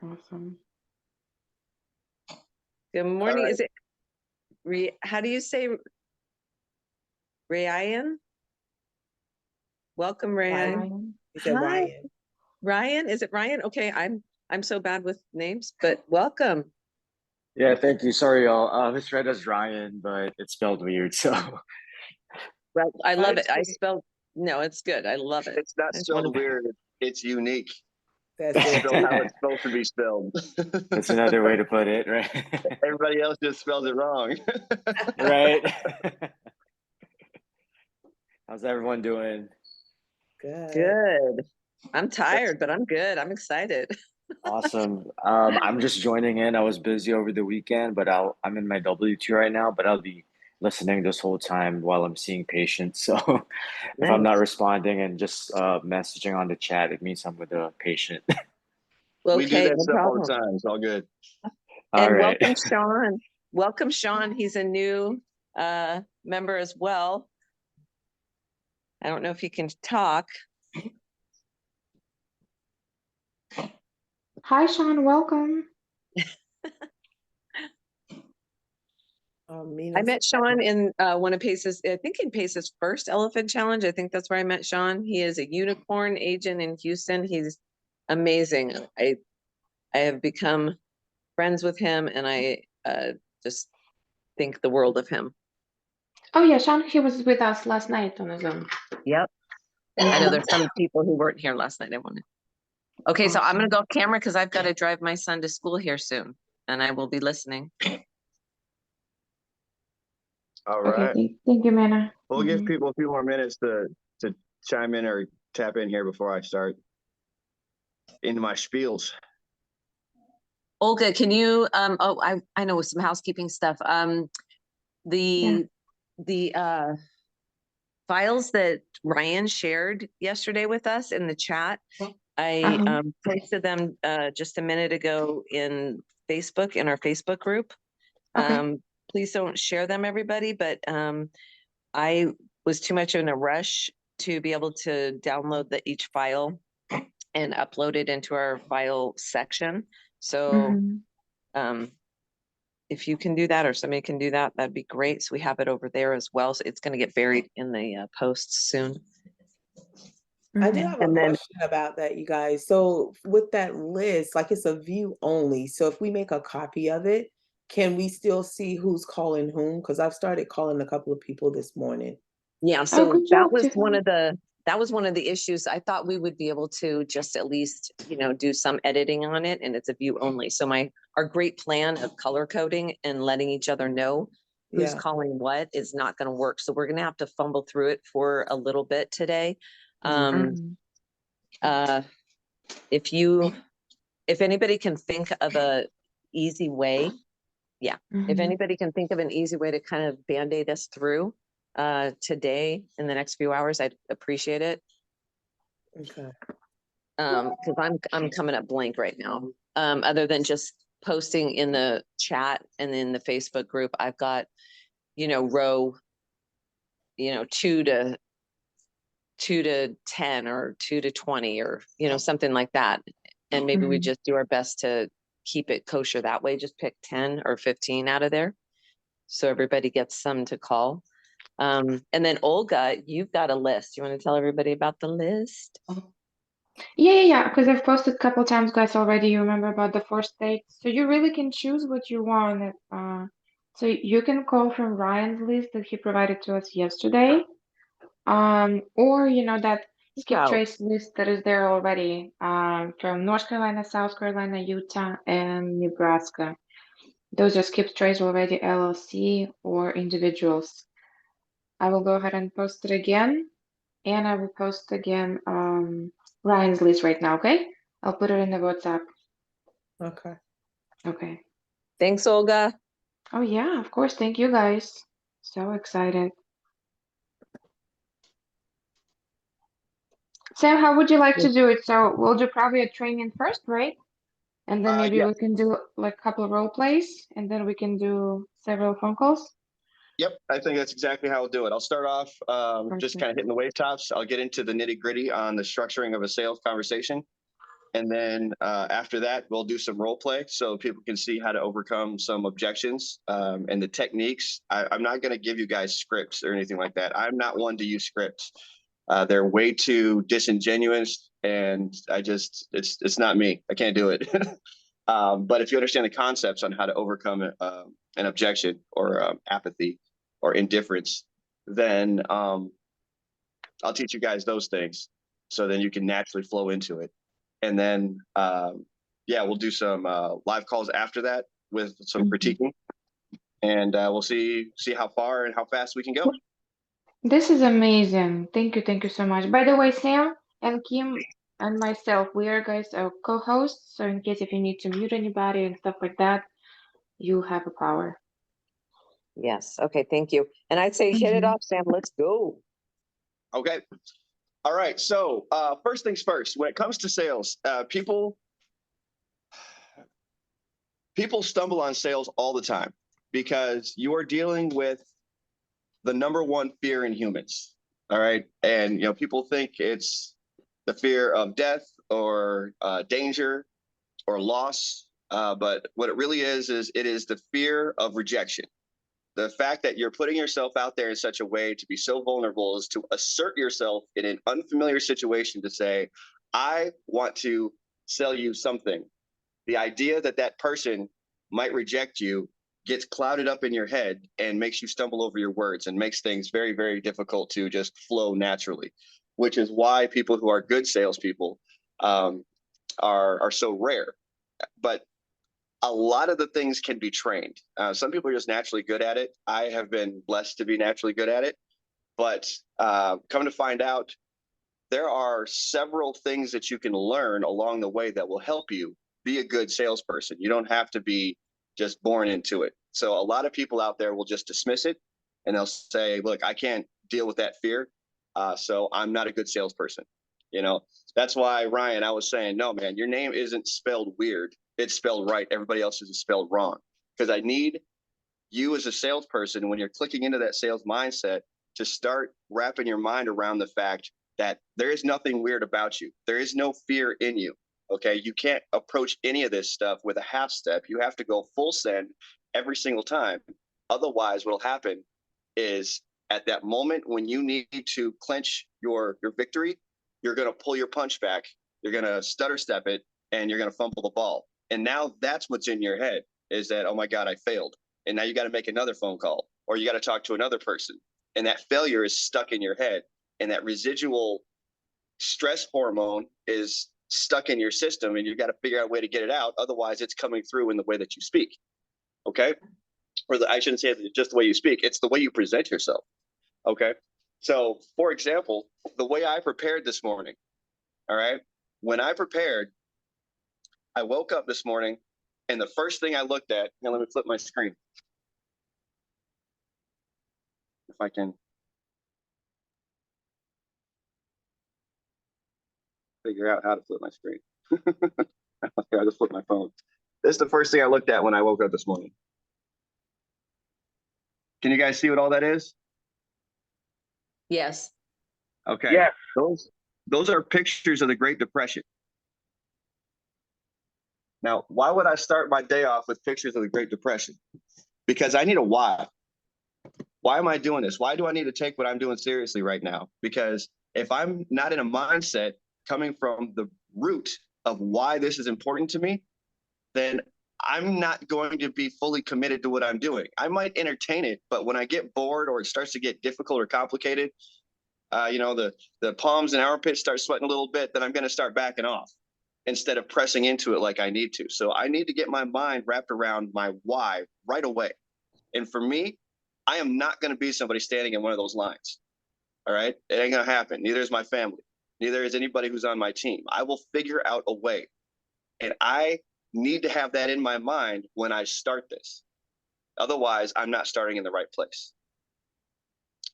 Awesome. Good morning. right. Is it how do you say Ryan? Welcome, Ryan. Ryan. He said Hi. Ryan. Ryan, is it Ryan? Okay, I'm so bad with names, but welcome. Yeah, thank you. Sorry, y'all. It's read as Ryan, but it's spelled weird. So Well, I love it. It's No, it's good. I love it. It's not I just wanna- spelled weird. It's unique. That's It's it. spelled how it's supposed to be spelled. that's another way to put it, right? Everybody else just spells it wrong. Right. How's everyone doing? Good. Good. I'm tired, but I'm good. I'm excited. Awesome. I'm just joining in. I was busy over the weekend, but I'm in my W2 right now, but I'll be listening this whole time while I'm seeing patients. So if I'm not Nice. responding and just messaging on the chat, it means I'm with a patient. We do Okay, that no stuff all the problem. time. It's all good. All And right. welcome, Sean. Welcome, Sean. He's a new member as well. I don't know if he can talk. Hi, Sean. Welcome. I met Sean in one of Pace's, I think in Pace's first Elephant Challenge. I think that's where I met Sean. He is a unicorn agent in Houston. He's amazing. I have become friends with him, and I just think the world of him. Oh yeah, Sean, he was with us last night on a Zoom. Yep. I know there's some people who weren't here last night. I wanted. Okay, so I'm gonna go camera because I've got to drive my son to school here soon, and I will be listening. All Okay, right. thank you, Mana. We'll give people a few more minutes to chime in or tap in here before I start into my spiels. Olga, can you oh, I know some housekeeping stuff. The files that Ryan shared yesterday with us in the chat, I posted them just a minute ago in Facebook, in our Facebook group. Okay. Please don't share them, everybody, but I was too much in a rush to be able to download each file and upload it into our file section. So if you can do that, or somebody can do that, that'd be great. So we have it over there as well. So it's going to get buried in the posts soon. I do have a question about that, you guys. So with that list, like it's a view only. So if we make a copy of it, can we still see who's calling whom? Because I've started calling a couple of people this morning. Yeah, so that was one of the issues. I thought we would be able to just at least, do some editing on it, and it's a view only. So our great plan of color coding and letting each other know who's calling what is not going to work. So we're going to have to fumble through it for a little bit today. If anybody can think of a easy way, if anybody can think of an easy way to kind of band-aid us through today in the next few hours, I'd appreciate it. Okay. Because I'm coming up blank right now. Other than just posting in the chat and in the Facebook group, I've got, row, 2 to 10 or 2 to 20 or, something like that. And maybe we just do our best to keep it kosher that way. Just pick 10 or 15 out of there, so everybody gets some to call. And then Olga, you've got a list. You want to tell everybody about the list? Yeah, because I've posted a couple times, guys, already. You remember about the 4 states. So you really can choose what you want. So you can call from Ryan's list that he provided to us yesterday. Or that skip trace list that is there already, from North Carolina, South Carolina, Utah, and Nebraska. Those are skip trace already LLC or individuals. I will go ahead and post it again, and I will post again Ryan's list right now, okay? I'll put it in the WhatsApp. Okay. Okay. Thanks, Olga. Oh yeah, of course. Thank you, guys. So excited. Sam, how would you like to do it? So we'll do probably a training first, right? And then maybe we can do like a couple of role plays, and then we can do several phone calls. Yep, I think that's exactly how we'll do it. I'll start off just kind of hitting the wave tops. I'll get into the nitty gritty on the structuring of a sales conversation. And then after that, we'll do some role play so people can see how to overcome some objections and the techniques. I'm not going to give you guys scripts or anything like that. I'm not one to use scripts. They're way too disingenuous, and it's not me. I can't do it. But if you understand the concepts on how to overcome an objection or apathy or indifference, then I'll teach you guys those things so then you can naturally flow into it. And then, yeah, we'll do some live calls after that with some critiquing, and we'll see how far and how fast we can go. This is amazing. Thank you so much. By the way, Sam and Kim and myself, we are guys co-hosts. So in case if you need to mute anybody and stuff like that, you have a power. Yes. Okay. Thank you. And I'd say hit it off, Sam. Let's go. Okay. All right. So first things first, when it comes to sales, people stumble on sales all the time because you are dealing with the number one fear in humans. All right. And, people think it's the fear of death or danger or loss. But what it really is it is the fear of rejection. The fact that you're putting yourself out there in such a way to be so vulnerable is to assert yourself in an unfamiliar situation to say, I want to sell you something. The idea that that person might reject you gets clouded up in your head and makes you stumble over your words and makes things very, very difficult to just flow naturally, which is why people who are good salespeople are so rare. But a lot of the things can be trained. Some people are just naturally good at it. I have been blessed to be naturally good at it. But come to find out, there are several things that you can learn along the way that will help you be a good salesperson. You don't have to be just born into it. So a lot of people out there will just dismiss it and they'll say, look, I can't deal with that fear. So I'm not a good salesperson. That's why, Ryan, I was saying, no, man, your name isn't spelled weird. It's spelled right. Everybody else is spelled wrong. Because I need you as a salesperson, when you're clicking into that sales mindset, to start wrapping your mind around the fact that there is nothing weird about you. There is no fear in you. Okay. You can't approach any of this stuff with a half step. You have to go full send every single time. Otherwise, what'll happen is at that moment when you need to clench your victory, you're going to pull your punch back. You're going to stutter step it and you're going to fumble the ball. And now that's what's in your head is that, oh my God, I failed. And now you got to make another phone call or you got to talk to another person. And that failure is stuck in your head. And that residual stress hormone is stuck in your system and you've got to figure out a way to get it out. Otherwise, it's coming through in the way that you speak. Okay. I shouldn't say it's just the way you speak. It's the way you present yourself. Okay. So, for example, the way I prepared this morning. All right. When I prepared, I woke up this morning and the first thing I looked at, now let me flip my screen. If I can figure out how to flip my screen. Okay, I just flipped my phone. This is the first thing I looked at when I woke up this morning. Can you guys see what all that is? Yes. Okay. Yes. Those are pictures of the Great Depression. Now, why would I start my day off with pictures of the Great Depression? Because I need a why. Why am I doing this? Why do I need to take what I'm doing seriously right now? Because if I'm not in a mindset coming from the root of why this is important to me, then I'm not going to be fully committed to what I'm doing. I might entertain it, but when I get bored or it starts to get difficult or complicated, the palms and armpits start sweating a little bit, then I'm going to start backing off instead of pressing into it like I need to. So I need to get my mind wrapped around my why right away. And for me, I am not going to be somebody standing in one of those lines. All right. It ain't going to happen. Neither is my family. Neither is anybody who's on my team. I will figure out a way. And I need to have that in my mind when I start this. Otherwise, I'm not starting in the right place.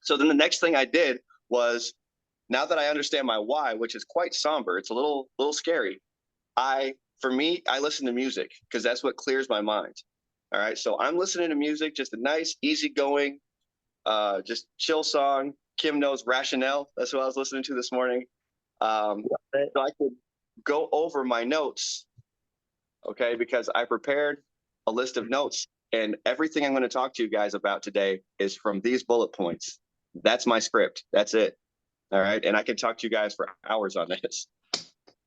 So then the next thing I did was, now that I understand my why, which is quite somber, it's a little scary. For me, I listen to music because that's what clears my mind. All right. So I'm listening to music, just a nice, easygoing, just chill song. Kim knows Rationale. That's what I was listening to this morning. So go over my notes, okay? Because I prepared a list of notes, and everything I'm going to talk to you guys about today is from these bullet points. That's my script. That's it. All right. And I can talk to you guys for hours on this.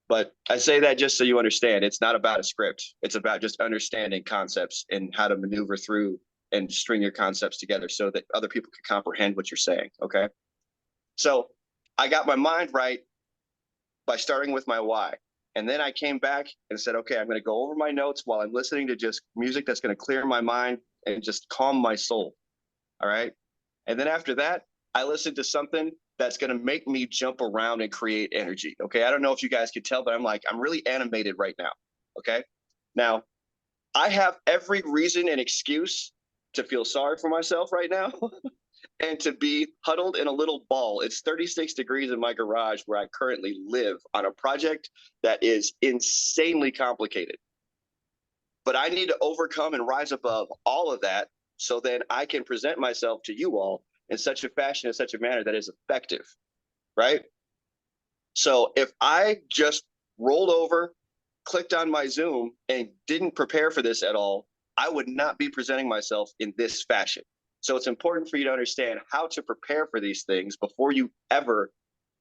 But I say that just so you understand, it's not about a script. It's about just understanding concepts and how to maneuver through and string your concepts together so that other people can comprehend what you're saying. Okay. So I got my mind right by starting with my why. And then I came back and said, okay, I'm going to go over my notes while I'm listening to just music that's going to clear my mind and just calm my soul. All right. And then after that, I listened to something that's going to make me jump around and create energy. Okay. I don't know if you guys can tell, but I'm really animated right now. Okay. Now, I have every reason and excuse to feel sorry for myself right now and to be huddled in a little ball. It's 36 degrees in my garage where I currently live on a project that is insanely complicated. But I need to overcome and rise above all of that so then I can present myself to you all in such a fashion, in such a manner that is effective, right? So if I just rolled over, clicked on my Zoom, and didn't prepare for this at all, I would not be presenting myself in this fashion. So it's important for you to understand how to prepare for these things before you ever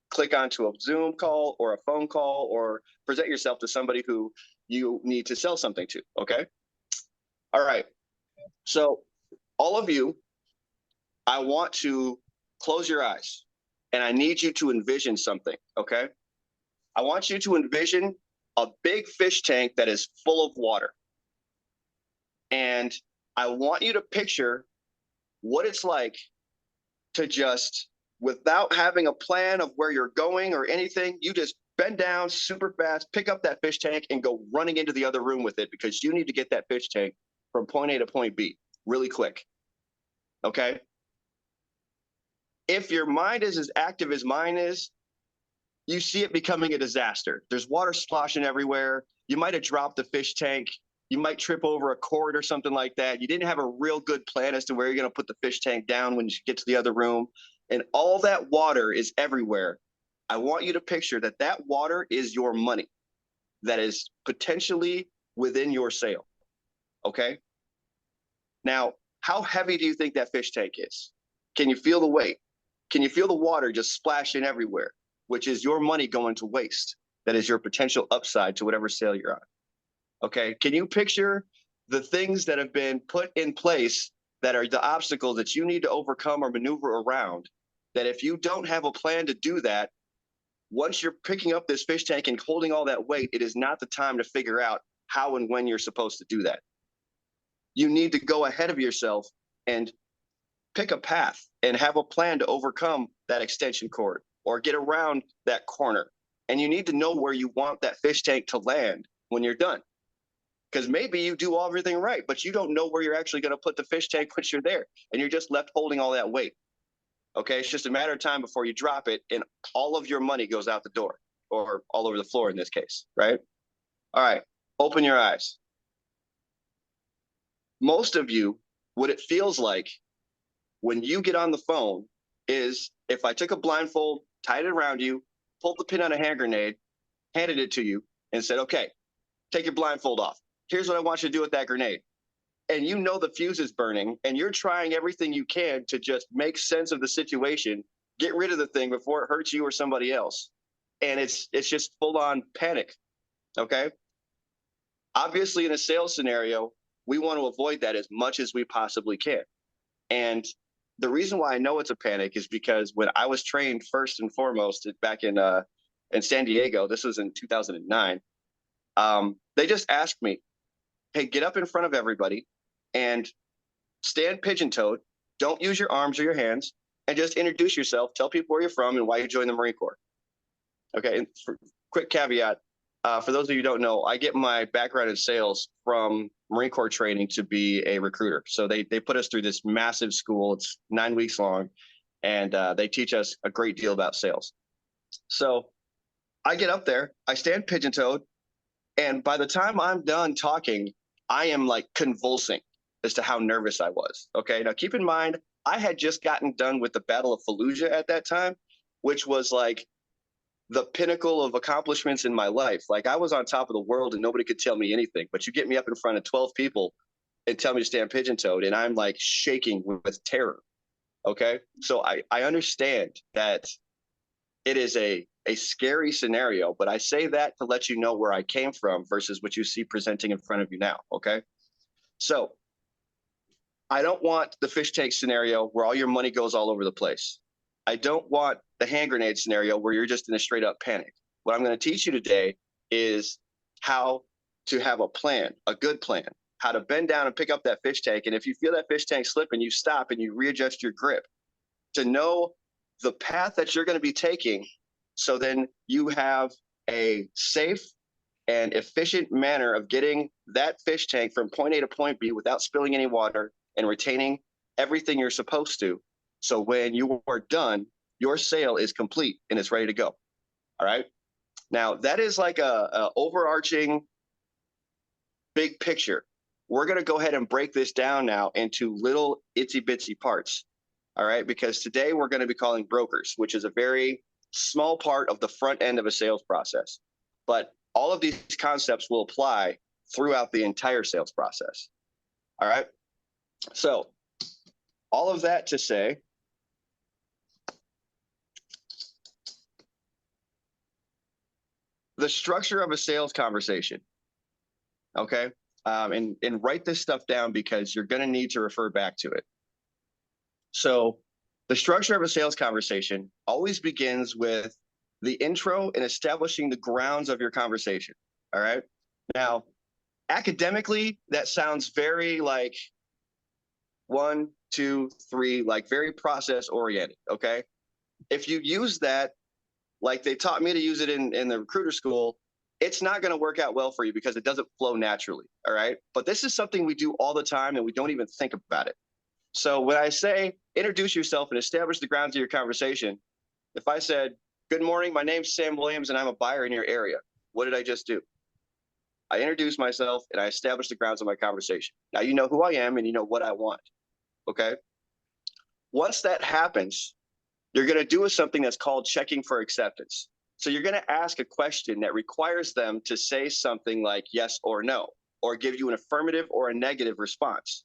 click onto a Zoom call or a phone call or present yourself to somebody who you need to sell something to, okay? All right. So all of you, I want to close your eyes and I need you to envision something, okay? I want you to envision a big fish tank that is full of water. And I want you to picture what it's like to just, without having a plan of where you're going or anything, you just bend down super fast, pick up that fish tank and go running into the other room with it because you need to get that fish tank from point A to point B really quick. Okay? If your mind is as active as mine is, you see it becoming a disaster. There's water splashing everywhere. You might have dropped the fish tank. You might trip over a cord or something like that. You didn't have a real good plan as to where you're going to put the fish tank down when you get to the other room. And all that water is everywhere. I want you to picture that that water is your money that is potentially within your sale. Okay? Now, how heavy do you think that fish tank is? Can you feel the weight? Can you feel the water just splashing everywhere, which is your money going to waste? That is your potential upside to whatever sale you're on. Okay. Can you picture the things that have been put in place that are the obstacles that you need to overcome or maneuver around? That if you don't have a plan to do that, once you're picking up this fish tank and holding all that weight, it is not the time to figure out how and when you're supposed to do that. You need to go ahead of yourself and pick a path and have a plan to overcome that extension cord or get around that corner. And you need to know where you want that fish tank to land when you're done. Because maybe you do everything right, but you don't know where you're actually going to put the fish tank once you're there. And you're just left holding all that weight. Okay, it's just a matter of time before you drop it and all of your money goes out the door or all over the floor in this case, right? All right, open your eyes. Most of you, what it feels like when you get on the phone is if I took a blindfold, tied it around you, pulled the pin on a hand grenade, handed it to you, and said, okay, take your blindfold off. Here's what I want you to do with that grenade. And you know the fuse is burning, and you're trying everything you can to just make sense of the situation, get rid of the thing before it hurts you or somebody else. And it's just full on panic. Okay. Obviously, in a sales scenario, we want to avoid that as much as we possibly can. And the reason why I know it's a panic is because when I was trained first and foremost back in San Diego, this was in 2009, they just asked me, hey, get up in front of everybody and stand pigeon-toed. Don't use your arms or your hands and just introduce yourself. Tell people where you're from and why you joined the Marine Corps. Okay, and quick caveat, for those of you who don't know, I get my background in sales from Marine Corps training to be a recruiter. So they put us through this massive school. It's 9 weeks long, and they teach us a great deal about sales. So I get up there, I stand pigeon-toed, and by the time I'm done talking, I am like convulsing as to how nervous I was. Okay, now keep in mind, I had just gotten done with the Battle of Fallujah at that time, which was like the pinnacle of accomplishments in my life. Like I was on top of the world and nobody could tell me anything, but you get me up in front of 12 people and tell me to stand pigeon-toed and I'm like shaking with terror. Okay. So I understand that it is a scary scenario, but I say that to let you know where I came from versus what you see presenting in front of you now. Okay. So I don't want the fish tank scenario where all your money goes all over the place. I don't want the hand grenade scenario where you're just in a straight up panic. What I'm going to teach you today is how to have a plan, a good plan, how to bend down and pick up that fish tank. And if you feel that fish tank slipping, you stop and you readjust your grip to know the path that you're going to be taking. So then you have a safe and efficient manner of getting that fish tank from point A to point B without spilling any water and retaining everything you're supposed to. So when you are done, your sale is complete and it's ready to go. All right. Now that is like a overarching big picture. We're going to go ahead and break this down now into little itsy bitsy parts. All right. Because today we're going to be calling brokers, which is a very small part of the front end of a sales process. But all of these concepts will apply throughout the entire sales process. All right. So all of that to say, the structure of a sales conversation. Okay. And write this stuff down because you're going to need to refer back to it. So the structure of a sales conversation always begins with the intro and establishing the grounds of your conversation. All right. Now, academically, that sounds very like 1, 2, 3, like very process oriented. Okay. If you use that, like they taught me to use it in the recruiter school, it's not going to work out well for you because it doesn't flow naturally. All right. But this is something we do all the time and we don't even think about it. So when I say introduce yourself and establish the grounds of your conversation, if I said, good morning, my name's Sam Williams and I'm a buyer in your area, what did I just do? I introduced myself and I established the grounds of my conversation. Now you know who I am and you know what I want. Okay. Once that happens, you're going to do something that's called checking for acceptance. So you're going to ask a question that requires them to say something like yes or no, or give you an affirmative or a negative response.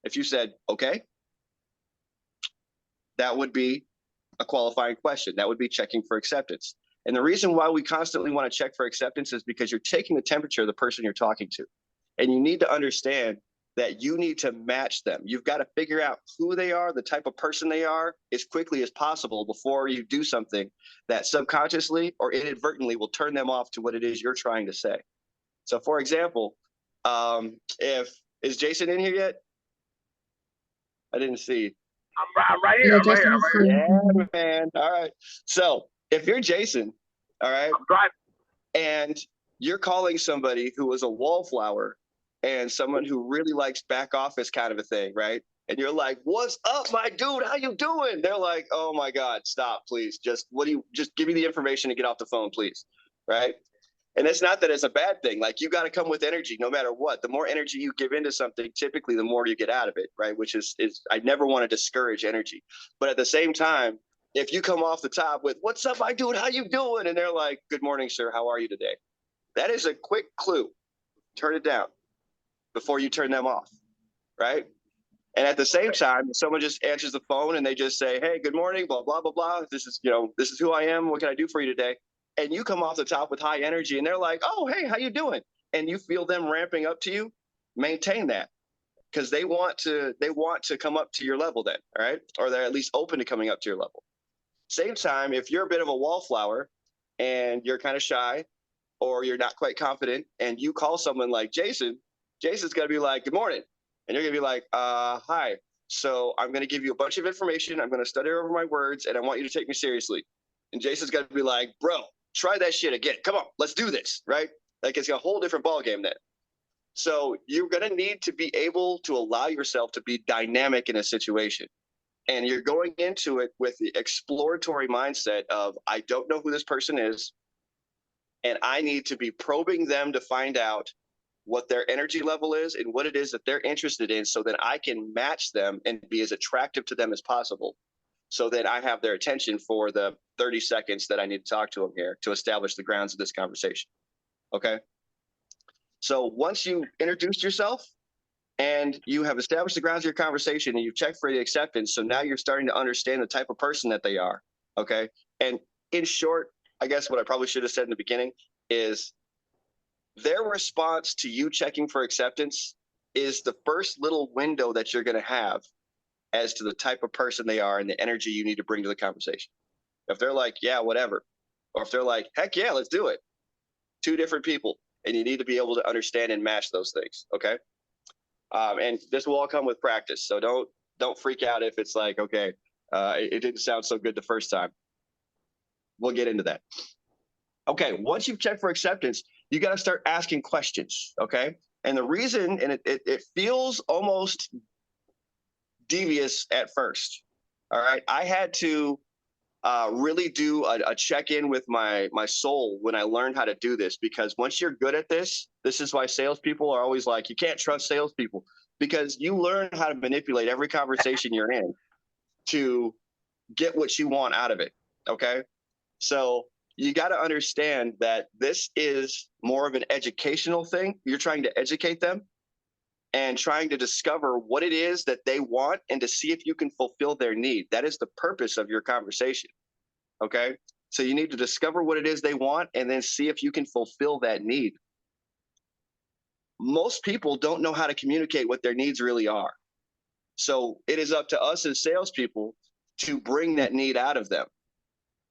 If you said, okay, that would be a qualifying question. That would be checking for acceptance. And the reason why we constantly want to check for acceptance is because you're taking the temperature of the person you're talking to. And you need to understand that you need to match them. You've got to figure out who they are, the type of person they are, as quickly as possible before you do something that subconsciously or inadvertently will turn them off to what it is you're trying to say. So for example, is Jason in here yet? I didn't see. I'm right here. Yeah, I'm right here. Yeah, man. All right. So if you're Jason, all right, I'm driving. and you're calling somebody who is a wallflower and someone who really likes back office kind of a thing, right? And you're like, what's up, my dude? How you doing? They're like, oh my God, stop, please. Just give me the information and get off the phone, please. Right. And it's not that it's a bad thing. Like you got to come with energy no matter what. The more energy you give into something, typically the more you get out of it. Right. Which is I never want to discourage energy. But at the same time, if you come off the top with what's up, my dude, how you doing? And they're like, good morning, sir. How are you today? That is a quick clue. Turn it down before you turn them off. Right. And at the same time, someone just answers the phone and they just say, hey, good morning, blah, blah, blah, blah. This is who I am. What can I do for you today? And you come off the top with high energy and they're like, oh, hey, how you doing? And you feel them ramping up to you. Maintain that because they want to come up to your level then. All right. Or they're at least open to coming up to your level. Same time, if you're a bit of a wallflower and you're kind of shy or you're not quite confident and you call someone like Jason's going to be like, good morning. And you're going to be like, hi. So I'm going to give you a bunch of information. I'm going to study over my words and I want you to take me seriously. And Jason's going to be like, bro, try that shit again. Come on, let's do this. Right. Like it's a whole different ballgame then. So you're going to need to be able to allow yourself to be dynamic in a situation. And you're going into it with the exploratory mindset of, I don't know who this person is. And I need to be probing them to find out what their energy level is and what it is that they're interested in so that I can match them and be as attractive to them as possible. so that I have their attention for the 30 seconds that I need to talk to them here to establish the grounds of this conversation. Okay. So once you introduce yourself and you have established the grounds of your conversation and you've checked for the acceptance, so now you're starting to understand the type of person that they are. Okay. And in short, I guess what I probably should have said in the beginning is their response to you checking for acceptance is the first little window that you're going to have as to the type of person they are and the energy you need to bring to the conversation. If they're like, yeah, whatever, or if they're like, heck yeah, let's do it. Two different people, and you need to be able to understand and match those things. Okay. And this will all come with practice. So don't freak out if it's like, okay, it didn't sound so good the first time. We'll get into that. Okay. Once you've checked for acceptance, you got to start asking questions. Okay. And the reason, and it feels almost devious at first. All right. I had to really do a check-in with my soul when I learned how to do this, because once you're good at this is why salespeople are always like, you can't trust salespeople, because you learn how to manipulate every conversation you're in to get what you want out of it. Okay. So you got to understand that this is more of an educational thing. You're trying to educate them and trying to discover what it is that they want and to see if you can fulfill their need. That is the purpose of your conversation. Okay. So you need to discover what it is they want and then see if you can fulfill that need. Most people don't know how to communicate what their needs really are. So it is up to us as salespeople to bring that need out of them.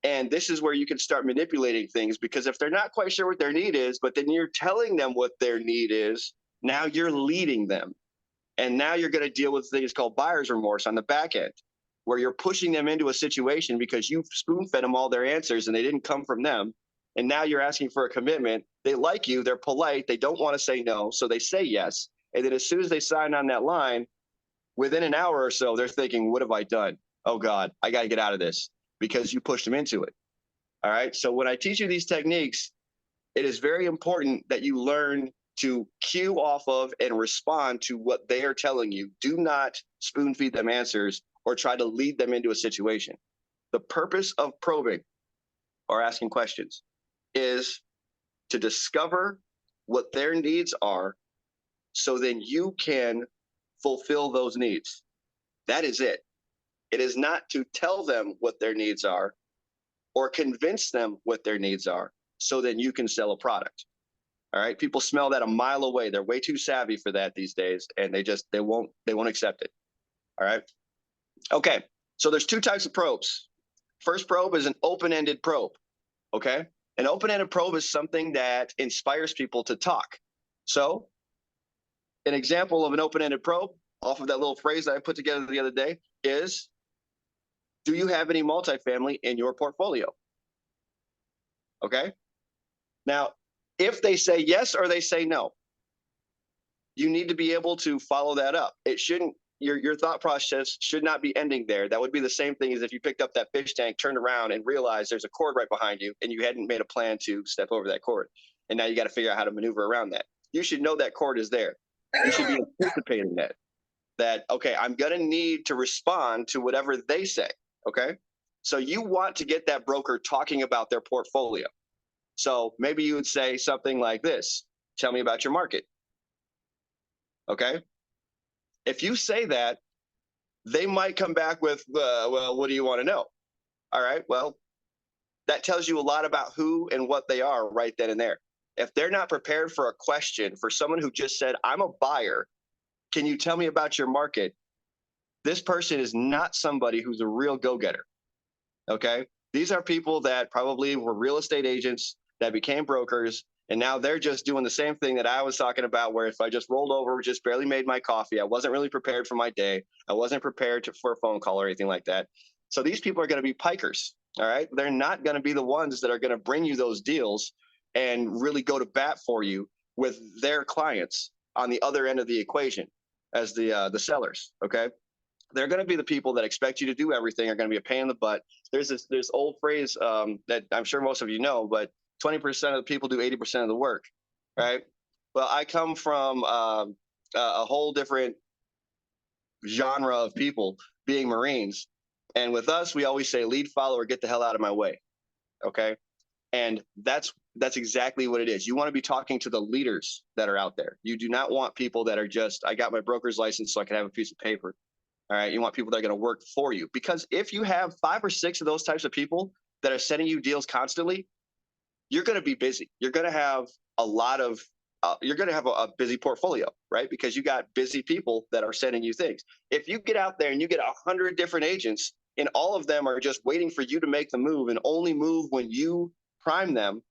And this is where you can start manipulating things, because if they're not quite sure what their need is, but then you're telling them what their need is, now you're leading them. And now you're going to deal with things called buyer's remorse on the back end, where you're pushing them into a situation because you've spoon fed them all their answers and they didn't come from them. And now you're asking for a commitment. They like you. They're polite. They don't want to say no. So they say yes. And then as soon as they sign on that line, within an hour or so, they're thinking, what have I done? Oh God, I got to get out of this, because you pushed them into it. All right. So when I teach you these techniques, it is very important that you learn to cue off of and respond to what they are telling you. Do not spoon feed them answers or try to lead them into a situation. The purpose of probing or asking questions is to discover what their needs are, so then you can fulfill those needs. That is it. It is not to tell them what their needs are or convince them what their needs are, so then you can sell a product. All right. People smell that a mile away. They're way too savvy for that these days, and they won't accept it. All right. Okay. So there's two types of probes. First probe is an open-ended probe. Okay. An open-ended probe is something that inspires people to talk. So an example of an open-ended probe off of that little phrase that I put together the other day is, do you have any multifamily in your portfolio? Okay. Now, if they say yes or they say no, you need to be able to follow that up. It shouldn't, your thought process should not be ending there. That would be the same thing as if you picked up that fish tank, turned around and realized there's a cord right behind you and you hadn't made a plan to step over that cord. And now you got to figure out how to maneuver around that. You should know that cord is there. You should be anticipating that, okay, I'm going to need to respond to whatever they say. Okay. So you want to get that broker talking about their portfolio. So maybe you would say something like this: tell me about your market. Okay. If you say that, they might come back with, well, what do you want to know? All right. Well, that tells you a lot about who and what they are right then and there. If they're not prepared for a question for someone who just said, I'm a buyer, can you tell me about your market? This person is not somebody who's a real go-getter. Okay. These are people that probably were real estate agents that became brokers, and now they're just doing the same thing that I was talking about, where if I just rolled over, just barely made my coffee, I wasn't really prepared for my day, I wasn't prepared for a phone call or anything like that. So these people are going to be pikers. All right. They're not going to be the ones that are going to bring you those deals and really go to bat for you with their clients on the other end of the equation as the sellers. Okay. They're going to be the people that expect you to do everything, are going to be a pain in the butt. There's this old phrase that I'm sure most of you know, but 20% of the people do 80% of the work, right? Well, I come from a whole different genre of people, being Marines. And with us, we always say lead, follow, or get the hell out of my way. Okay. And that's exactly what it is. You want to be talking to the leaders that are out there. You do not want people that are just, I got my broker's license so I can have a piece of paper. All right. You want people that are going to work for you, because if you have 5 or 6 of those types of people that are sending you deals constantly, you're going to be busy. You're going to have a lot of, you're going to have a busy portfolio, right? Because you got busy people that are sending you things. If you get out there and you get 100 different agents and all of them are just waiting for you to make the move and only move when you prime them,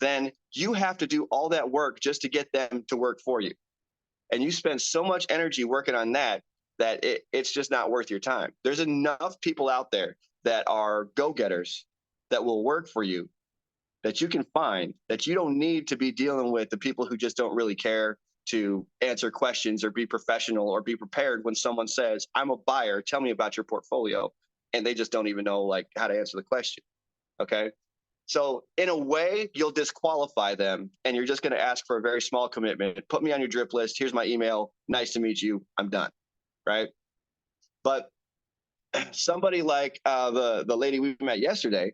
then you have to do all that work just to get them to work for you. And you spend so much energy working on that it's just not worth your time. There's enough people out there that are go-getters that will work for you, that you can find, that you don't need to be dealing with the people who just don't really care to answer questions or be professional or be prepared when someone says, I'm a buyer, tell me about your portfolio. And they just don't even know like how to answer the question. Okay. So in a way, you'll disqualify them and you're just going to ask for a very small commitment. Put me on your drip list. Here's my email. Nice to meet you. I'm done. Right. But somebody like the lady we met yesterday,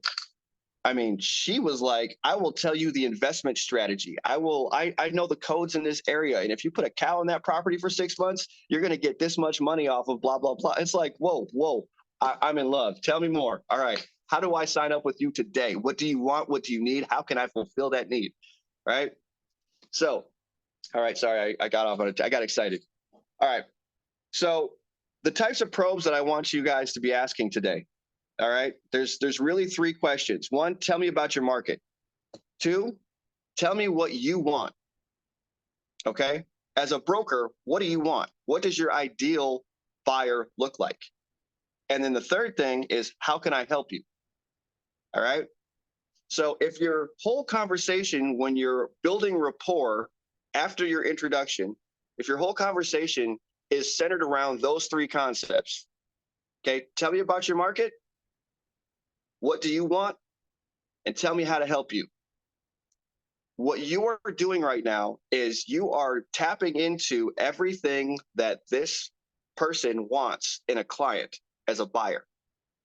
I mean, she was like, I will tell you the investment strategy. I know the codes in this area. And if you put a cow in that property for 6 months, you're going to get this much money off of blah, blah, blah. It's like, whoa, I'm in love. Tell me more. All right. How do I sign up with you today? What do you want? What do you need? How can I fulfill that need? Right. So, all right. Sorry, I got off on it. I got excited. All right. So the types of probes that I want you guys to be asking today. All right. There's really 3 questions. 1, tell me about your market. 2, tell me what you want. Okay. As a broker, what do you want? What does your ideal buyer look like? And then the third thing is, how can I help you? All right. So if your whole conversation, when you're building rapport after your introduction, if your whole conversation is centered around those 3 concepts, okay, tell me about your market. What do you want? And tell me how to help you. What you are doing right now is you are tapping into everything that this person wants in a client as a buyer,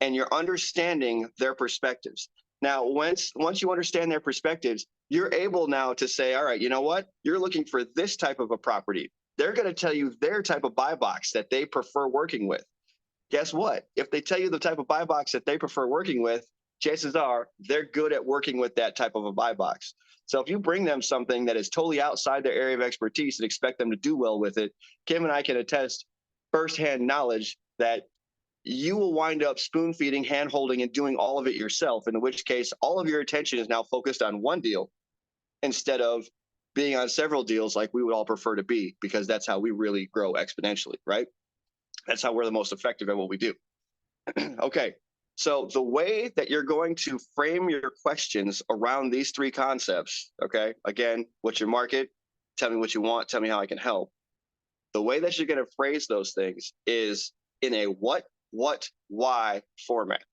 and you're understanding their perspectives. Now, once you understand their perspectives, you're able now to say, all right, you know what? You're looking for this type of a property. They're going to tell you their type of buy box that they prefer working with. Guess what? If they tell you the type of buy box that they prefer working with, chances are they're good at working with that type of a buy box. So if you bring them something that is totally outside their area of expertise and expect them to do well with it, Kim and I can attest firsthand knowledge that you will wind up spoon feeding, hand holding, and doing all of it yourself, in which case all of your attention is now focused on one deal instead of being on several deals like we would all prefer to be, because that's how we really grow exponentially, right? That's how we're the most effective at what we do. Okay, so the way that you're going to frame your questions around these 3 concepts, okay, again, what's your market? Tell me what you want. Tell me how I can help. The way that you're going to phrase those things is in a what, why format,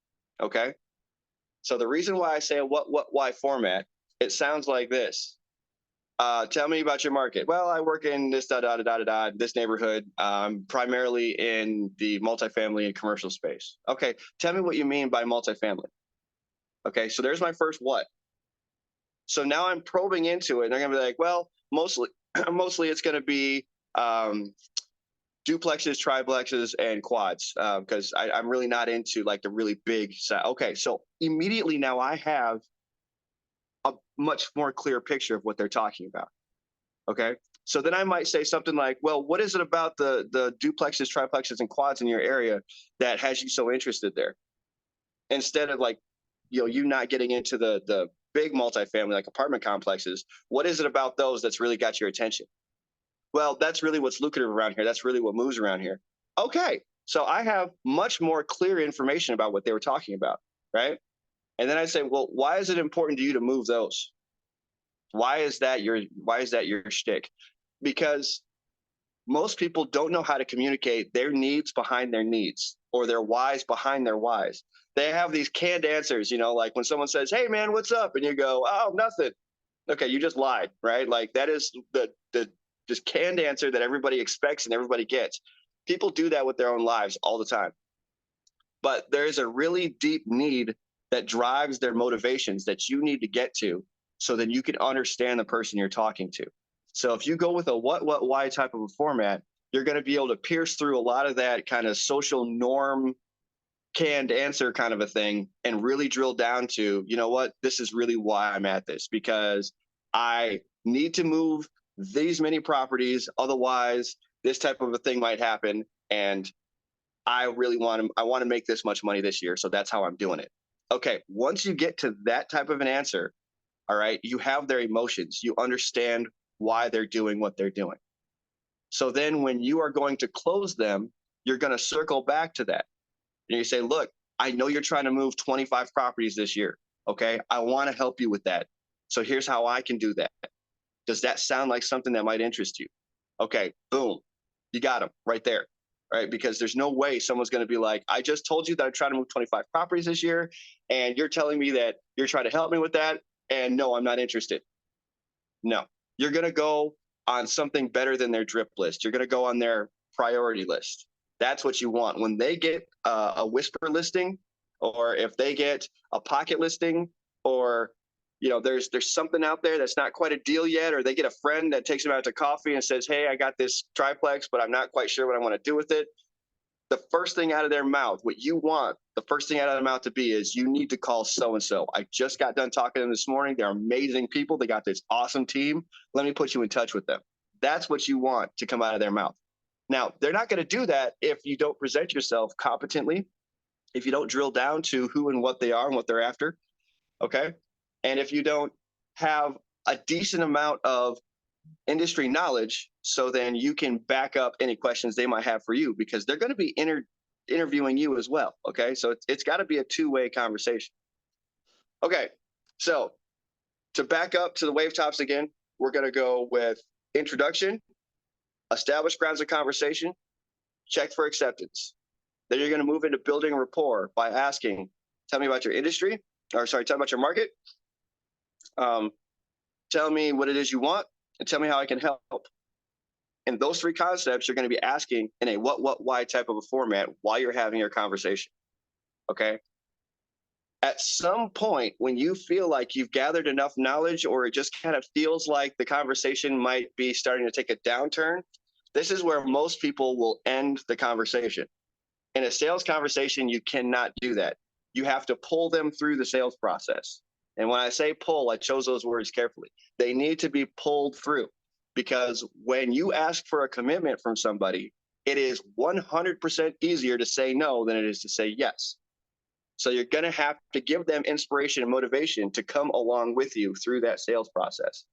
okay? So the reason why I say a what, why format, it sounds like this. Tell me about your market. Well, I work in this this neighborhood, primarily in the multifamily and commercial space. Okay, tell me what you mean by multifamily. Okay, so there's my first what. So now I'm probing into it, and they're gonna be like, well, mostly it's gonna be duplexes, triplexes, and quads, because I'm really not into like the really big size. Okay, so immediately now I have a much more clear picture of what they're talking about. Okay. So then I might say something like, well, what is it about the duplexes, triplexes, and quads in your area that has you so interested there? Instead of like, you not getting into the big multifamily, like apartment complexes, what is it about those that's really got your attention? Well, that's really what's lucrative around here. That's really what moves around here. Okay. So I have much more clear information about what they were talking about. Right. And then I say, well, why is it important to you to move those? Why is that your shtick? Because most people don't know how to communicate their needs behind their needs, or their whys behind their whys. They have these canned answers, like when someone says, hey man, what's up? And you go, oh, nothing. Okay, you just lied, right? Like that is the just canned answer that everybody expects and everybody gets. People do that with their own lives all the time. but there's a really deep need that drives their motivations that you need to get to so then you can understand the person you're talking to. So if you go with a what, why type of a format, you're going to be able to pierce through a lot of that kind of social norm canned answer kind of a thing and really drill down to, you know what, this is really why I'm at this, because I need to move these many properties. Otherwise, this type of a thing might happen. And I want to make this much money this year. So that's how I'm doing it. Okay. Once you get to that type of an answer, all right, you have their emotions. You understand why they're doing what they're doing. So then when you are going to close them, you're going to circle back to that. And you say, look, I know you're trying to move 25 properties this year. Okay. I want to help you with that. So here's how I can do that. Does that sound like something that might interest you? Okay. Boom. You got them right there. Right. Because there's no way someone's going to be like, I just told you that I'm trying to move 25 properties this year. And you're telling me that you're trying to help me with that. And no, I'm not interested. No, you're going to go on something better than their drip list. You're going to go on their priority list. That's what you want. When they get a whisper listing, or if they get a pocket listing, or there's something out there that's not quite a deal yet, or they get a friend that takes them out to coffee and says, hey, I got this triplex, but I'm not quite sure what I want to do with it. The first thing out of their mouth, what you want the first thing out of their mouth to be is, you need to call so-and-so. I just got done talking to them this morning. They're amazing people. They got this awesome team. Let me put you in touch with them. That's what you want to come out of their mouth. Now, they're not going to do that if you don't present yourself competently, if you don't drill down to who and what they are and what they're after, okay? And if you don't have a decent amount of industry knowledge, so then you can back up any questions they might have for you, because they're going to be interviewing you as well, okay? So it's got to be a two-way conversation. Okay, so to back up to the wave tops again, we're going to go with introduction, establish grounds of conversation, check for acceptance. Then you're going to move into building rapport by asking, tell me about your industry, tell me about your market. Tell me what it is you want, and tell me how I can help. And those three concepts you're going to be asking in a what, why type of a format while you're having your conversation. Okay. At some point, when you feel like you've gathered enough knowledge, or it just kind of feels like the conversation might be starting to take a downturn, this is where most people will end the conversation. In a sales conversation, you cannot do that. You have to pull them through the sales process. And when I say pull, I chose those words carefully. They need to be pulled through, because when you ask for a commitment from somebody, it is 100% easier to say no than it is to say yes. So you're going to have to give them inspiration and motivation to come along with you through that sales process.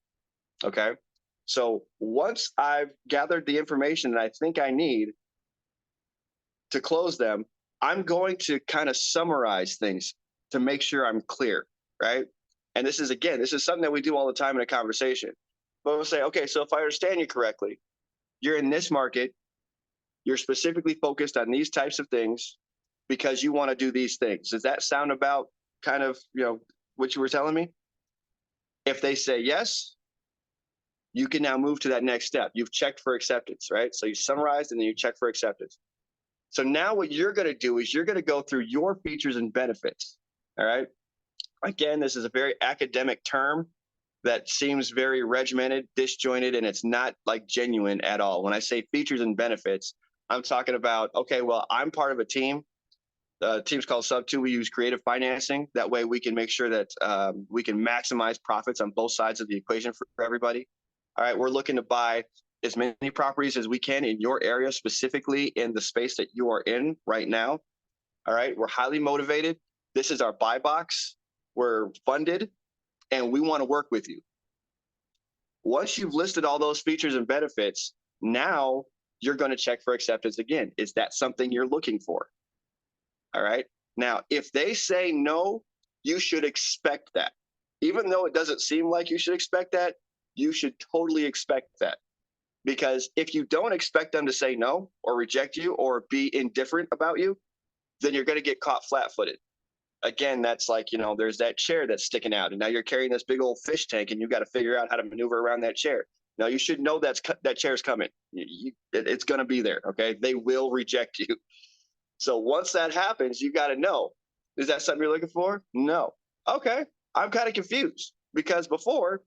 Okay. So once I've gathered the information that I think I need to close them, I'm going to kind of summarize things to make sure I'm clear, right? And this is something that we do all the time in a conversation. But we'll say, okay, so if I understand you correctly, you're in this market, you're specifically focused on these types of things because you want to do these things. Does that sound about kind of, what you were telling me? If they say yes, you can now move to that next step. You've checked for acceptance, right? So you summarized and then you check for acceptance. So now what you're going to do is you're going to go through your features and benefits. All right. Again, this is a very academic term that seems very regimented, disjointed, and it's not like genuine at all. When I say features and benefits, I'm talking about, okay, well, I'm part of a team. The team's called Sub2. We use creative financing. That way we can make sure that we can maximize profits on both sides of the equation for everybody. All right. We're looking to buy as many properties as we can in your area, specifically in the space that you are in right now. All right. We're highly motivated. This is our buy box. We're funded and we want to work with you. Once you've listed all those features and benefits, now you're going to check for acceptance again. Is that something you're looking for? All right. Now, if they say no, you should expect that. Even though it doesn't seem like you should expect that, you should totally expect that. Because if you don't expect them to say no or reject you or be indifferent about you, then you're going to get caught flat-footed. Again, that's like, there's that chair that's sticking out and now you're carrying this big old fish tank and you've got to figure out how to maneuver around that chair. Now you should know that chair's coming. It's going to be there. Okay. They will reject you. So once that happens, you got to know, is that something you're looking for? No. Okay. I'm kind of confused because before,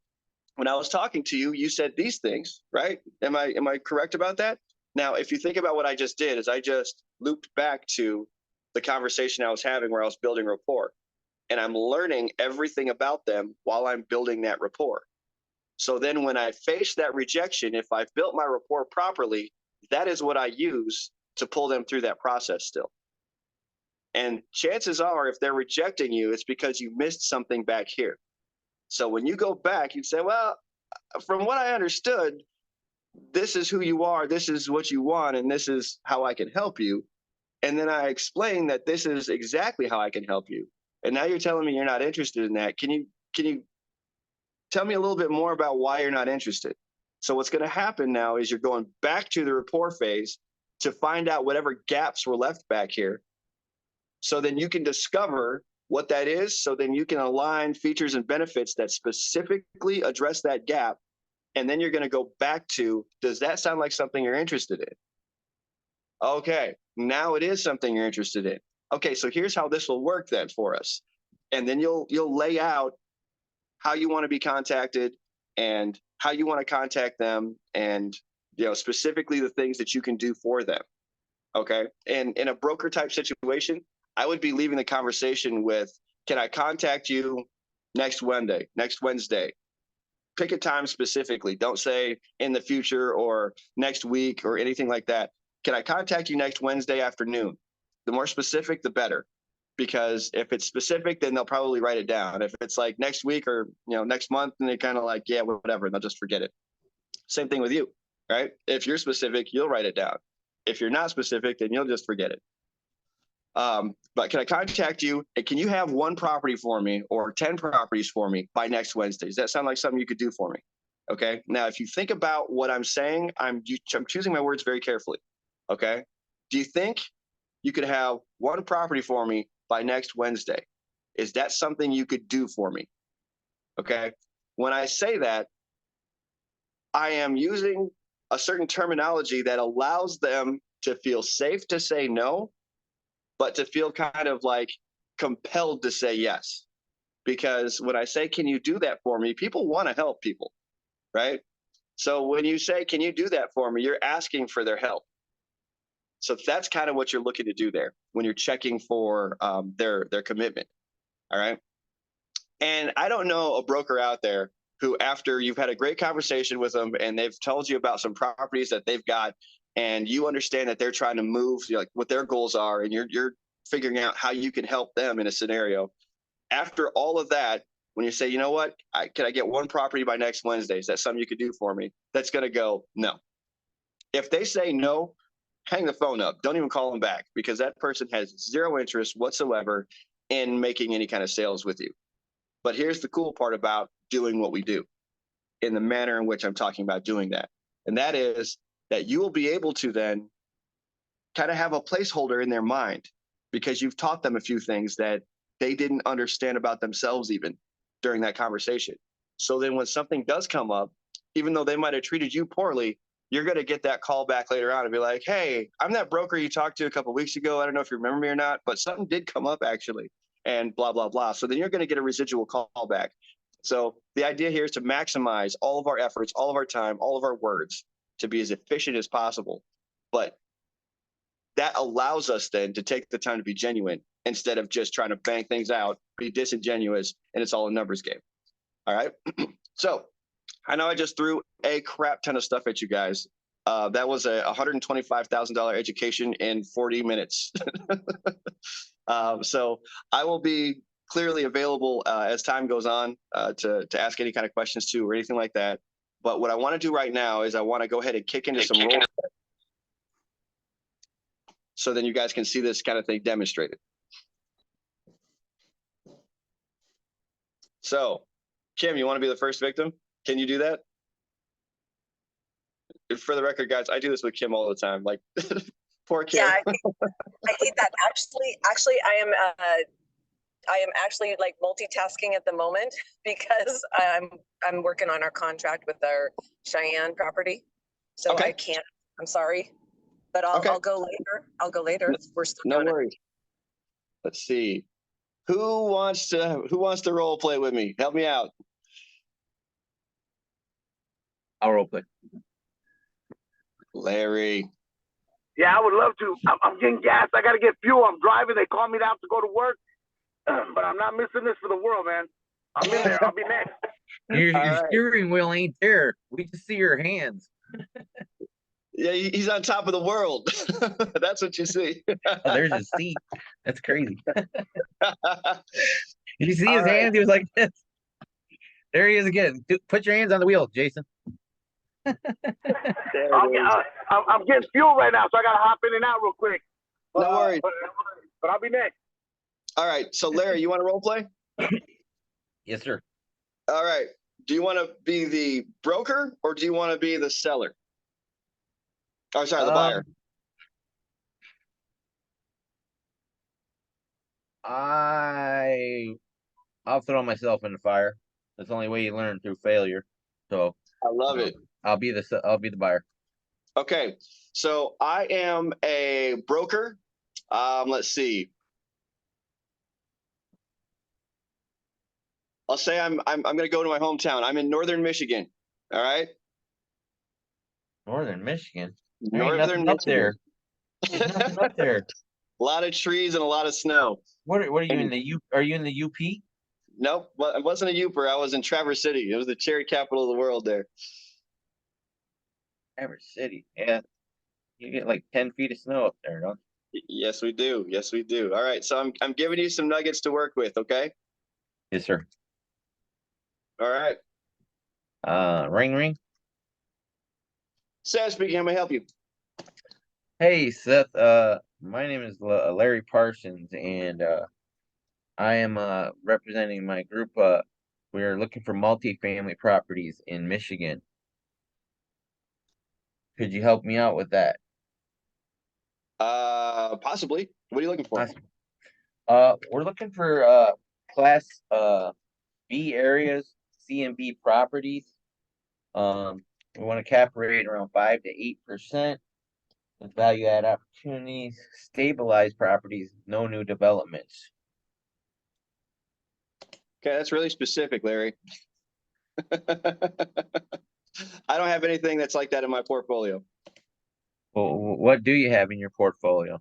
when I was talking to you, you said these things, right? Am I correct about that? Now, if you think about what I just did, is I just looped back to the conversation I was having where I was building rapport, and I'm learning everything about them while I'm building that rapport. So then when I face that rejection, if I've built my rapport properly, that is what I use to pull them through that process still. And chances are, if they're rejecting you, it's because you missed something back here. So when you go back, you say, well, from what I understood, this is who you are, this is what you want, and this is how I can help you. And then I explain that this is exactly how I can help you. And now you're telling me you're not interested in that. Can you tell me a little bit more about why you're not interested? So what's going to happen now is you're going back to the rapport phase to find out whatever gaps were left back here. So then you can discover what that is. So then you can align features and benefits that specifically address that gap. And then you're going to go back to, does that sound like something you're interested in? Okay, now it is something you're interested in. Okay, so here's how this will work then for us. And then you'll lay out how you want to be contacted and how you want to contact them, and specifically the things that you can do for them. Okay. And in a broker type situation, I would be leaving the conversation with, can I contact you next Wednesday? Pick a time specifically. Don't say in the future or next week or anything like that. Can I contact you next Wednesday afternoon? The more specific, the better. Because if it's specific, then they'll probably write it down. If it's like next week or next month, then they kind of like, yeah, whatever, and they'll just forget it. Same thing with you, right? If you're specific, you'll write it down. If you're not specific, then you'll just forget it. But can I contact you? And can you have 1 property for me or 10 properties for me by next Wednesday? Does that sound like something you could do for me? Okay. Now, if you think about what I'm saying, I'm choosing my words very carefully. Okay. Do you think you could have 1 property for me by next Wednesday? Is that something you could do for me? Okay. When I say that, I am using a certain terminology that allows them to feel safe to say no, but to feel kind of like compelled to say yes. Because when I say, can you do that for me? People want to help people, right? So when you say, can you do that for me? You're asking for their help. So that's kind of what you're looking to do there when you're checking for their commitment. All right. And I don't know a broker out there who, after you've had a great conversation with them and they've told you about some properties that they've got, and you understand that they're trying to move, like what their goals are, and you're figuring out how you can help them in a scenario. After all of that, when you say, you know what, can I get 1 property by next Wednesday? Is that something you could do for me? That's going to go, no. If they say no, hang the phone up. Don't even call them back, because that person has 0 interest whatsoever in making any kind of sales with you. But here's the cool part about doing what we do in the manner in which I'm talking about doing that. And that is that you will be able to then kind of have a placeholder in their mind, because you've taught them a few things that they didn't understand about themselves even during that conversation. So then when something does come up, even though they might have treated you poorly, you're going to get that call back later on and be like, hey, I'm that broker you talked to a couple of weeks ago. I don't know if you remember me or not, but something did come up actually, and blah, blah, blah. So then you're going to get a residual call back. So the idea here is to maximize all of our efforts, all of our time, all of our words to be as efficient as possible. But that allows us then to take the time to be genuine instead of just trying to bang things out, be disingenuous, and it's all a numbers game. All right. So I know I just threw a crap ton of stuff at you guys. That was a $125,000 education in 40 minutes. So I will be clearly available as time goes on to ask any kind of questions too, or anything like that. But what I want to do right now is I want to go ahead and kick into some roles, so then you guys can see this kind of thing demonstrated. So, Kim, you want to be the first victim? Can you do that? For the record, guys, I do this with Kim all the time. Like, poor Kim. Yeah, I hate that. Actually, I am actually like multitasking at the moment because I'm working on our contract with our Cheyenne property. So okay. I can't. I'm sorry. But I'll, Okay. I'll go later. I'll go later. We're still No doing it. worries. Let's see. Who wants to role play with me? Help me out. I'll role play. Larry. Yeah, I would love to. I'm getting gas. I got to get fuel. I'm driving. They call me out to go to work, but I'm not missing this for the world, man. I'm in there. I'll be next. Your All right. steering wheel ain't there. We just see your hands. Yeah, he's on top of the world. That's what you see. Oh, there's his seat. That's crazy. Did you see All his right. hands? He was like this. There he is again. Put your hands on the wheel, Jason. There it is. I'm getting fuel right now, so I got to hop in and out real quick. No worries. But I'll be next. All right. So Larry, you want to role play? Yes, sir. All right. Do you want to be the broker or do you want to be the seller? Oh, sorry, the buyer. I'll throw myself in the fire. That's the only way you learn through failure. So I love it. I'll be the buyer. Okay. So I am a broker. Let's see. I'll say I'm going to go to my hometown. I'm in Northern Michigan. All right. Northern Michigan. There ain't Northern nothing up there. Michigan. There's nothing up there. A lot of trees and a lot of snow. What are you in the U? Are you in the UP? Nope. Well, I wasn't a Uper. I was in Traverse City. It was the cherry capital of the world there. Traverse City. Yeah. You get like 10 feet of snow up there, don't you? Yes, we do. Yes, we do. All right. So I'm giving you some nuggets to work with. Okay. Yes, sir. All right. Ring ring. Sam speaking. How may I help you? Hey, Seth. My name is Larry Parsons, and I am representing my group. We're looking for multifamily properties in Michigan. Could you help me out with that? Possibly. What are you looking for? We're looking for class B areas, C and B properties. We want to cap rate around 5 to 8% with value add opportunities, stabilized properties, no new developments. Okay, that's really specific, Larry. I don't have anything that's like that in my portfolio. Well, what do you have in your portfolio?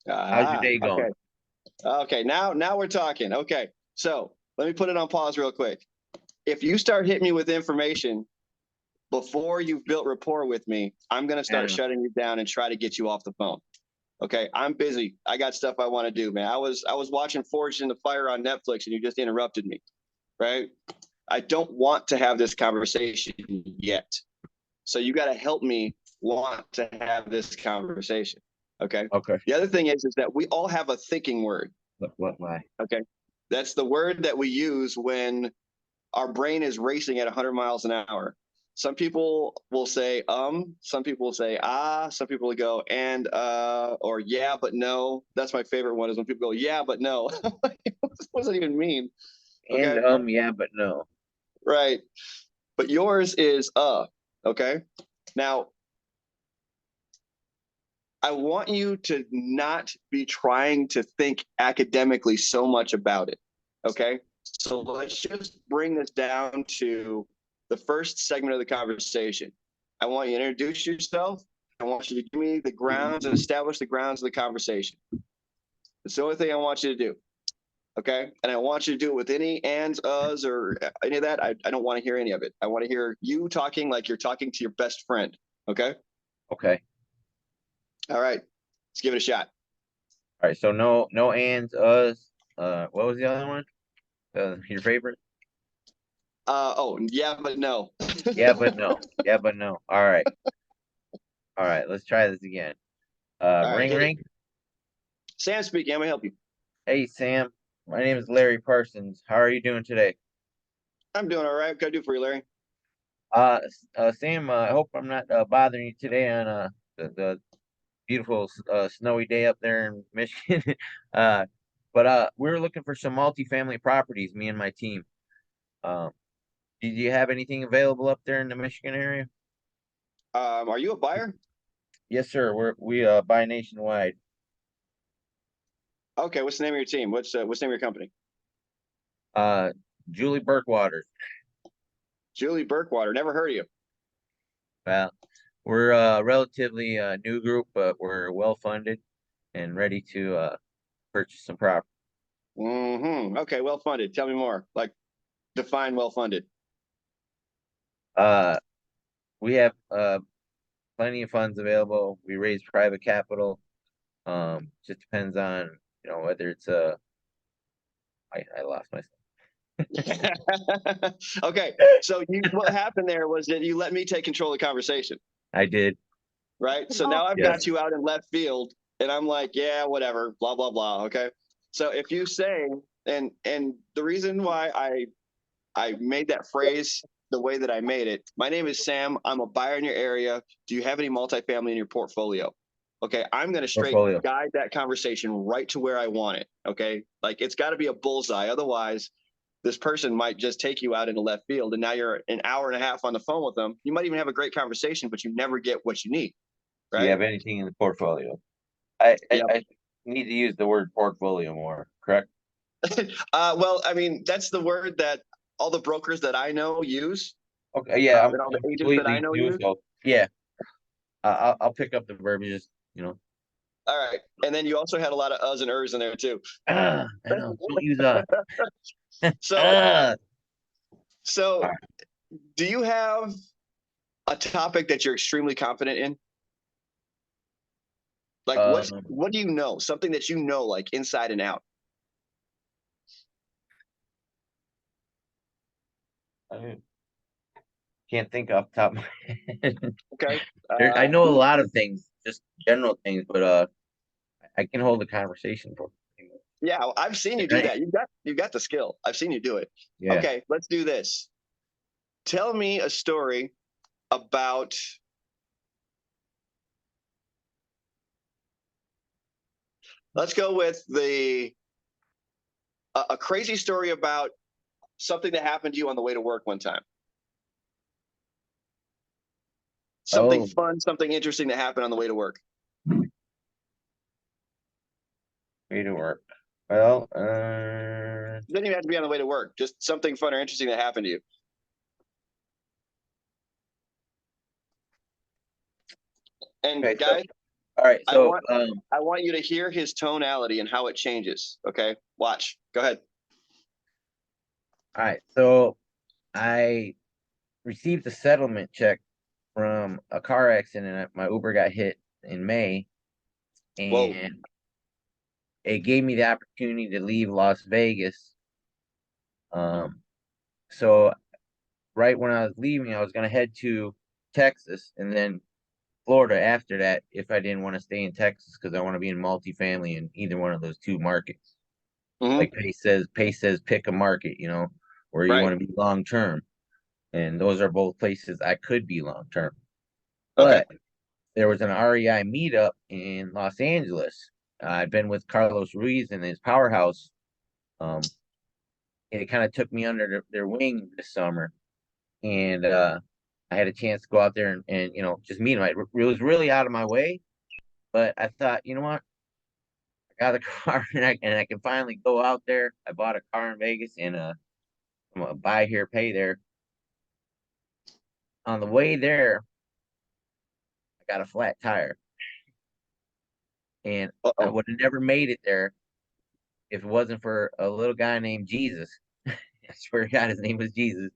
How's your day going? Okay, now we're talking. Okay, so let me put it on pause real quick. If you start hitting me with information before you've built rapport with me, I'm going to start shutting you down and try to get you off the phone. Okay, I'm busy. I got stuff I want to do, man. I was watching Forged in the Fire on Netflix and you just interrupted me, right? I don't want to have this conversation yet. So you got to help me want to have this conversation. Okay. Okay. The other thing is that we all have a thinking word. Why? Okay. That's the word that we use when our brain is racing at 100 miles an hour. Some people will say, some people will say, some people will go, and, or yeah, but no. That's my favorite one is when people go, yeah, but no. What does that even mean? Okay. And, yeah, but no. Right. But yours is, okay. Now, I want you to not be trying to think academically so much about it. Okay. So let's just bring this down to the first segment of the conversation. I want you to introduce yourself. I want you to give me the grounds and establish the grounds of the conversation. It's the only thing I want you to do. Okay. And I want you to do it with any ands, us, or any of that. I don't want to hear any of it. I want to hear you talking like you're talking to your best friend. Okay. Okay. All right. Let's give it a shot. All right. So no ands, us. What was the other one? Your favorite? Yeah, but no. Yeah, but no. Yeah, but no. All right. All right. Let's try this again. Ring ring. Sam speaking. How may I help you? Hey, Sam. My name is Larry Parsons. How are you doing today? I'm doing all right. What can I do for you, Larry? Sam, I hope I'm not bothering you today on the beautiful snowy day up there in Michigan. But we're looking for some multifamily properties, me and my team. Did you have anything available up there in the Michigan area? Are you a buyer? Yes, sir. We buy nationwide. Okay, what's the name of your team? What's the name of your company? Julie Burkwater. Julie Burkwater. Never heard of you. Well, we're a relatively new group, but we're well funded and ready to purchase some property. Okay, well funded. Tell me more. Like, define well funded. We have plenty of funds available. We raise private capital. Just depends on whether it's I lost myself. Okay, so what happened there was that you let me take control of the conversation. I did. Right. So now I've Yes. got you out in left field, and I'm like, yeah, whatever, blah blah blah. Okay. So if you say, and the reason why I made that phrase the way that I made it, my name is Sam. I'm a buyer in your area. Do you have any multifamily in your portfolio? Okay, I'm going to straight Portfolio. guide that conversation right to where I want it. Okay, like it's got to be a bullseye. Otherwise, this person might just take you out into left field, and now you're an hour and a half on the phone with them. You might even have a great conversation, but you never get what you need. Do Right? you have anything in the portfolio? I need to use the word portfolio more, correct? Well, I mean, that's the word that all the brokers that I know use. Okay, yeah, and all the agents that I know use. So, yeah, I'll pick up the verbiage. All right, and then you also had a lot of uhs and ers in there too. I know. Don't use So, so do you have a topic that you're extremely confident in? Like, what do you know? Something that you know, like inside and out. I can't think off the top of my head. Okay. I know a lot of things, just general things, but I can hold a conversation for. Yeah, I've seen you do that. You've got the skill. I've seen you do it. Yeah. Okay, let's do this. Tell me a story about let's go with a crazy story about something that happened to you on the way to work one time. Something fun, something interesting that happened on the way to work. Way to work. Well, it doesn't even have to be on the way to work. Just something fun or interesting that happened to you. And okay, guys, all right. So I want you to hear his tonality and how it changes. Okay, watch. Go ahead. All right. So I received a settlement check from a car accident. My Uber got hit in May, and it gave me the opportunity to leave Las Vegas. So right when I was leaving, I was going to head to Texas and then Florida after that if I didn't want to stay in Texas because I want to be in multifamily in either one of those two markets. Like Pace says, pick a market, where you want to be long term. And those are both places I could be long term. But there was an REI meetup in Los Angeles. I've been with Carlos Ruiz and his powerhouse. It kind of took me under their wing this summer. And I had a chance to go out there and just meet him. It was really out of my way. But I thought, you know what? I got a car and I can finally go out there. I bought a car in Vegas and I'm gonna buy here, pay there. On the way there, I got a flat tire. And I would have never made it there if it wasn't for a little guy named Jesus. I swear to God, his name was Jesus.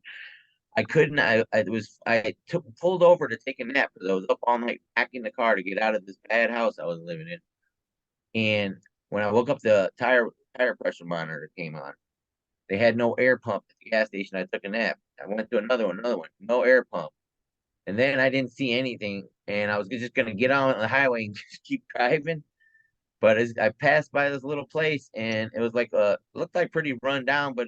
I couldn't. I pulled over to take a nap because I was up all night packing the car to get out of this bad house I was living in. And when I woke up, the tire pressure monitor came on. They had no air pump at the gas station. I took a nap. I went to another one, no air pump. And then I didn't see anything, and I was just gonna get on the highway and just keep driving. But as I passed by this little place, and it was like looked like pretty run down, but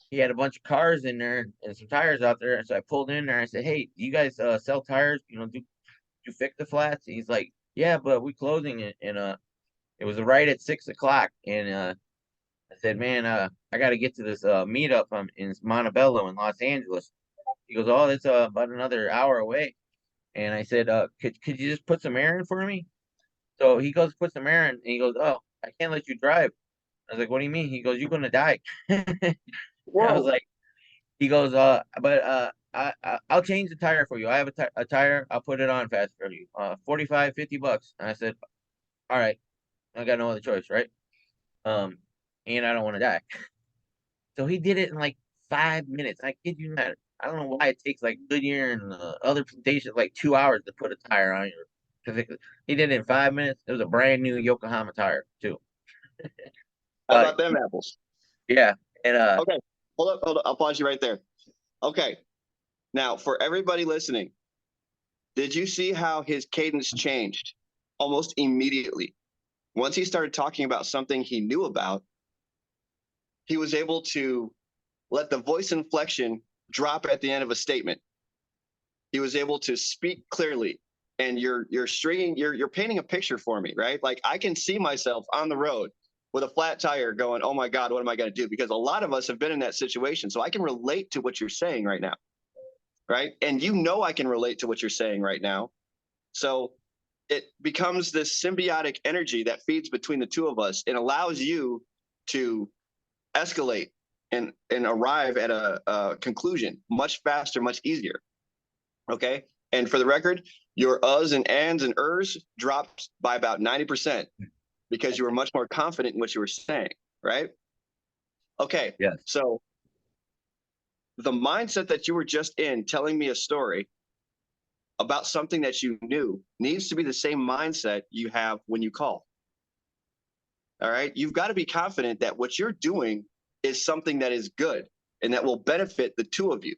he had a bunch of cars in there and some tires out there. And so I pulled in there. I said, "Hey, do you guys sell tires? Do you fix the flats?" And he's like, "Yeah, but we closing it." And it was right at 6 o'clock. And I said, "Man, I got to get to this meetup in Montebello in Los Angeles." He goes, "Oh, it's about another hour away." And I said, could you just put some air in for me? So he goes, put some air in, and he goes, oh, I can't let you drive. I was like, what do you mean? He goes, you're gonna die. I was Whoa. like, he goes, I'll change the tire for you. I have a tire. I'll put it on fast for you. 45, $50. And I said, all right, I got no other choice, right? And I don't want to die. So he did it in like 5 minutes. I kid you not. I don't know why it takes like Goodyear and other stations like 2 hours to put a tire on you. Because he did it in 5 minutes. It was a brand new Yokohama tire too. How But about them apples? yeah, and Okay, hold up. I'll pause you right there. Okay, now for everybody listening, did you see how his cadence changed almost immediately? Once he started talking about something he knew about, he was able to let the voice inflection drop at the end of a statement. He was able to speak clearly, and you're painting a picture for me, right? Like I can see myself on the road with a flat tire going, oh my God, what am I going to do? Because a lot of us have been in that situation. So I can relate to what you're saying right now. Right. And you know, I can relate to what you're saying right now. So it becomes this symbiotic energy that feeds between the two of us and allows you to escalate and arrive at a conclusion much faster, much easier. Okay. And for the record, your uhs and ands and ers dropped by about 90% because you were much more confident in what you were saying. Right. Okay. yes, So the mindset that you were just in telling me a story about something that you knew needs to be the same mindset you have when you call. All right. You've got to be confident that what you're doing is something that is good and that will benefit the two of you.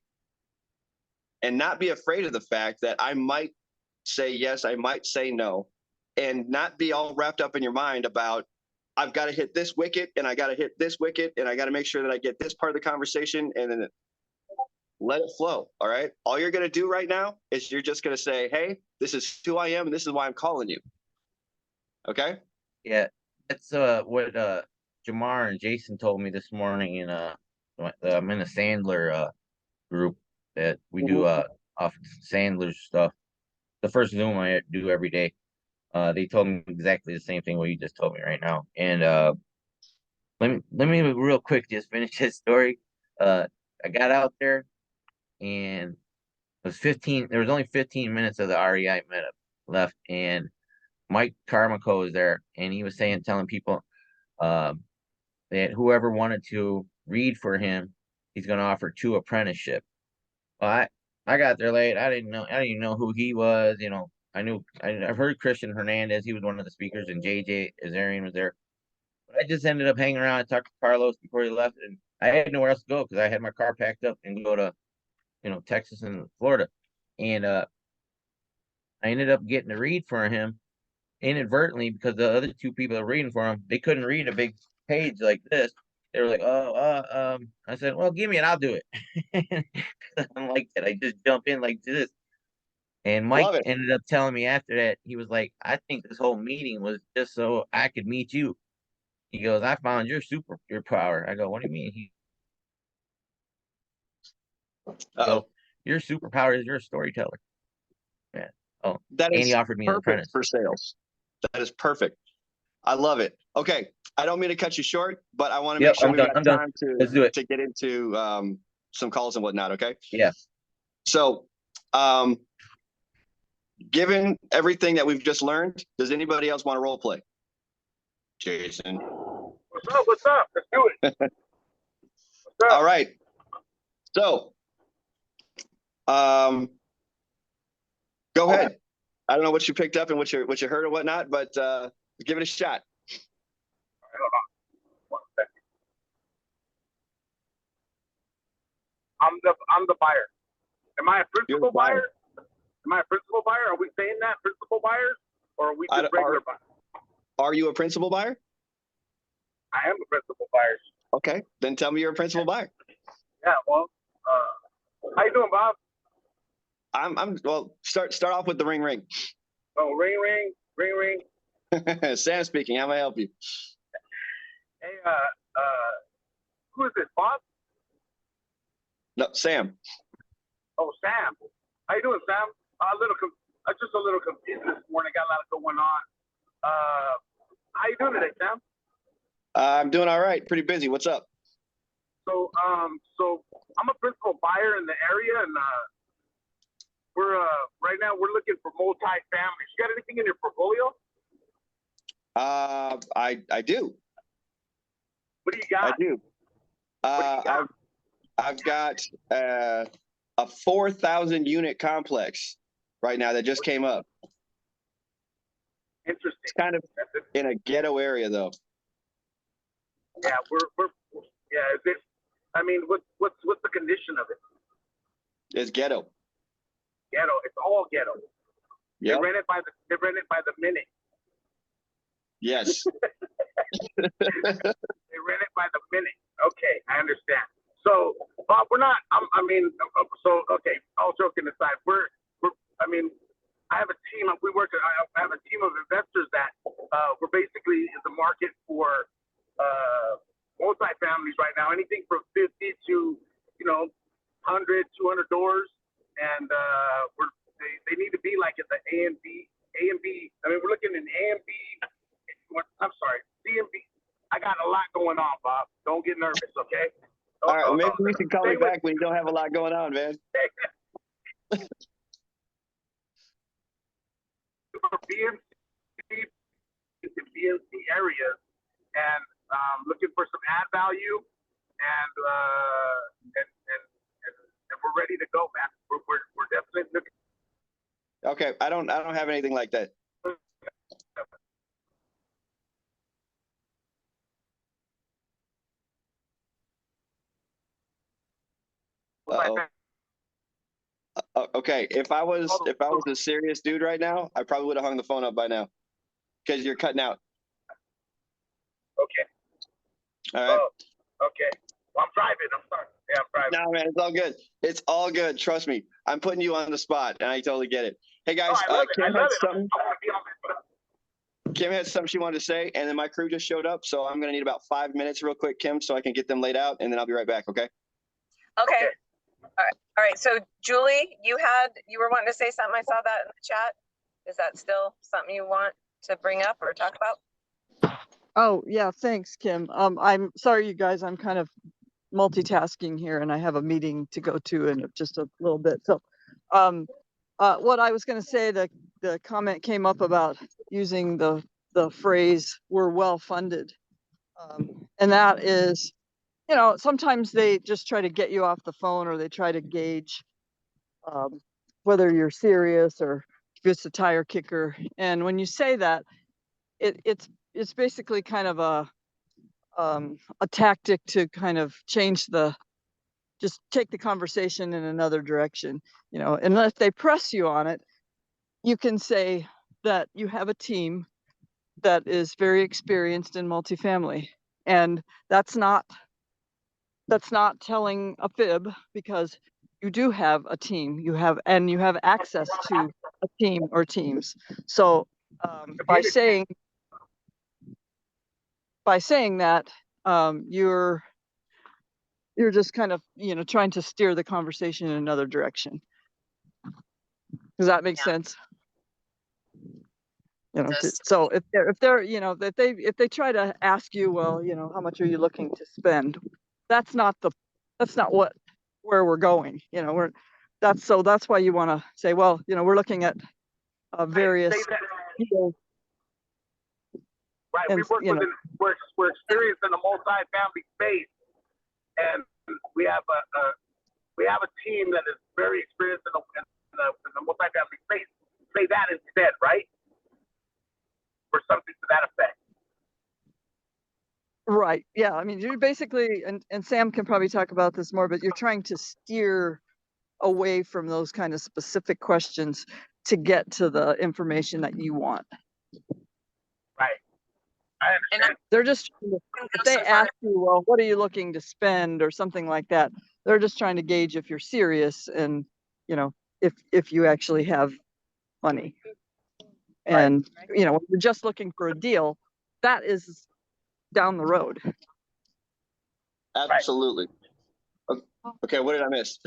And not be afraid of the fact that I might say yes, I might say no, and not be all wrapped up in your mind about, I've got to hit this wicket and I got to hit this wicket and I got to make sure that I get this part of the conversation, and then let it flow. All right. All you're going to do right now is you're just going to say, hey, this is who I am and this is why I'm calling you. Okay. yeah. That's what Jamar and Jason told me this morning. In I'm in a Sandler group that we do off Sandler's stuff. The first Zoom I do every day. They told me exactly the same thing what you just told me right now. And let me real quick just finish this story. I got out there and it was 15. There was only 15 minutes of the REI meetup left, and Mike Carmichael was there, and he was telling people that whoever wanted to read for him, he's going to offer 2 apprenticeship. Well, I got there late. I didn't even know who he was. You know, I've heard Christian Hernandez. He was one of the speakers, and JJ Azarian was there. But I just ended up hanging around. I talked to Carlos before he left, and I had nowhere else to go because I had my car packed up and go to, Texas and Florida. And I ended up getting to read for him inadvertently because the other 2 people that were reading for him, they couldn't read a big page like this. They were like, I said, well, give me it, I'll do it. I'm like that. I just jump in like this. And Mike Love it. ended up telling me after that, he was like, I think this whole meeting was just so I could meet you. He goes, I found your power. I go, what do you mean? He goes, your superpower is you're a storyteller. Yeah. Oh, That and is he offered me an perfect apprentice. for sales. That is perfect. I love it. Okay. I don't mean to cut you short, but I want to make sure we have time Let's do it. to get into some calls and whatnot. Okay. Yeah. So, given everything that we've just learned, does anybody else want to role play? Jason. What's up? What's up? Let's do it. What's up? All right. So, go ahead. I don't know what you picked up and what you heard or whatnot, but give it a shot. Hold on. 1 second. I'm the buyer. Am I a principal buyer? Am I a principal buyer? Are we saying that principal buyers, or are we just regular buyers? Are you a principal buyer? I am a principal buyer. Okay, then tell me you're a principal buyer. Yeah. Well, how you doing, Bob? I'm well. Start off with the ring. Oh, ring. Sam speaking. How may I help you? Hey, who is this, Bob? No, Sam. Oh, Sam. How you doing, Sam? A little was just a little confused this morning. Got a lot going on. How you doing today, Sam? I'm doing all right. Pretty busy. What's up? So I'm a principal buyer in the area, and we're right now we're looking for multi-families. You got anything in your portfolio? I do. What do you got? I do. What do you got? I've got a 4,000 unit complex right now that just came up. Interesting. It's kind of in a ghetto area though. Yeah, we're yeah. Is it? I mean, what's the condition of it? It's ghetto. Ghetto. It's all ghetto. Yep. They rent it by the minute. Yes. They rent it by the minute. Okay, I understand. So, Bob, we're not. Okay. All joking aside, we're. I mean, I have a team. I have a team of investors that we're basically in the market for multi-families right now. Anything from 50 to 100, 200 doors, and they need to be like at the A and B. I mean, we're looking in A and B. I'm sorry, C and B. I got a lot going on, Bob. Don't get nervous, okay? All right, well, maybe you can call me back when you don't have a lot going on, man. BNC areas, and looking for some ad value, and we're ready to go, man. We're definitely looking. Okay, I don't have anything like that. Okay, if I was a serious dude right now, I probably would have hung the phone up by now, because you're cutting out. Okay. All right. Oh, okay. Well, I'm driving. I'm sorry. Yeah, I'm driving. No, man, it's all good. It's all good. Trust me. I'm putting you on the spot, and I totally get it. Hey guys, Kim had something. Kim had something she wanted to say, and then my crew just showed up, so I'm gonna need about 5 minutes, real quick, Kim, so I can get them laid out, and then I'll be right back. Okay. Okay. All right. So Julie, you were wanting to say something. I saw that in the chat. Is that still something you want to bring up or talk about? Oh, yeah, thanks, Kim. I'm sorry, you guys, I'm kind of multitasking here and I have a meeting to go to in just a little bit. So what I was going to say, the comment came up about using the phrase, "we're well funded." And that is, sometimes they just try to get you off the phone, or they try to gauge whether you're serious or just a tire kicker. And when you say that, it's basically kind of a tactic to kind of just take the conversation in another direction. Unless they press you on it, you can say that you have a team that is very experienced in multifamily, and that's not telling a fib, because you do have a team. You have access to a team or teams. So by saying that, you're just kind of trying to steer the conversation in another direction. Does that make sense? So if they try to ask you, well, how much are you looking to spend? That's not where we're going. That's why you want to say, well, we're looking at various. Right, we work we're experienced in the multi-family space, and we have a team that is very experienced in the multi-family space. Say that instead, right? Or something to that effect. Right. Yeah. I mean, you're basically, and Sam can probably talk about this more, but you're trying to steer away from those kind of specific questions to get to the information that you want. Right. I understand. They're just, if they ask you, well, what are you looking to spend or something like that, they're just trying to gauge if you're serious and, if you actually have money. And, when you're just looking for a deal, that is down the road. Absolutely. Okay, what did I miss?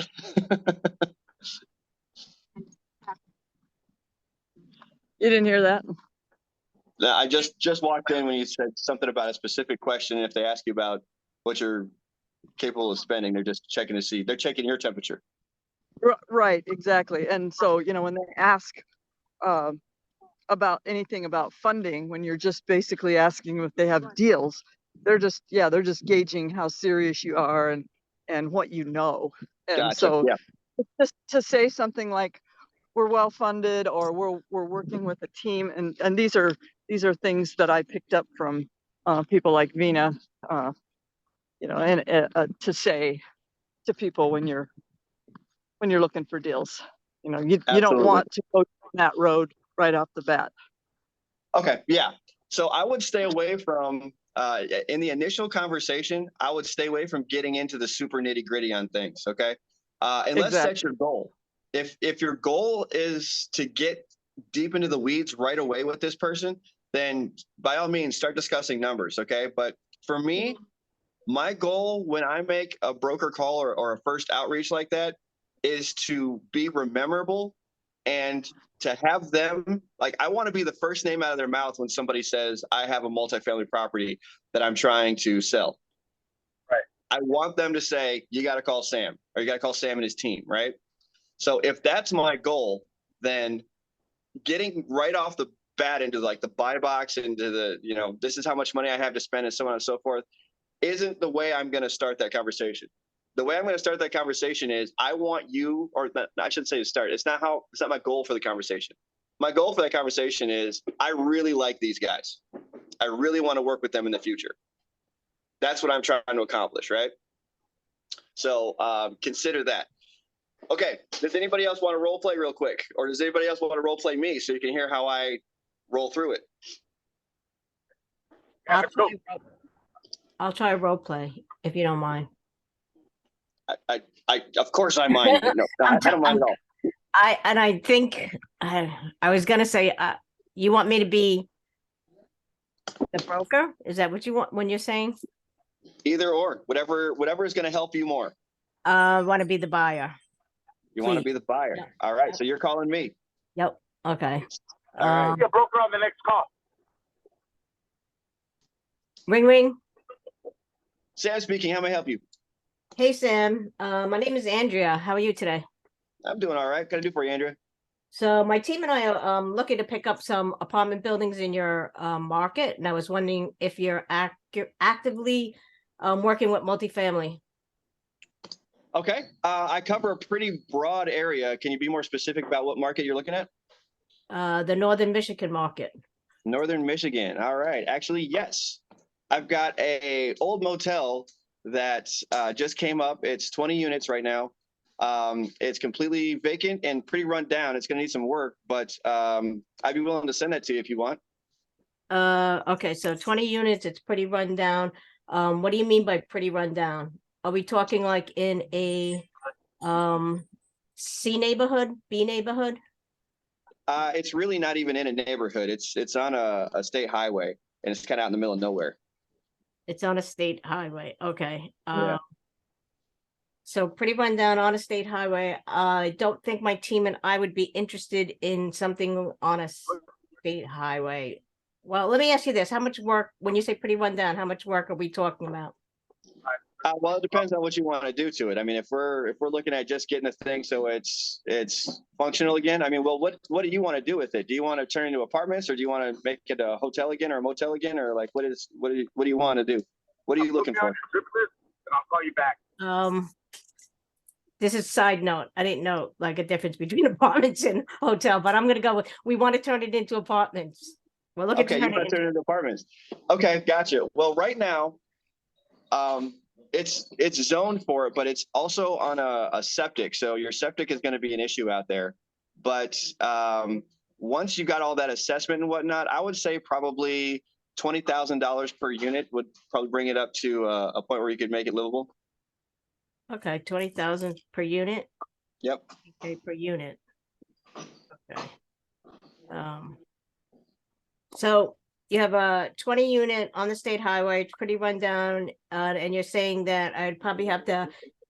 You didn't hear that? No, I just walked in when you said something about a specific question. If they ask you about what you're capable of spending, they're just checking to see. They're checking your temperature. Right, exactly. And so, you know, when they ask about anything about funding, when you're just basically asking if they have deals, they're just gauging how serious you are and what you know. And Gotcha. so Yeah. just to say something like we're well funded or we're working with a team, and these are things that I picked up from people like Vina, you know, and to say to people when you're looking for deals, you know, you don't Absolutely. want to go down that road right off the bat. Okay. Yeah. So I would stay away from, in the initial conversation, I would stay away from getting into the super nitty gritty on things. Okay. And let's set your goal. If your goal is to get deep into the weeds right away with this person, then by all means start discussing numbers. Okay. But for me, my goal when I make a broker call or a first outreach like that is to be memorable and to have them, like, I want to be the first name out of their mouth when somebody says, I have a multifamily property that I'm trying to sell. Right. I want them to say, you got to call Sam, or you got to call Sam and his team. Right. So if that's my goal, then getting right off the bat into like the buy box, into the, you know, this is how much money I have to spend and so on and so forth, isn't the way I'm going to start that conversation. The way I'm going to start that conversation is I want you, or I should say to start. It's not my goal for the conversation. My goal for that conversation is I really like these guys. I really want to work with them in the future. That's what I'm trying to accomplish, right? So consider that. Okay. Does anybody else want to role play real quick? Or does anybody else want to role play me so you can hear how I roll through it? Yeah, I'll try role play if you don't mind. I of course I mind. No, I don't mind at all. I think I was gonna say, you want me to be the broker? Is that what you want when you're saying? Either or, whatever is going to help you more. I want to be the buyer. You want to be the buyer. Yeah. All right. So you're calling me. Yep. Okay. All right. be a broker on the next call. Ring ring. Sam speaking. How may I help you? Hey Sam, my name is Andrea. How are you today? I'm doing all right. What can I do for you, Andrea? So my team and I are looking to pick up some apartment buildings in your market, and I was wondering if you're actively working with multifamily. Okay. I cover a pretty broad area. Can you be more specific about what market you're looking at? The Northern Michigan market. Northern Michigan. All right. Actually, yes. I've got a old motel that just came up. It's 20 units right now. It's completely vacant and pretty run down. It's going to need some work, but I'd be willing to send that to you if you want. Okay, so 20 units, it's pretty run down. What do you mean by pretty run down? Are we talking like in a C neighborhood, B neighborhood? It's really not even in a neighborhood. It's on a state highway, and it's kind of out in the middle of nowhere. It's on a state highway. Okay. Yeah. So pretty run down on a state highway. I don't think my team and I would be interested in something on a state highway. Well, let me ask you this. How much work, when you say pretty run down, how much work are we talking about? Well, it depends on what you want to do to it. I mean, if we're looking at just getting the thing so it's functional again, I mean, well, what do you want to do with it? Do you want to turn it into apartments, or do you want to make it a hotel again or a motel again, or like what do you want to do? What are you looking for? And I'll call you back. This is side note. I didn't know like a difference between apartments and hotel, but I'm gonna go with, we want to turn it into apartments. We're looking Okay, to you want to turn it into apartments. Okay, gotcha. Well, right now, it's zoned for it, but it's also on a septic. So your septic is going to be an issue out there. But once you got all that assessment and whatnot, I would say probably $20,000 per unit would probably bring it up to a point where you could make it livable. Okay, 20,000 per unit. Yep. Okay, per unit. Okay. So you have a 20 unit on the state highway, it's pretty run down, and you're saying that I'd probably have to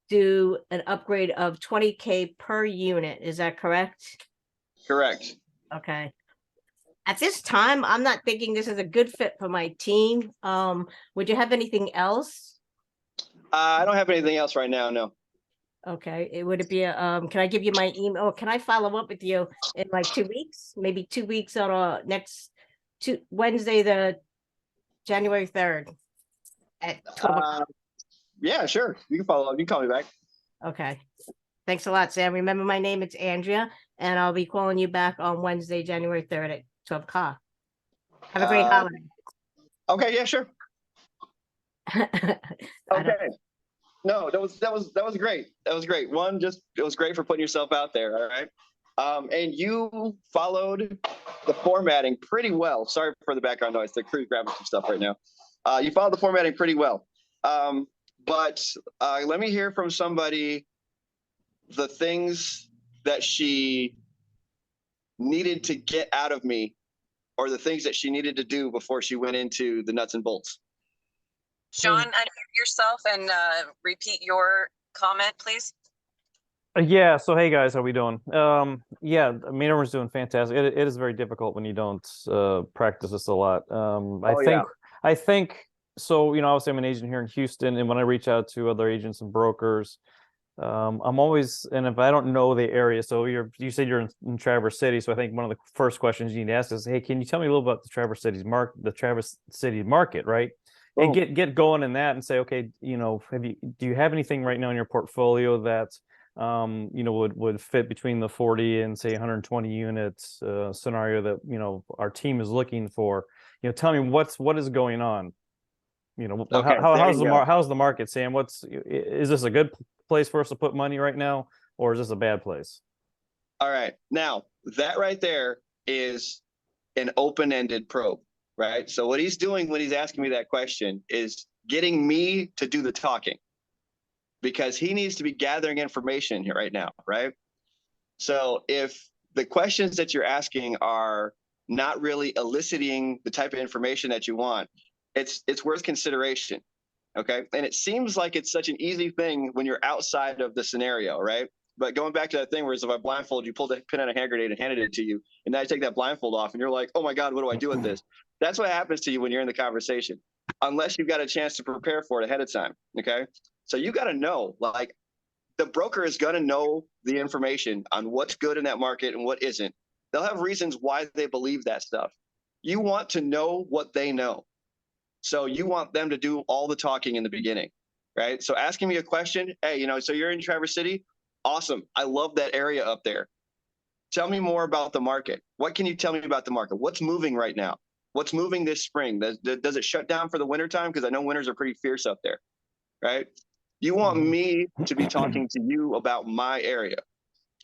do an upgrade of 20K per unit. Is that correct? Correct. Okay. At this time, I'm not thinking this is a good fit for my team. Would you have anything else? I don't have anything else right now. No. Okay, would it be can I give you my email? Or can I follow up with you in like 2 weeks? Maybe 2 weeks on next Wednesday, the January 3rd at 12 o'clock. Yeah, sure. You can follow up. You can call me back. Okay. Thanks a lot, Sam. Remember my name, it's Andrea, and I'll be calling you back on Wednesday, January 3rd at 12 o'clock. Have a great holiday. Okay, yeah, sure. I don't- Okay. No, that was great. That was great. One, just it was great for putting yourself out there. All right. And you followed the formatting pretty well. Sorry for the background noise. The crew's grabbing some stuff right now. You followed the formatting pretty well. But let me hear from somebody the things that she needed to get out of me, or the things that she needed to do before she went into the nuts and bolts. Sean, unmute yourself and repeat your comment, please. Yeah, so hey guys, how we doing? Yeah, Maynard's doing fantastic. It is very difficult when you don't practice this a lot. I think so, you know, obviously I'm an agent here in Houston, and when I reach out to other agents and brokers, I'm always, and if I don't know the area, so you said you're in Traverse City, so I think one of the first questions you need to ask is, hey, can you tell me a little about the Traverse City market, right? And get going in that and say, okay, you know, do you have anything right now in your portfolio that you know, would fit between the 40 and say 120 units scenario that, you know, our team is looking for? You know, tell me what is going on. You know, Okay, how's the market, Sam? Is this a good place for us to put money right now, or is this a bad place? All right. Now, that right there is an open-ended probe, right? So what he's doing when he's asking me that question is getting me to do the talking, because he needs to be gathering information here right now, right? So if the questions that you're asking are not really eliciting the type of information that you want, it's worth consideration. Okay. And it seems like it's such an easy thing when you're outside of the scenario, right? But going back to that thing where if I blindfold you, pulled a pin on a hand grenade and handed it to you, and now I take that blindfold off and you're like, oh my God, what do I do with this? That's what happens to you when you're in the conversation, unless you've got a chance to prepare for it ahead of time. Okay. So you got to know, like, the broker is going to know the information on what's good in that market and what isn't. They'll have reasons why they believe that stuff. You want to know what they know. So you want them to do all the talking in the beginning, right? So asking me a question, hey, you know, so you're in Traverse City? Awesome. I love that area up there. Tell me more about the market. What can you tell me about the market? What's moving right now? What's moving this spring? Does it shut down for the wintertime? Because I know winters are pretty fierce up there, right? You want me to be talking to you about my area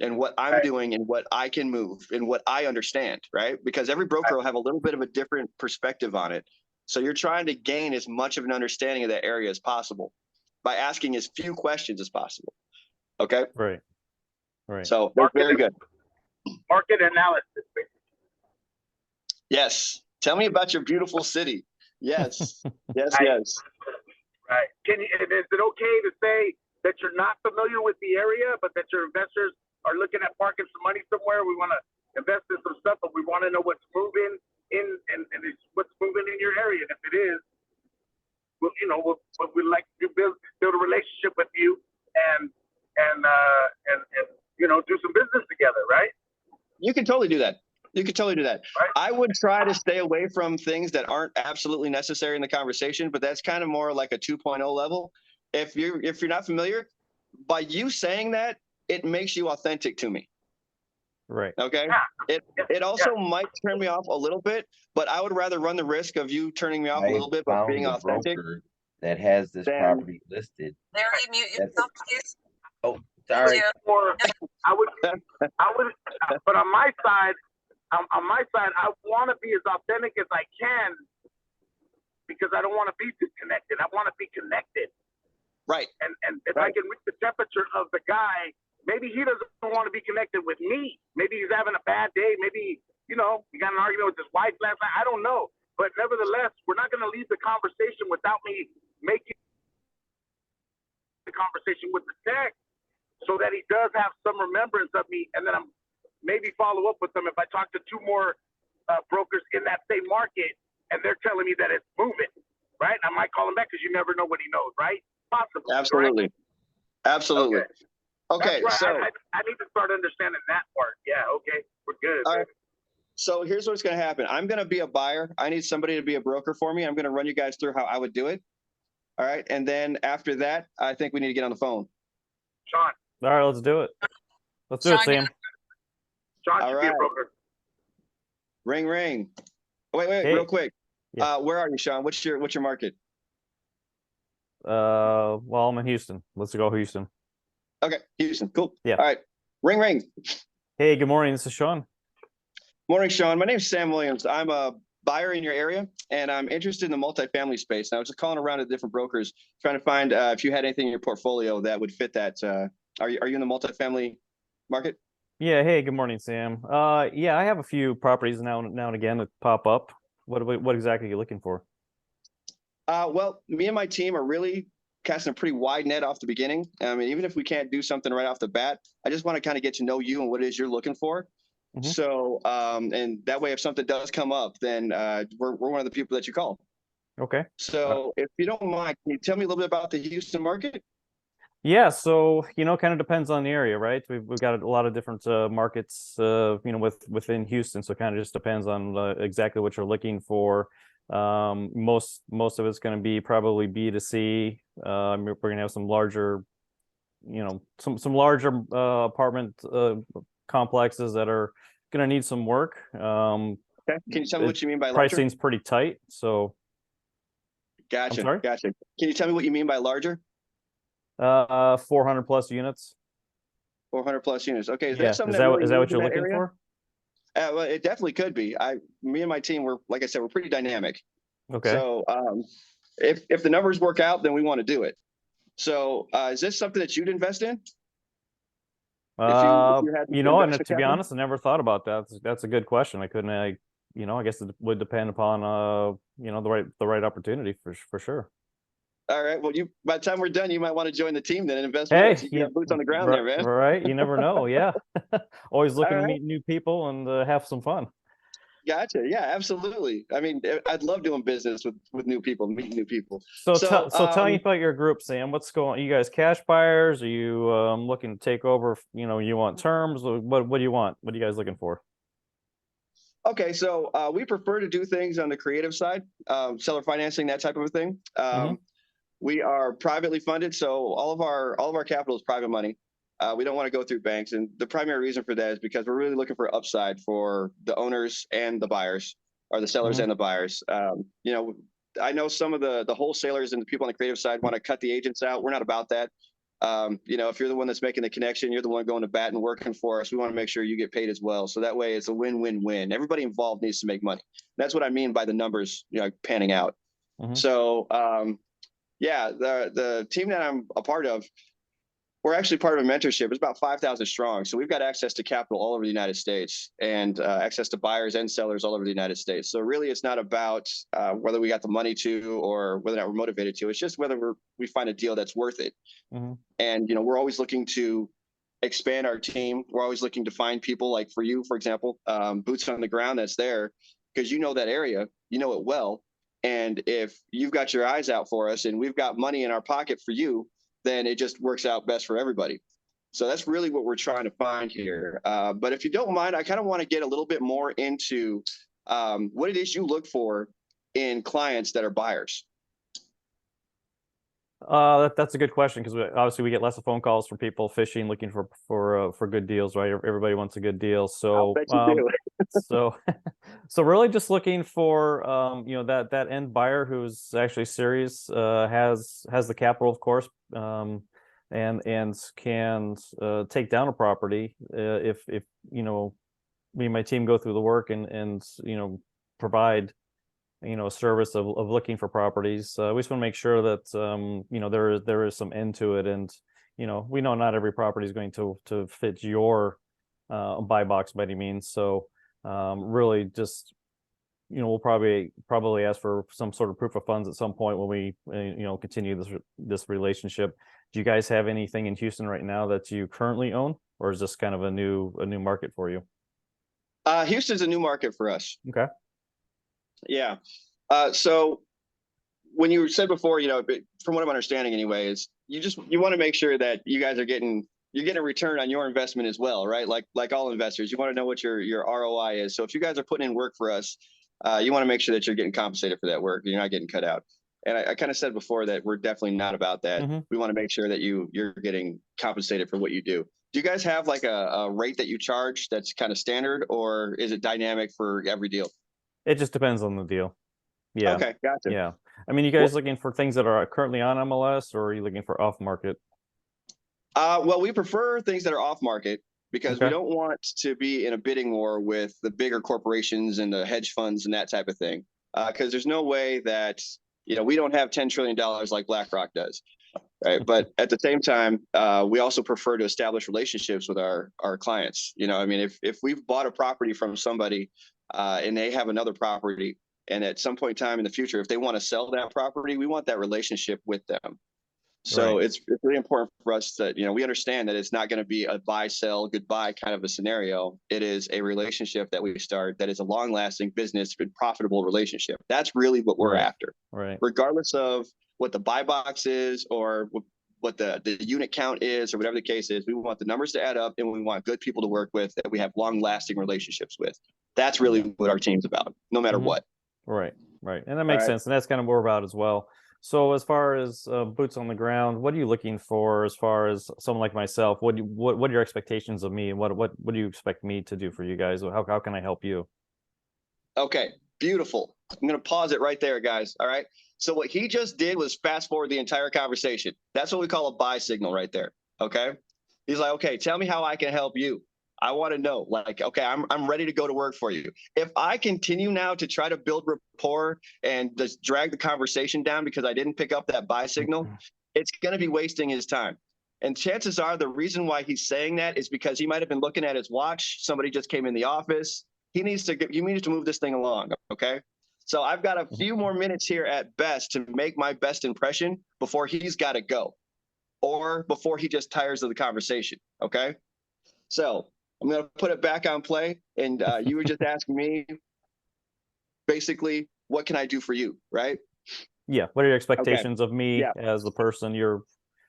and what I'm doing and what I can move and what I understand, right? Because every broker will have a little bit of a different perspective on it. So you're trying to gain as much of an understanding of that area as possible by asking as few questions as possible. Okay. Right. So that's very good. Market analysis. Yes. Tell me about your beautiful city. Yes. Yes. Right. Is it okay to say that you're not familiar with the area, but that your investors are looking at parking some money somewhere? We want to invest in some stuff, but we want to know what's moving in and what's moving in your area. And if it is, we'd like to build a relationship with you and you know, do some business together, right? You can totally do that. Right. I would try to stay away from things that aren't absolutely necessary in the conversation, but that's kind of more like a 2.0 level. If you're not familiar, by you saying that, it makes you authentic to me. Right. Okay. Yeah. It also might turn me off a little bit, but I would rather run the risk of you turning me off a little bit, but being authentic. That has this property listed. Larry, mute yourself, please. Oh, sorry. Or I would, but on my side, I want to be as authentic as I can, because I don't want to be disconnected. I want to be connected. Right. And if I can reach the temperature of the guy, maybe he doesn't want to be connected with me. Maybe he's having a bad day. Maybe, you know, he got an argument with his wife last night. I don't know. But nevertheless, we're not going to leave the conversation without me making the conversation with the text, so that he does have some remembrance of me. And then I'm maybe follow up with him if I talk to two more brokers in that same market, and they're telling me that it's moving, right? I might call him back because you never know what he knows, right? Possibly. Absolutely. Right? Absolutely. Okay. That's right. So I need to start understanding that part. Yeah. Okay. We're good. all right. So here's what's going to happen. I'm going to be a buyer. I need somebody to be a broker for me. I'm going to run you guys through how I would do it. All right. And then after that, I think we need to get on the phone. Sean. All right, let's do it. Let's do it, Sam. Sean All should be a right. broker. Ring, ring. Wait, Hey. real quick. Yeah. Where are you, Sean? What's your market? Well, I'm in Houston. Let's go Houston. Okay, Houston. Cool. Yeah. All right. Ring, ring. Hey, good morning. This is Sean. Morning, Sean. My name's Sam Williams. I'm a buyer in your area, and I'm interested in the multifamily space. And I was just calling around to different brokers, trying to find if you had anything in your portfolio that would fit that. Are you in the multifamily market? Yeah. Hey, good morning, Sam. Yeah, I have a few properties now and again that pop up. What exactly are you looking for? Well, me and my team are really casting a pretty wide net off the beginning. I mean, even if we can't do something right off the bat, I just want to kind of get to know you and what it is you're looking for. Mhm. So, and that way, if something does come up, then we're one of the people that you call. Okay. So, if you don't mind, can you tell me a little bit about the Houston market? Yeah, so kind of depends on the area, right? We've got a lot of different markets, within Houston. So kind of just depends on exactly what you're looking for. Most of it's going to be probably B2C. We're going to have some larger, some larger apartment complexes that are going to need some work. Okay. Can you tell me what you mean by larger? Pricing's pretty tight, so. Gotcha. I'm sorry? Gotcha. Can you tell me what you mean by larger? 400 plus units. 400 plus units. Okay. Is Yeah, that something is that really is that what moves in you're that looking area? for? Well, it definitely could be. Me and my team, like I said, we're pretty dynamic. Okay. So if the numbers work out, then we want to do it. So is this something that you'd invest in? If you had and investment to be capital? honest, I never thought about that. That's a good question. I guess it would depend upon the right opportunity for sure. All right. Well, by the time we're done, you might want to join the team then and invest with Hey, us. You got boots on the ground there, man. right? You never know. Yeah. Always looking to right. meet new people and have some fun. Gotcha. Yeah, absolutely. I mean, I'd love doing business with new people, meeting new people. So tell me about your group, Sam. What's going on? You guys cash buyers? Are you looking to take over? You want terms? What do you want? What are you guys looking for? Okay, so we prefer to do things on the creative side, seller financing, that type of a thing. We are privately funded, so all of our capital is private money. We don't want to go through banks, and the primary reason for that is because we're really looking for upside for the owners and the buyers, or the sellers and the buyers. I know some of the wholesalers and the people on the creative side want to cut the agents out. We're not about that. If you're the one that's making the connection, you're the one going to bat and working for us. We want to make sure you get paid as well. So that way it's a win-win-win. Everybody involved needs to make money. That's what I mean by the numbers, panning out. So, the team that I'm a part of, we're actually part of a mentorship. It's about 5,000 strong. So we've got access to capital all over the United States and access to buyers and sellers all over the United States. So really, it's not about whether we got the money to or whether or not we're motivated to. It's just whether we find a deal that's worth it. And, we're always looking to expand our team. We're always looking to find people like for you, for example, boots on the ground that's there because you know that area, you know it well. And if you've got your eyes out for us and we've got money in our pocket for you, then it just works out best for everybody. So that's really what we're trying to find here. But if you don't mind, I kind of want to get a little bit more into what it is you look for in clients that are buyers. That's a good question because obviously we get lots of phone calls from people fishing, looking for good deals, right? Everybody wants a good deal, so so really just looking for that end buyer who's actually serious, has the capital, of course, and can take down a property if me and my team go through the work and provide a service of looking for properties. We just want to make sure that there is some end to it, and we know not every property is going to fit your buy box by any means. So really just we'll probably ask for some sort of proof of funds at some point when we continue this relationship. Do you guys have anything in Houston right now that you currently own, or is this kind of a new market for you? Houston's a new market for us. Okay. Yeah. So when you said before, from what I'm understanding anyway, is you want to make sure that you guys are getting a return on your investment as well, right? Like all investors, you want to know what your ROI is. So if you guys are putting in work for us, you want to make sure that you're getting compensated for that work. You're not getting cut out. And I kind of said before that we're definitely not about that. Mm-hmm. We want to make sure that you're getting compensated for what you do. Do you guys have like a rate that you charge that's kind of standard, or is it dynamic for every deal? It just depends on the deal. Yeah. Okay, gotcha. Yeah. I mean, you guys looking for things that are currently on MLS, or are you looking for off market? Well, we prefer things that are off market because Okay. we don't want to be in a bidding war with the bigger corporations and the hedge funds and that type of thing. Because there's no way that, we don't have $10 trillion like BlackRock does. Right. But at the same time, we also prefer to establish relationships with our clients. I mean, if we've bought a property from somebody and they have another property, and at some point in time in the future, if they want to sell that property, we want that relationship with them. So Right. it's really important for us that, we understand that it's not going to be a buy, sell, goodbye kind of a scenario. It is a relationship that we start that is a long lasting business and profitable relationship. That's really what we're Right. after, Right. regardless of what the buy box is or what the unit count is or whatever the case is. We want the numbers to add up, and we want good people to work with that we have long lasting relationships with. That's really what our team's about, no matter Mhm. what. Right. Right. And that makes right. sense. And that's kind of what we're about as well. So as far as boots on the ground, what are you looking for as far as someone like myself? What are your expectations of me, and what do you expect me to do for you guys? How can I help you? Okay, beautiful. I'm going to pause it right there, guys. All right. So what he just did was fast forward the entire conversation. That's what we call a buy signal right there. Okay. He's like, okay, tell me how I can help you. I want to know, like, okay, I'm ready to go to work for you. If I continue now to try to build rapport and just drag the conversation down because I didn't pick up that buy signal, it's going to be wasting his time. And chances are the reason why he's saying that is because he might have been looking at his watch. Somebody just came in the office. He needs to move this thing along. Okay. So I've got a few more minutes here at best to make my best impression before he's got to go, or before he just tires of the conversation. Okay. So I'm going to put it back on play. And you were just asking me, basically, what can I do for you? Right. Yeah. What are your expectations of me Yeah. as the person you're,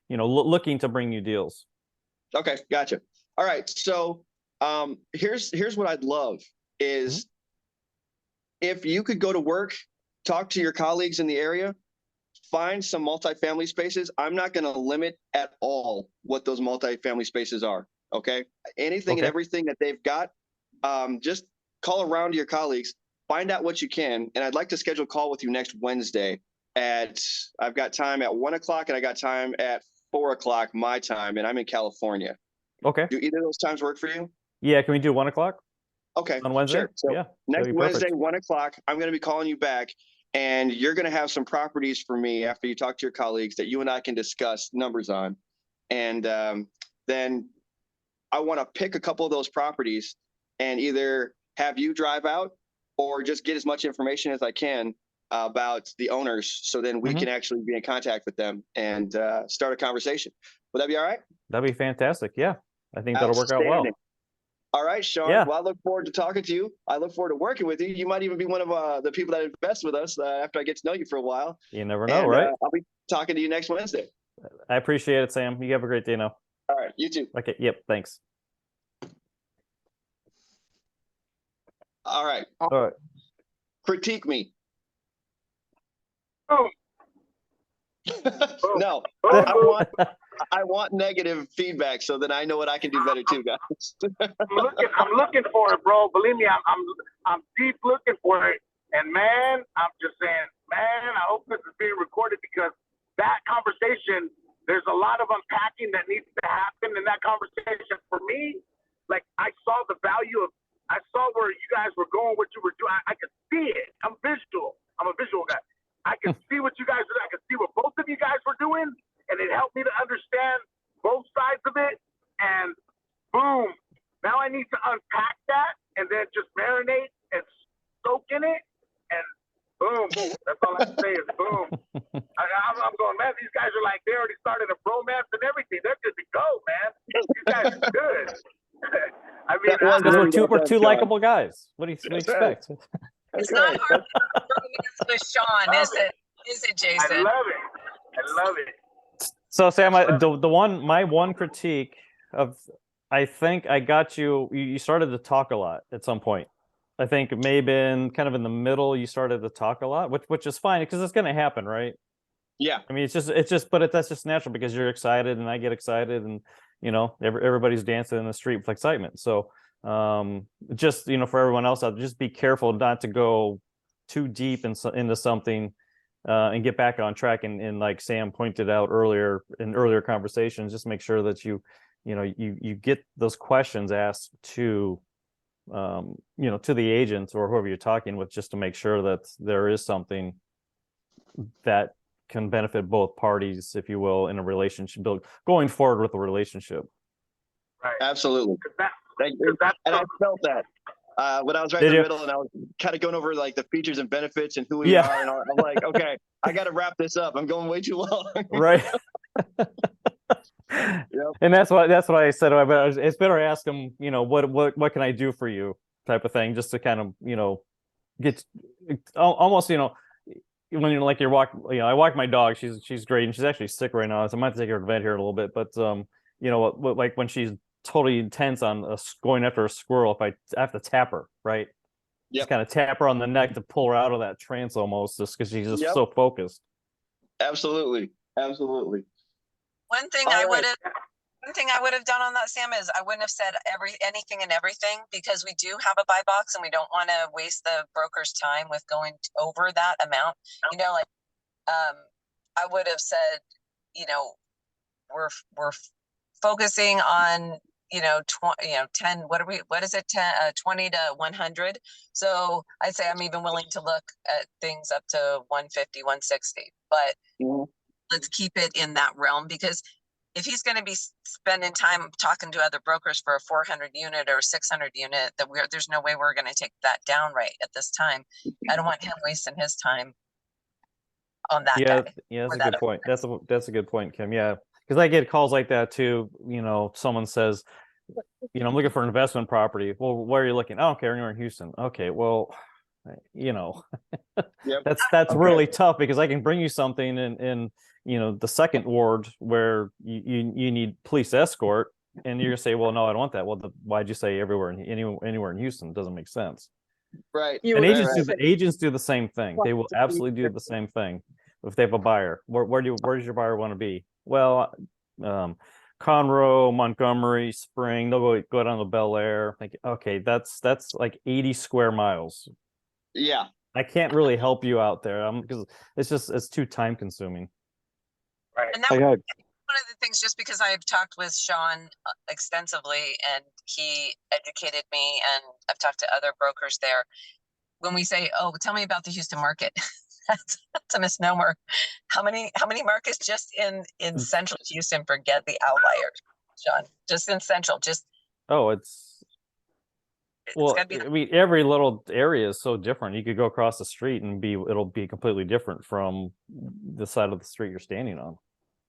looking to bring you deals? Okay. Gotcha. All right. So here's what I'd love is if you could go to work, talk to your colleagues in the area, find some multifamily spaces. I'm not going to limit at all what those multifamily spaces are. Okay. Anything and Okay. everything that they've got, just call around to your colleagues, find out what you can. And I'd like to schedule a call with you next Wednesday I've got time at 1 o'clock and I got time at 4 o'clock my time, and I'm in California. Okay. Do either of those times work for you? Yeah. Can we do 1 o'clock Okay. on Wednesday? Sure. So Yeah. next that'd be Wednesday, perfect. 1 o'clock, I'm going to be calling you back, and you're going to have some properties for me after you talk to your colleagues that you and I can discuss numbers on. And then I want to pick a couple of those properties and either have you drive out or just get as much information as I can about the owners. So then we can actually be in contact with them and start a conversation. Would that be all right? That'd be fantastic. Yeah. I think that'll work out well. Outstanding. All right, Sean. Yeah. Well, I look forward to talking to you. I look forward to working with you. You might even be one of the people that invest with us after I get to know you for a while. You never know, And, right? I'll be talking to you next Wednesday. I appreciate it, Sam. You have a great day now. All right. You too. Okay. Yep. Thanks. All right. All right. Critique me. Oh. No, I want negative feedback so that I know what I can do better too, guys. I'm looking for it, bro. Believe me, I'm deep looking for it. And man, I'm just saying, man, I hope this is being recorded because that conversation, there's a lot of unpacking that needs to happen in that conversation. For me, like I saw the value of, I saw where you guys were going, what you were doing. I could see it. I'm visual. I'm a visual guy. I can see what you guys are doing. I can see what both of you guys were doing, and it helped me to understand both sides of it. And boom, now I need to unpack that and then just marinate and soak in it. And boom, that's all I can say is boom. I'm going, man, these guys are like, they already started a bromance and everything. They're good to go, man. You guys are good. I mean, was Because very we're well two done, likable guys. What do you That's right. expect? It's That's not right. hard with Sean, is it? Is it, I Jason? love it. I love it. So Sam, my one critique of, I think I got you started to talk a lot at some point. I think maybe kind of in the middle you started to talk a lot, which is fine because it's going to happen, right? Yeah. I mean, that's just natural because you're excited and I get excited and everybody's dancing in the street with excitement. So just for everyone else out, just be careful not to go too deep into something and get back on track. And like Sam pointed out earlier in earlier conversations, just make sure that you get those questions asked to to the agent or whoever you're talking with, just to make sure that there is something that can benefit both parties, if you will, in a relationship, going forward with the relationship. Right. Absolutely. Thank you. And I felt that when I was right in the middle and I was kind of going over like the features and benefits and who we are. And I'm like, okay, I got to wrap this up. I'm going way too long. Right. Yep. And that's what I said. It's better ask them, what can I do for you type of thing, just to kind of, get almost, when you're walking, I walk my dog, she's great and she's actually sick right now. So I might have to take her to the vet here in a little bit, but like when she's totally intense on going after a squirrel, if I have to tap her, right? Yep. Just kind of tap her on the neck to pull her out of that trance almost, just because she's just so focused. Absolutely. One thing I would have done on that, Sam, is I wouldn't have said anything and everything, because we do have a buy box and we don't want to waste the broker's time with going over that amount. I would have said, we're focusing on 10, what is it, 20 to 100. So I'd say I'm even willing to look at things up to 150, 160, but let's keep it in that realm, because if he's going to be spending time talking to other brokers for a 400 unit or 600 unit, there's no way we're going to take that down right at this time. I don't want him wasting his time on that guy. Yeah, that's a good point. That's a good point, Kim. Yeah, because I get calls like that too. Someone says, I'm looking for an investment property. Well, where are you looking? I don't care, anywhere in Houston. Okay, well, that's really tough, because I can bring you something in the second ward where you need police escort, and you're gonna say, well, no, I don't want that. Well, why'd you say anywhere in Houston? It doesn't make sense. Right. And agents do the same thing. They will absolutely do the same thing if they have a buyer. Where does your buyer want to be? Well, Conroe, Montgomery, Spring. They'll go down to Bel Air. Okay, that's like 80 square miles. Yeah. I can't really help you out there because it's too time consuming. Right. And that was one of the things, just because I've talked with Sean extensively and he educated me, and I've talked to other brokers there. When we say, oh, tell me about the Houston market, that's a misnomer. How many markets just in central Houston? Forget the outliers, Sean. Just in central, I mean, every little area is so different. You could go across the street and it'll be completely different from the side of the street you're standing on.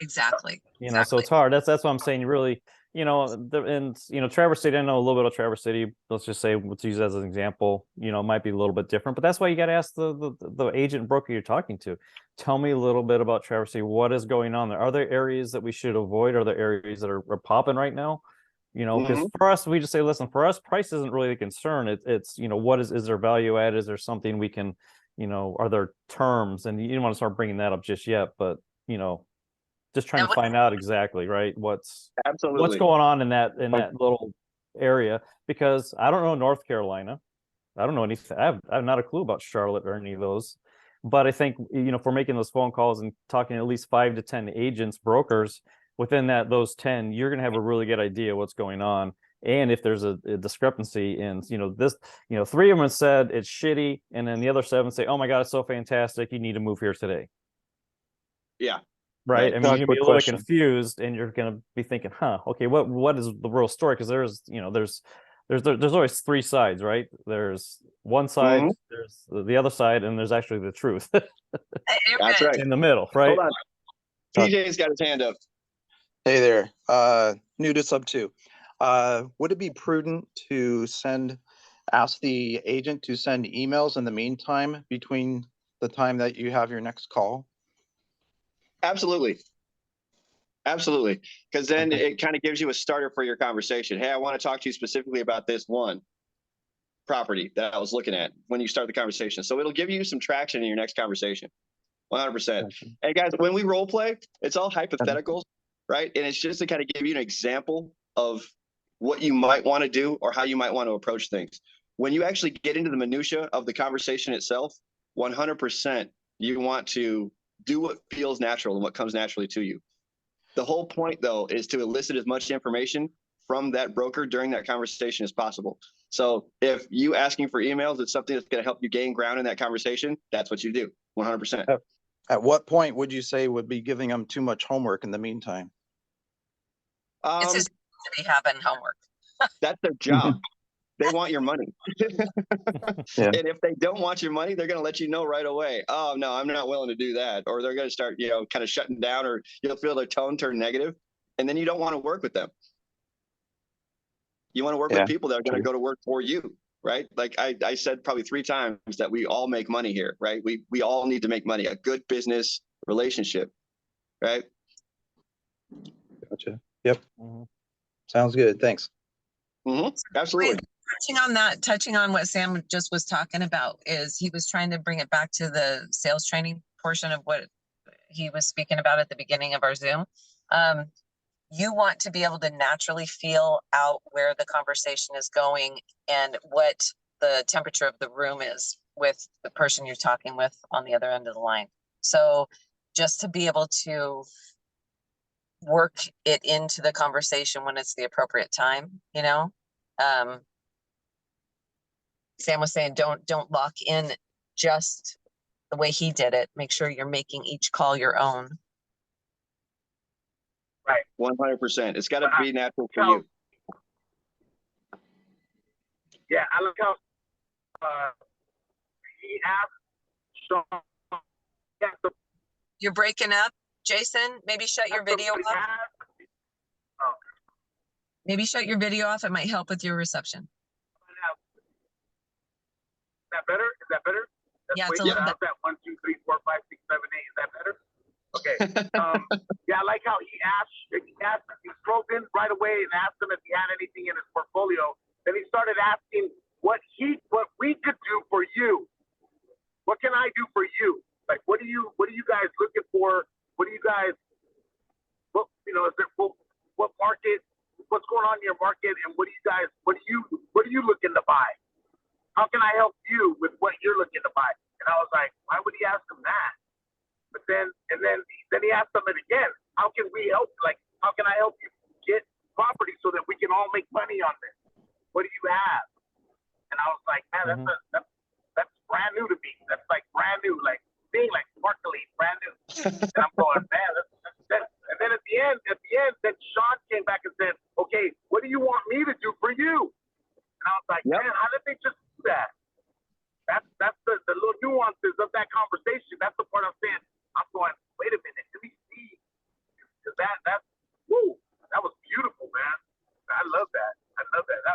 Exactly. So it's hard. That's what I'm saying. You really, Traverse City, I know a little bit of Traverse City. Let's just say, let's use that as an example. It might be a little bit different, but that's why you got to ask the agent broker you're talking to. Tell me a little bit about Traverse City. What is going on there? Are there areas that we should avoid? Are there areas that are popping right now? Because for us, we just say, listen, for us, price isn't really the concern. It's what is there value add? Is there something we can, are there terms? And you don't want to start bringing that up just yet, but just trying to find out exactly, right, what's going on in that little area, because I don't know North Carolina, I don't know anything. I have not a clue about Charlotte or any of those. But I think if we're making those phone calls and talking to at least 5 to 10 agents, brokers, within those 10, you're going to have a really good idea what's going on. And if there's a discrepancy in, this, 3 of them have said it's shitty, and then the other 7 say, oh my God, it's so fantastic, you need to move here today. Yeah. Right. I mean, you're going to be a little bit confused, and you're going to be thinking, okay, what is the real story? Because there's always 3 sides, right? There's one side, there's the other side, and there's actually the truth. That's right. In the middle, right? Hold on. TJ's got his hand up. Hey there. New to sub 2. Would it be prudent to ask the agent to send emails in the meantime between the time that you have your next call? Absolutely. Absolutely. Because then Okay. it kind of gives you a starter for your conversation. Hey, I want to talk to you specifically about this one property that I was looking at when you start the conversation. So it'll give you some traction in your next conversation. 100%. Gotcha. And guys, when we role play, it's all hypotheticals, right? And it's just to kind of give you an example of what you might want to do or how you might want to approach things. When you actually get into the minutia of the conversation itself, 100% you want to do what feels natural and what comes naturally to you. The whole point, though, is to elicit as much information from that broker during that conversation as possible. So if you asking for emails, it's something that's going to help you gain ground in that conversation. That's what you do. 100%. At what point would you say would be giving them too much homework in the meantime? It's his to be having homework. That's their job. They want your money. Yeah. And if they don't want your money, they're going to let you know right away. Oh, no, I'm not willing to do that. Or they're going to start, kind of shutting down, or you'll feel their tone turn negative. And then you don't want to work with them. You want to work with people that are going to go to work for you, right? Like I said probably 3 times that we all make money here, right? We all need to make money, a good business relationship, right? Gotcha. Yep. Sounds good. Thanks. Absolutely. Touching on what Sam just was talking about, is he was trying to bring it back to the sales training portion of what he was speaking about at the beginning of our Zoom. You want to be able to naturally feel out where the conversation is going and what the temperature of the room is with the person you're talking with on the other end of the line. So just to be able to work it into the conversation when it's the appropriate time, Sam was saying, don't lock in just the way he did it. Make sure you're making each call your own. Right. 100%. It's got to be natural for you. Yeah, I look how he asked Sean. You're breaking up, Jason. Maybe shut your video off. Maybe shut your video off. It might help with your reception. Is that better? Is that better? Yeah, it's a little bit. That 1, 2, 3, 4, 5, 6, 7, 8. Is that better? Okay. Yeah, I like how he scrolled in right away and asked him if he had anything in his portfolio. Then he started asking what we could do for you. What can I do for you? Like, what are you guys looking for? What is there, what market, what's going on in your market, and what are you looking to buy? How can I help you with what you're looking to buy? And I was like, why would he ask him that? But then he asked them it again. How can we help? Like, how can I help you get property so that we can all make money on this? What do you have? And I was like, man, that's brand new to me. That's like brand new, like being like sparkly, brand new. And I'm going, man, and then at the end, then Sean came back and said, okay, what do you want me to do for you? And I was like, man, how did they just do that? That's the little nuances of that conversation. That's the part I'm saying. I'm going, wait a minute, let me see. Because that was beautiful, man. I love that.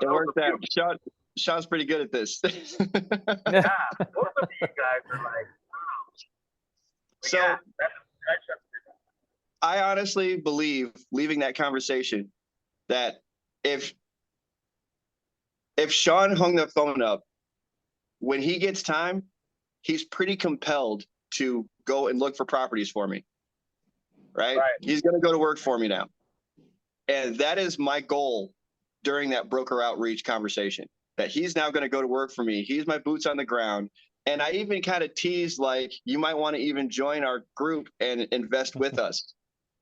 It worked out. Sean's pretty good at this. Yeah, both of you guys are like, wow. So yeah, I honestly believe, leaving that conversation, that if Sean hung the phone up, when he gets time, he's pretty compelled to go and look for properties for me. Right? He's going to go to work for me now. And that is my goal during that broker outreach conversation, that he's now going to go to work for me. He's my boots on the ground. And I even kind of teased, like, you might want to even join our group and invest with us.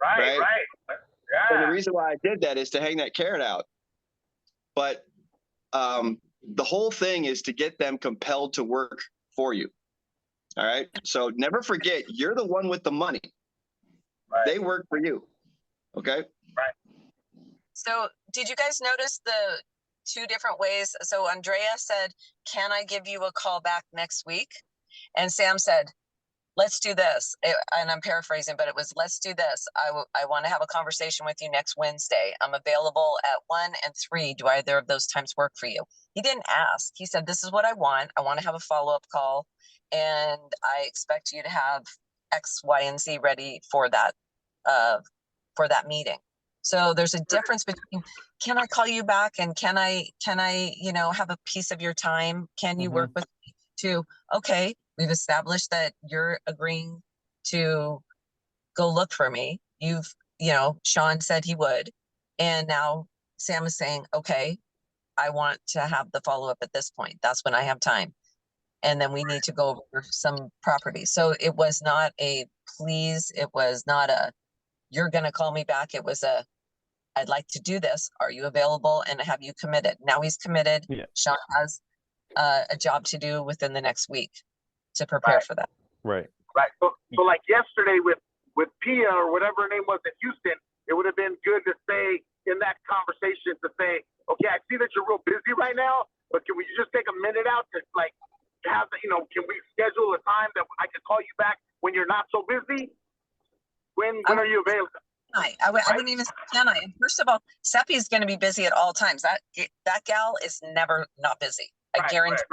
Right. Yeah. And the reason why I did that is to hang that carrot out. But the whole thing is to get them compelled to work for you. All right. So never forget, you're the one with the money. Right. They work for you. Okay. Right. So did you guys notice the 2 different ways? So Andrea said, can I give you a call back next week? And Sam said, let's do this. And I'm paraphrasing, but it was, let's do this. I want to have a conversation with you next Wednesday. I'm available at 1 and 3. Do either of those times work for you? He didn't ask. He said, this is what I want. I want to have a follow-up call, and I expect you to have X, Y, and Z ready for that meeting. So there's a difference between, can I call you back, and can I, have a piece of your time? Can you work with me to, okay, we've established that you're agreeing to go look for me. Sean said he would. And now Sam is saying, okay, I want to have the follow-up at this point. That's when I have time. And then we need to go over some properties. So it was not a please. It was not a, you're going to call me back. It was a, I'd like to do this. Are you available? And have you committed? Now he's committed. Yeah. Sean has a job to do within the next week to prepare for that. Right. Right. So like yesterday with Pia or whatever her name was in Houston, it would have been good to say in that conversation to say, okay, I see that you're real busy right now, but can we just take a minute out to like have, can we schedule a time that I can call you back when you're not so busy? When are you available? I wouldn't even say can I. And first of all, Seppi is going to be busy at all times. That gal is never not busy. I guarantee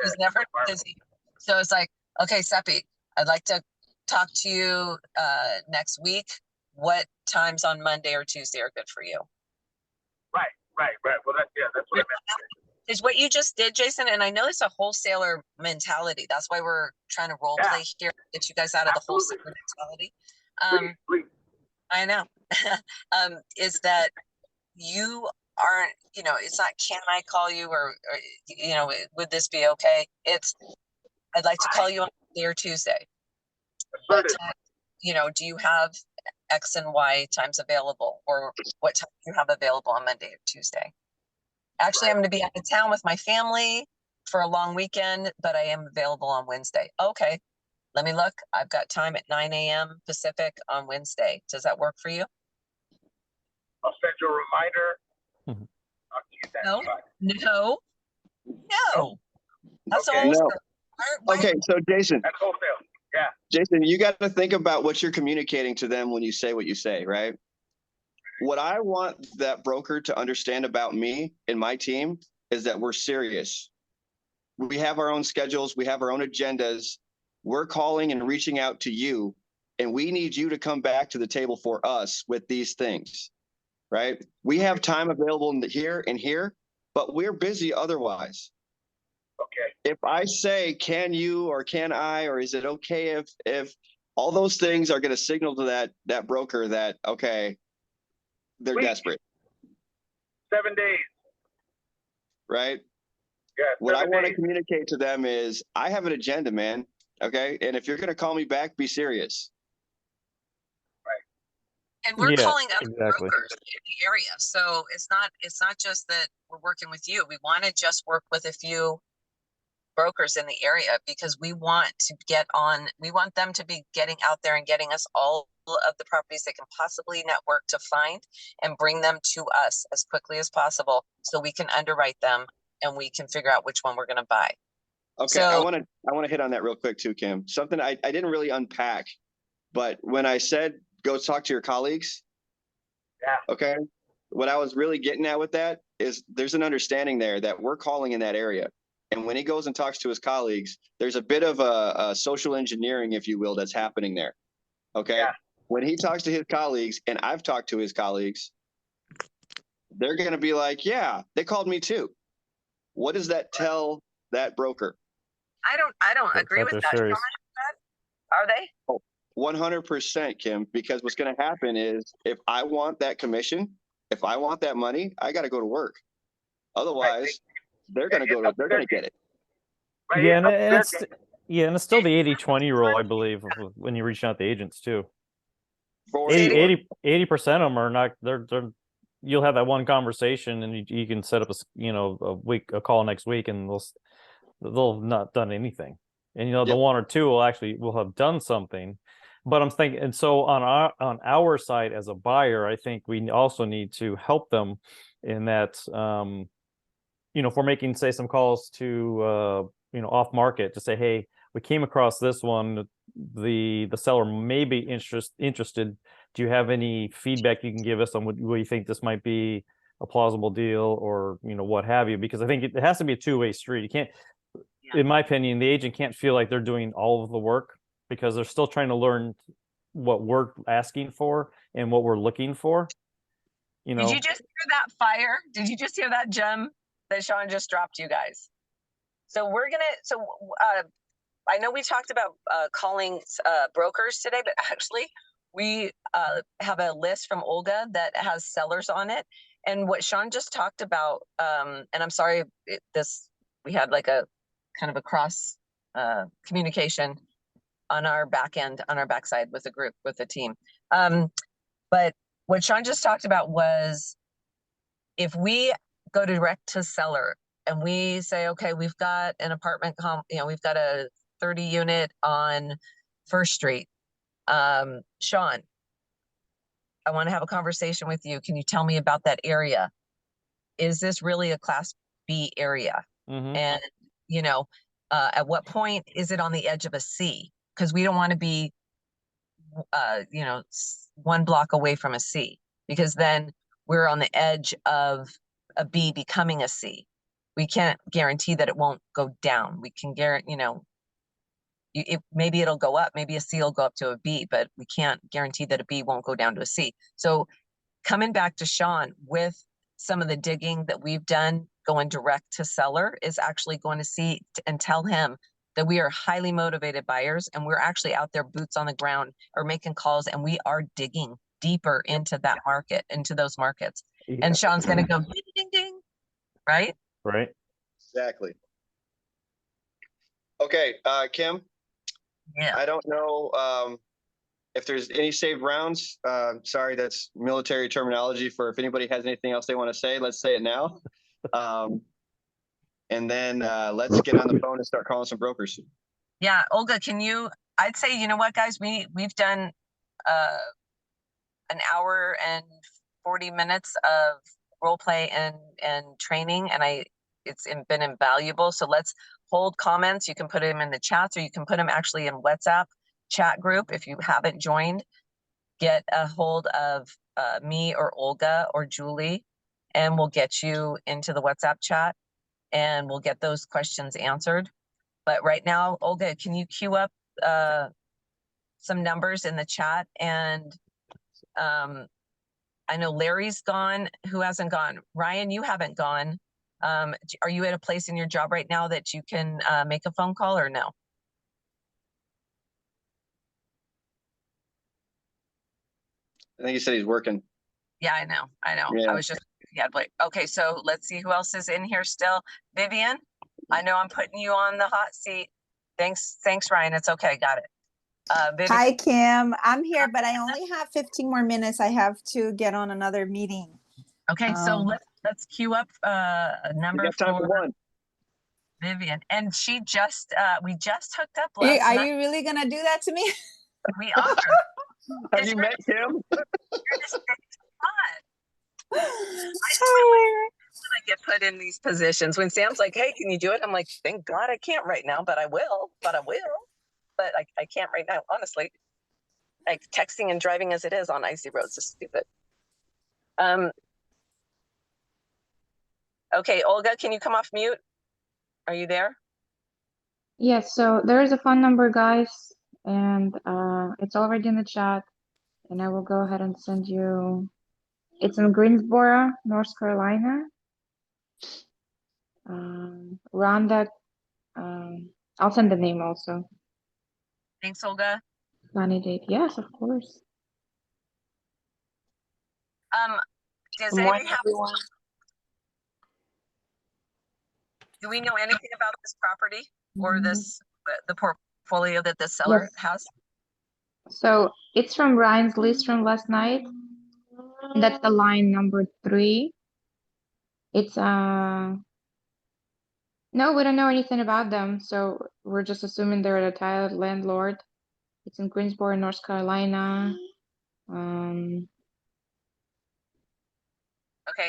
she's never busy. So it's like, okay, Seppi, I'd like to talk to you next week. What times on Monday or Tuesday are good for you? Right. Well, that's what I meant. Is what you just did, Jason, and I know it's a wholesaler mentality. That's why we're trying to role play here, get you guys out of the wholesaler mentality. Please. I know. Is that you aren't, it's not, can I call you or would this be okay? It's, I'd like to call you on Monday or Tuesday. What time, do you have X and Y times available, or what time do you have available on Monday or Tuesday? Actually, I'm going to be out of town with my family for a long weekend, but I am available on Wednesday. Okay. Let me look. I've got time at 9 a.m. Pacific on Wednesday. Does that work for you? I'll send you a reminder. I'll see you then. No. That's okay, all. No. Okay, so Jason. That's wholesale. Yeah. Jason, you got to think about what you're communicating to them when you say what you say, right? What I want that broker to understand about me and my team is that we're serious. We have our own schedules. We have our own agendas. We're calling and reaching out to you, and we need you to come back to the table for us with these things, right? We have time available here and here, but we're busy otherwise. Okay. If I say, can you, or can I, or is it okay if all those things are going to signal to that broker that, okay, they're desperate. 7 days. Right? Yeah. What I want to communicate to them is I have an agenda, man. Okay. And if you're going to call me back, be serious. Right. And we're calling other brokers in the area. So it's not just that we're working with you. We want to just work with a few brokers in the area because we want them to be getting out there and getting us all of the properties they can possibly network to find and bring them to us as quickly as possible so we can underwrite them and we can figure out which one we're going to buy. Okay, I want to hit on that real quick too, Kim. Something I didn't really unpack, but when I said go talk to your colleagues, okay, what I was really getting at with that is there's an understanding there that we're calling in that area. And when he goes and talks to his colleagues, there's a bit of a social engineering, if you will, that's happening there. Okay. Yeah. When he talks to his colleagues, and I've talked to his colleagues, they're going to be like, yeah, they called me too. What does that tell that broker? I don't agree with that. Are they? Oh, 100%, Kim, because what's going to happen is if I want that commission, if I want that money, I got to go to work. Otherwise, they're going to get it. Yeah, and it's still the 80-20 rule, I believe, when you reach out to agents too. 80% of them are not. They're. You'll have that one conversation, and you can set up a call next week, and they'll have not done anything. And the one or two will have done something. But I'm thinking, and so on our side as a buyer, I think we also need to help them in that. If we're making, say, some calls to off market to say, hey, we came across this one, the seller may be interested. Do you have any feedback you can give us on what you think this might be a plausible deal, or what have you? Because I think it has to be a two-way street. You can't, in my opinion, the agent can't feel like they're doing all of the work, because they're still trying to learn what we're asking for and what we're looking for. Did you just hear that fire? Did you just hear that gem that Sean just dropped, you guys? So I know we talked about calling brokers today, but actually we have a list from Olga that has sellers on it. And what Sean just talked about, and I'm sorry, we had like a kind of a cross communication on our back end, on our backside with the group, with the team. But what Sean just talked about was, if we go direct to seller and we say, okay, we've got an apartment, we've got a 30 unit on First Street. Sean, I want to have a conversation with you. Can you tell me about that area? Is this really a Class B area? And, at what point is it on the edge of a C? Because we don't want to be, 1 block away from a C, because then we're on the edge of a B becoming a C. We can't guarantee that it won't go down. We can guarantee, maybe it'll go up, maybe a C will go up to a B, but we can't guarantee that a B won't go down to a C. So coming back to Sean with some of the digging that we've done, going direct to seller, is actually going to see and tell him that we are highly motivated buyers, and we're actually out there boots on the ground or making calls, and we are digging deeper into that market, into those markets. Yeah. And Sean's going to go ding, ding, ding, right? Right. Exactly. Okay, Kim. Yeah. I don't know if there's any saved rounds. Sorry, that's military terminology for if anybody has anything else they want to say, let's say it now. And then let's get on the phone and start calling some brokers. Yeah, Olga, I'd say, you know what, guys, we've done an hour and 40 minutes of role play and training, and it's been invaluable. So let's hold comments. You can put them in the chats, or you can put them actually in WhatsApp chat group. If you haven't joined, get a hold of me or Olga or Julie, and we'll get you into the WhatsApp chat, and we'll get those questions answered. But right now, Olga, can you queue up some numbers in the chat? And I know Larry's gone. Who hasn't gone? Ryan, you haven't gone. Are you at a place in your job right now that you can make a phone call, or no? I think he said he's working. Yeah, I know. Yeah. I was just, okay, so let's see who else is in here still. Vivian, I know I'm putting you on the hot seat. Thanks, Ryan. It's okay. Got it. Vivian. Hi, Kim. I'm here, but I only have 15 more minutes. I have to get on another meeting. Okay, so let's queue up a number for one. Vivian. And we just hooked up Are last night. you really gonna do that to me? We are. Have you met Kim? I get put in these positions when Sam's like, hey, can you do it? I'm like, thank God I can't right now, but I will. But I can't right now, honestly. Like, texting and driving as it is on icy roads is stupid. Okay, Olga, can you come off mute? Are you there? Yes, so there is a phone number, guys, and it's already in the chat, and I will go ahead and send you. It's in Greensboro, North Carolina. Rhonda, I'll send the name also. Thanks, Olga. Funny date. Yes, of course. Does anybody have? Do we know anything about this property or the portfolio that the seller has? So it's from Ryan's list from last night. That's the line number 3. It's no, we don't know anything about them, so we're just assuming they're a titled landlord. It's in Greensboro, North Carolina. Okay,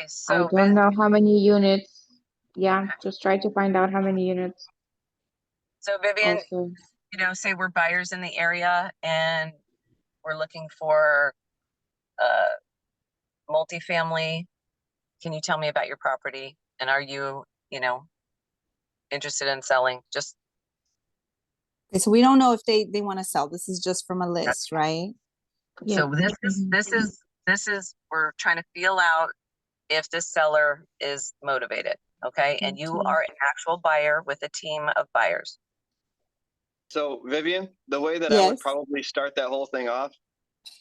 so I don't know how many units. Yeah, just try to find out how many units. So Vivian, also. you know, say we're buyers in the area and we're looking for multifamily. Can you tell me about your property? And are you, you know, interested in selling? Just Okay, so we don't know if they want to sell. This is just from a list, right? Yeah. so this is we're trying to feel out if this seller is motivated. Okay. And you Okay. are an actual buyer with a team of buyers. So Vivian, the way that I would Yes. probably start that whole thing off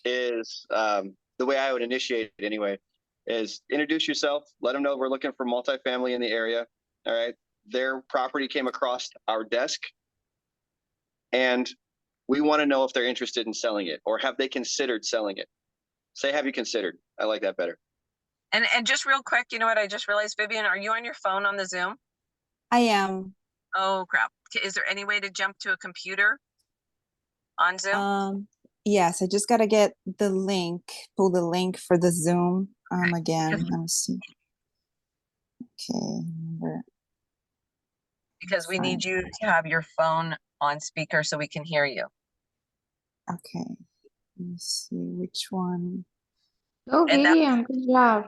is the way I would initiate it anyway, is introduce yourself, let them know we're looking for multifamily in the area. All right. Their property came across our desk and we want to know if they're interested in selling it or have they considered selling it. Say, have you considered? I like that better. And just real quick, you know what? I just realized, Vivian, are you on your phone on the Zoom? I am. Oh crap. Is there any way to jump to a computer on Zoom? Yes, I just gotta get the link, pull the link for the Zoom again. Let me see. Okay, remember. Because we need Fine. you to have your phone on speaker so we can hear you. Okay. Let me see which one. Go, And that- Vivian. Good job.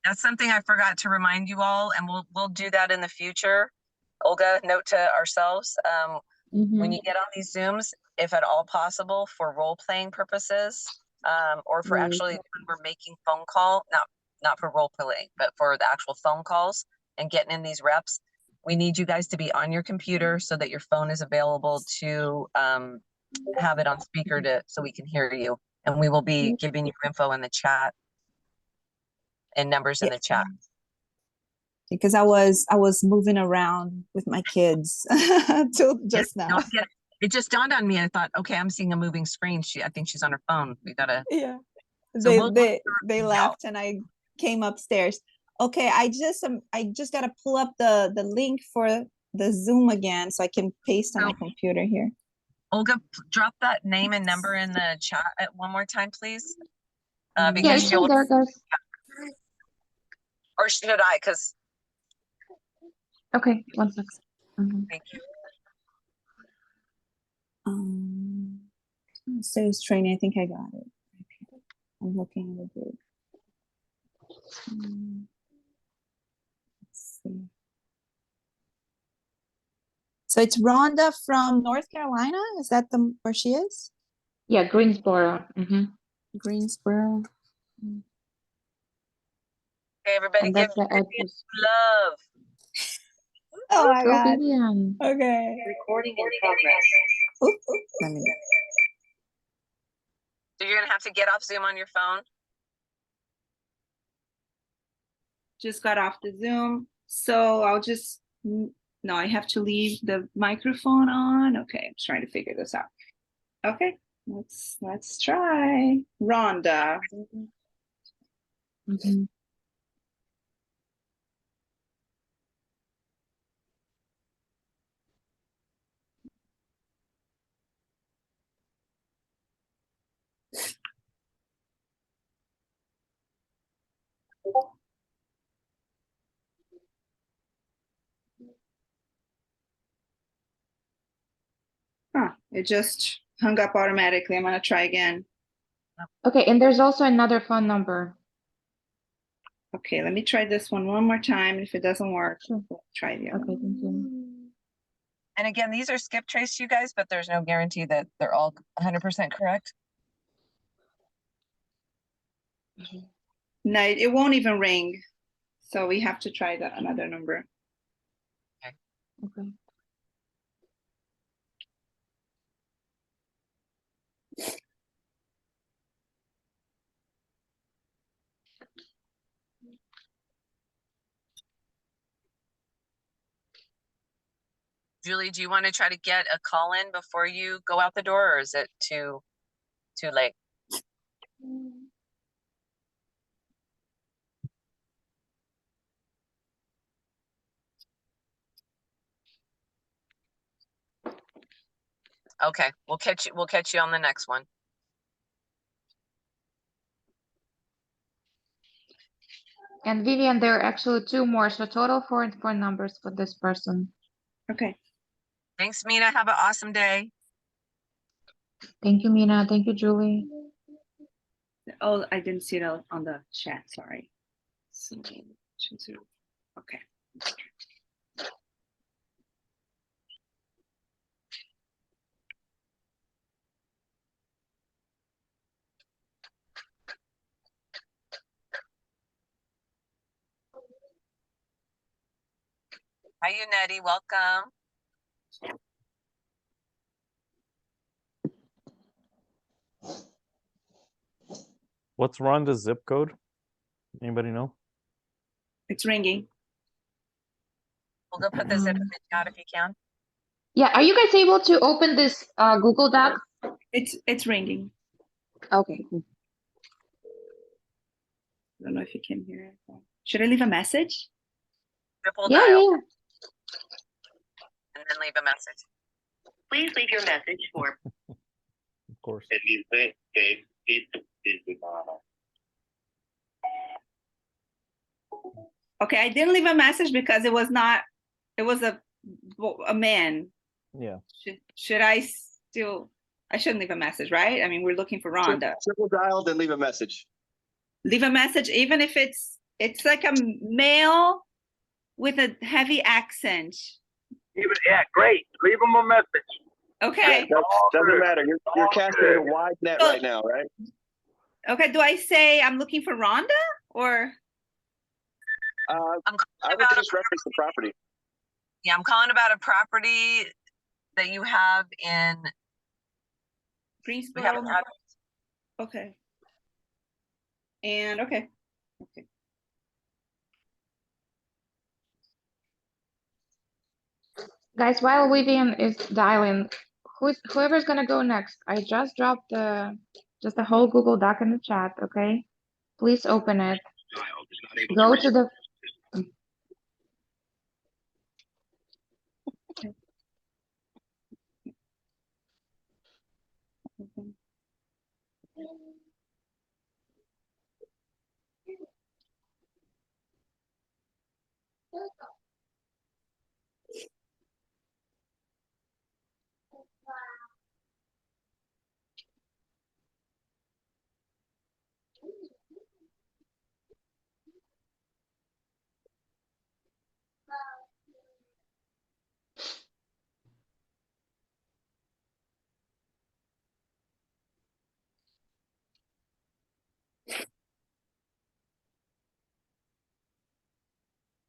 That's something I forgot to remind you all, and we'll do that in the future. Olga, note to ourselves, when you get on these Zooms, if at all possible, for role-playing purposes, or for Right. actually when we're making phone call, not for role-playing, but for the actual phone calls and getting in these reps, we need you guys to be on your computer so that your phone is available to have it on speaker so we can hear you. And we will be giving you info in the chat and numbers in the chat. Because I was moving around with my kids till just now. It just dawned on me. I thought, okay, I'm seeing a moving screen. I think she's on her phone. We gotta. Yeah. So They left and I came upstairs. Okay, I just gotta pull up the link for the Zoom again so I can paste on my computer here. Olga, drop that name and number in the chat one more time, please. Yeah, Because it's in there, guys. Or should I? Because. Okay, 1 second. Thank you. Sales training, I think I got it. Okay. I'm looking at it. Let's see. So it's Rhonda from North Carolina. Is that where she is? Yeah, Greensboro. Greensboro. Okay, everybody, And give that's the address. love. Oh my Go, God. Vivian. Okay. Recording in progress. Let me. So you're gonna have to get off Zoom on your phone. Just got off the Zoom. So I'll just, no, I have to leave the microphone on. Okay, I'm trying to figure this out. Okay, let's try. Rhonda. It just hung up automatically. I'm gonna try again. Okay, and there's also another phone number. Okay, let me try this one more time. If it doesn't work, Sure. we'll try the other. Okay, thank you. And again, these are skip trace, you guys, but there's no guarantee that they're all 100% correct. No, it won't even ring. So we have to try another number. Okay. Julie, do you want to try to get a call in before you go out the door, or is it too late? Okay, we'll catch you on the next one. And Vivian, there are actually 2 more, so total 4 numbers for this person. Okay. Thanks, Mina. Have an awesome day. Thank you, Mina. Thank you, Julie. Oh, I didn't see it on the chat, sorry. So, okay. Hi, Unetti, welcome. What's Rhonda's zip code? Anybody know? It's ringing. We'll go put this in the chat if you can. Yeah, are you guys able to open this Google Doc? It's ringing. Okay. I don't know if you can hear it. Should I leave a message? Triple Yeah, dial yeah. and then leave a message. Please leave your message for. Of course. Okay, I didn't leave a message because it was a man. Yeah. Should I still? I shouldn't leave a message, right? I mean, we're looking for Rhonda. Triple dial, then leave a message. Leave a message, even if it's like a male with a heavy accent. Yeah, great. Leave them a message. Okay. Doesn't matter. You're casting a wide net right now, right? Okay. Do I say I'm looking for Rhonda or? I would just reference the property. Yeah, I'm calling about a property that you have in. Greensboro. We haven't had. Okay. And okay. Guys, while Vivian is dialing, whoever's gonna go next, I just dropped the whole Google Doc in the chat, okay? Please open it. Go to the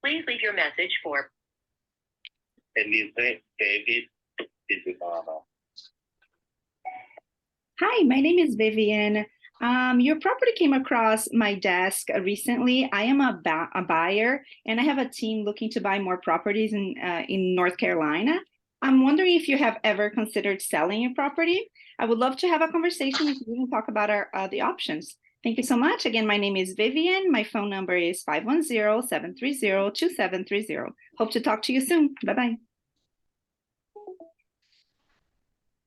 Please leave your message for. Hi, my name is Vivian. Your property came across my desk recently. I am a buyer, and I have a team looking to buy more properties in North Carolina. I'm wondering if you have ever considered selling your property. I would love to have a conversation with you and talk about the options. Thank you so much. Again, my name is Vivian. My phone number is 510-730-2730. Hope to talk to you soon. Bye-bye.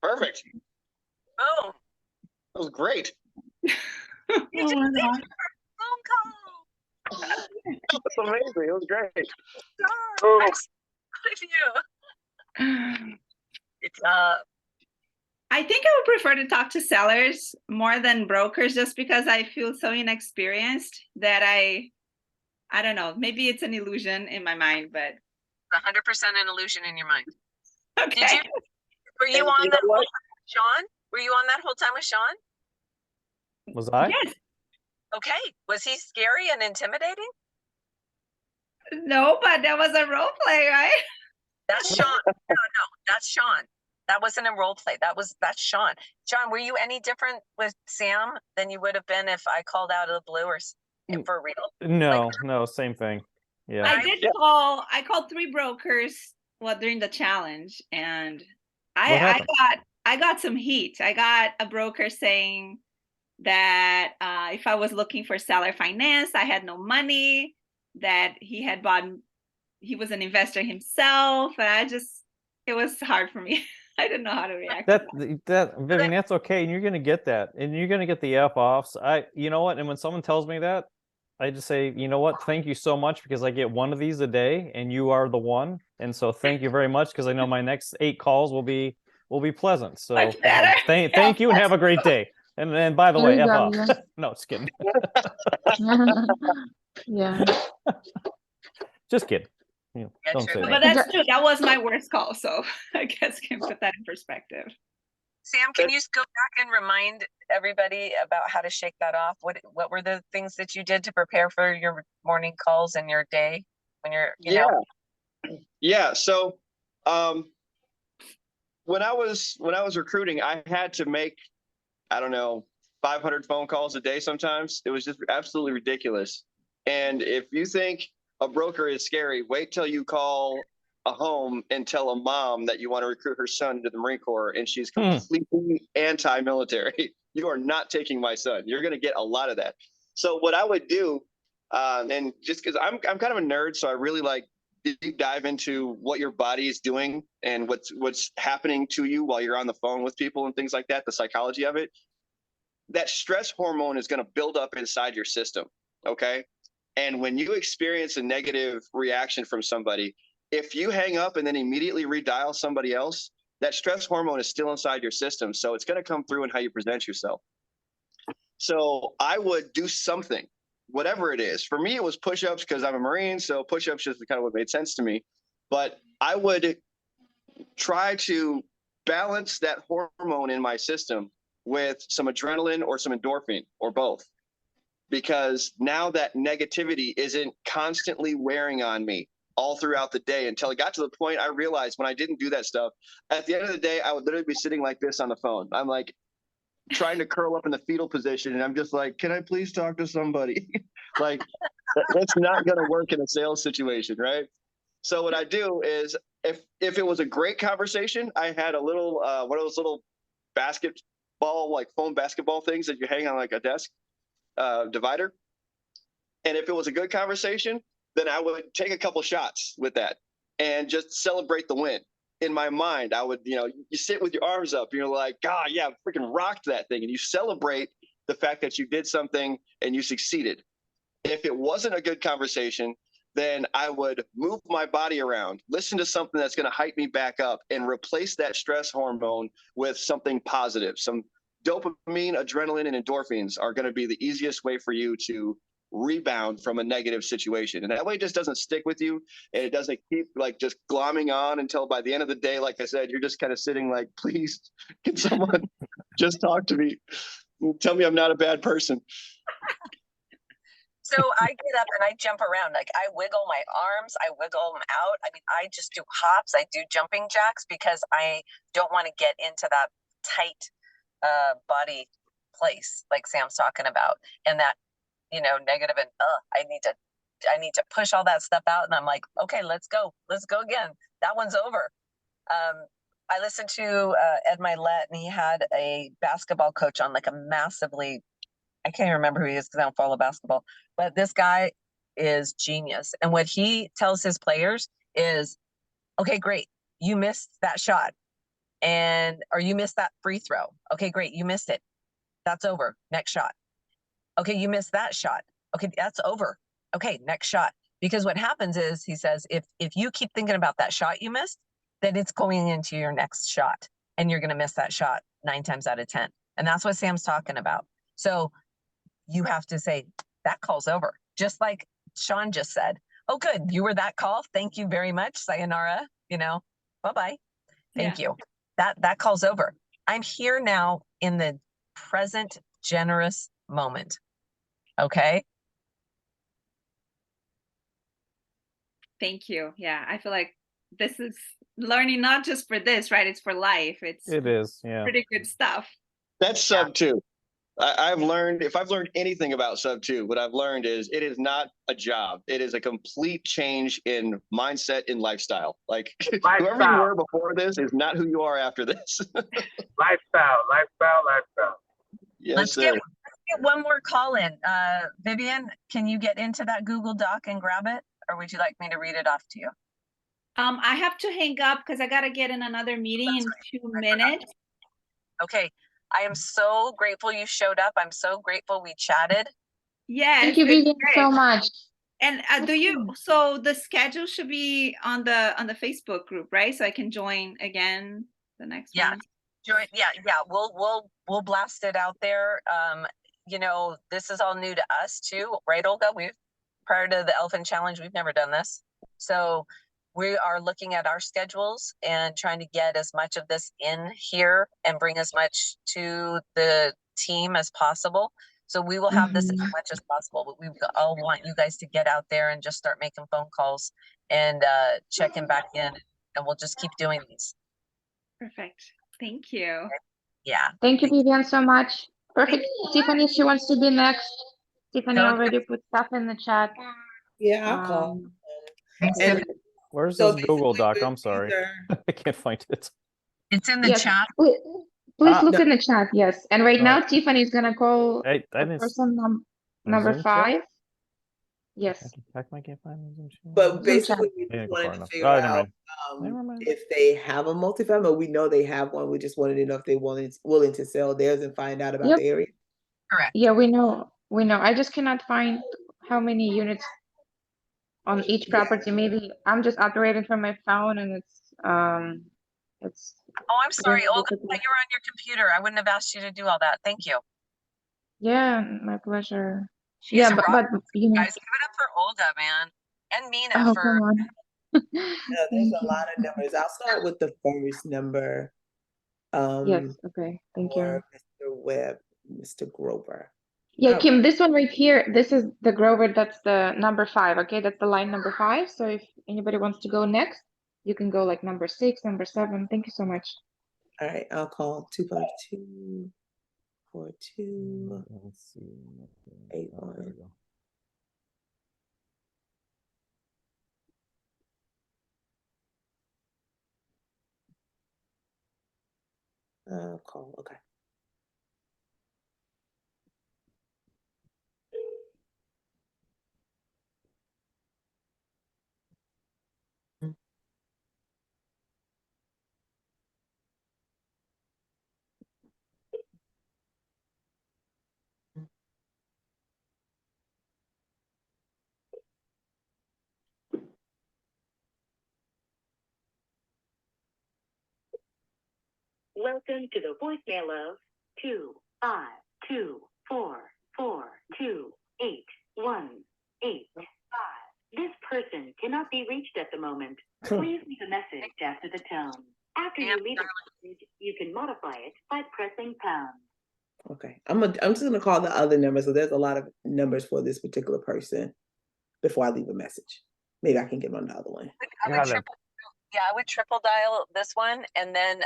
Perfect. Oh, that was great. Oh my God. Phone call. That's amazing. It was great. Oh. With you. It's I think I would prefer to talk to sellers more than brokers, just because I feel so inexperienced that I don't know. Maybe it's an illusion in my mind, but 100% an illusion in your mind. Okay. Were you on that whole time with Sean? Were you on that whole time with Sean? Was I? Yes. Okay. Was he scary and intimidating? No, but that was a role play, right? That's Sean. No, that's Sean. That wasn't a role play. That's Sean. Sean, were you any different with Sam than you would have been if I called out of the blue or for real? No, no, same thing. Yeah. I called 3 brokers during the challenge, and I got some heat. I got a broker saying that if I was looking for seller finance, I had no money, that he was an investor himself, and it was hard for me. I didn't know how to react. That Vivian, that's okay, and you're gonna get that, and you're gonna get the F-offs. You know what? And when someone tells me that, I just say, you know what? Thank you so much, because I get one of these a day, and you are the one. And so thank you very much, because I know my next 8 calls will be will be pleasant. So Much better. thank you and have a great day. And by the There way, you F go, off. yeah. No, just kidding. Yeah. Just kidding. You know, Yeah, don't say truly. But that. that's true. That was my worst call. So I guess can put that in perspective. Sam, can you go back and remind everybody about how to shake that off? What were the things that you did to prepare for your morning calls and your day when you're, you know? Yeah. So, when I was recruiting, I had to make, I don't know, 500 phone calls a day sometimes. It was just absolutely ridiculous. And if you think a broker is scary, wait till you call a home and tell a mom that you want to recruit her son to the Marine Corps and she's completely anti-military. You are not taking my son. You're going to get a lot of that. So what I would do, and just because I'm kind of a nerd, so I really like deep dive into what your body is doing and what's happening to you while you're on the phone with people and things like that, the psychology of it. That stress hormone is going to build up inside your system. Okay. And when you experience a negative reaction from somebody, if you hang up and then immediately redial somebody else, that stress hormone is still inside your system. So it's going to come through in how you present yourself. So I would do something, whatever it is. For me, it was push-ups because I'm a Marine. So push-ups just kind of what made sense to me. But I would try to balance that hormone in my system with some adrenaline or some endorphin or both. Because now that negativity isn't constantly wearing on me all throughout the day until it got to the point I realized when I didn't do that stuff, at the end of the day, I would literally be sitting like this on the phone. I'm like trying to curl up in the fetal position. And I'm just like, can I please talk to somebody? Like, that's not going to work in a sales situation, right? So what I do is if it was a great conversation, I had a little, one of those little basketball, like foam basketball things that you hang on like a desk divider. And if it was a good conversation, then I would take a couple shots with that and just celebrate the win. In my mind, I would, you sit with your arms up and you're like, God, yeah, freaking rocked that thing. And you celebrate the fact that you did something and you succeeded. If it wasn't a good conversation, then I would move my body around, listen to something that's going to hype me back up and replace that stress hormone with something positive. Some dopamine, adrenaline, and endorphins are going to be the easiest way for you to rebound from a negative situation. And that way it just doesn't stick with you and it doesn't keep like just glomming on until by the end of the day, like I said, you're just kind of sitting like, please, can someone just talk to me? Tell me I'm not a bad person. So I get up and I jump around. Like I wiggle my arms, I wiggle them out. I mean, I just do hops. I do jumping jacks because I don't want to get into that tight body place like Sam's talking about. And that, negative and I need to push all that stuff out. And I'm like, okay, let's go again. That one's over. I listened to Ed Milet, and he had a basketball coach on, like a massively, I can't even remember who he is because I don't follow basketball, but this guy is genius. And what he tells his players is, okay, great. You missed that shot or you missed that free throw. Okay, great. You missed it. That's over. Next shot. Okay, you missed that shot. Okay, that's over. Okay, next shot. Because what happens is, he says, if you keep thinking about that shot you missed, then it's going into your next shot and you're going to miss that shot 9 times out of 10. And that's what Sam's talking about. So you have to say, that call's over. Just like Sean just said, oh, good. You were that call. Thank you very much. Sayonara, bye-bye. Thank you. That call's over. I'm here now in the present generous moment. Okay. Thank you. Yeah. I feel like this is learning, not just for this, right? It's for life. It is. Yeah. Pretty good stuff. That's sub 2. I've learned, if I've learned anything about sub 2, what I've learned is it is not a job. It is a complete change in mindset and lifestyle. Like whoever you were before this is not who you are after this. Lifestyle. Yes, Let's sir. get one more call in. Vivian, can you get into that Google Doc and grab it? Or would you like me to read it off to you? I have to hang up because I got to get in another meeting in 2 minutes. Okay. I am so grateful you showed up. I'm so grateful we chatted. Yes. Thank you, Vivian, so much. And so the schedule should be on the Facebook group, right? So I can join again. the next Yeah. one. Yeah, we'll blast it out there. You know, this is all new to us too, right, Olga? Prior to the Elephant Challenge, we've never done this. So we are looking at our schedules and trying to get as much of this in here and bring as much to the team as possible. So we will have this as much as possible, but we all want you guys to get out there and just start making phone calls and checking back in, and we'll just keep doing these. Perfect. Thank you. Yeah. Thank you, Vivian, so much. Perfect. Tiffany, she wants to be next. Tiffany No, already put stuff in the chat. Yeah, I'll call. And Where's so this Google basically, Doc? I'm sorry. I can't find it. It's in the Yes, chat. please look in the chat, yes. And right now, Oh. Tiffany is gonna call I the didn't person the number Zoom chat? 5. Yes, How come I can't find the Zoom chat? But Zoom chat. basically, we I didn't just go far wanted to enough. figure Oh, never out mind. Never mind. if they have a multifamily. We know they have one. We just wanted to know if they willing to sell theirs and find out about Yep. the area. Correct. Yeah, we know. I just cannot find how many units on each property. Maybe I'm just operating from my phone and it's Oh, I'm sorry, very Olga. I difficult. thought you were on your computer. I wouldn't have asked you to do all that. Thank you. Yeah, my pleasure. She's Yeah, a rock. but you know, Guys, give it up for Olga, man. And Mina oh, for come on. No, there's Thank a you. lot of numbers. I'll start with the first number. Yes, okay, thank you. For Mr. Webb, Mr. Grover. Yeah, Oh, Kim, this one right here, this is the Grover, that's the number 5, okay? That's the line number 5. So if anybody wants to go next, you can go like number 6, number 7. Thank you so much. all right, I'll call 252-42. Let's see. 81. There we go. Call, okay. Welcome to the voicemail of 25244281885. This person cannot be reached at the moment. Please leave a message after the tone. After you leave a message, you can modify it by pressing pound. Okay, I'm just gonna call the other number. So there's a lot of numbers for this particular person before I leave a message. Maybe I can get on the other one. I would triple dial this one and then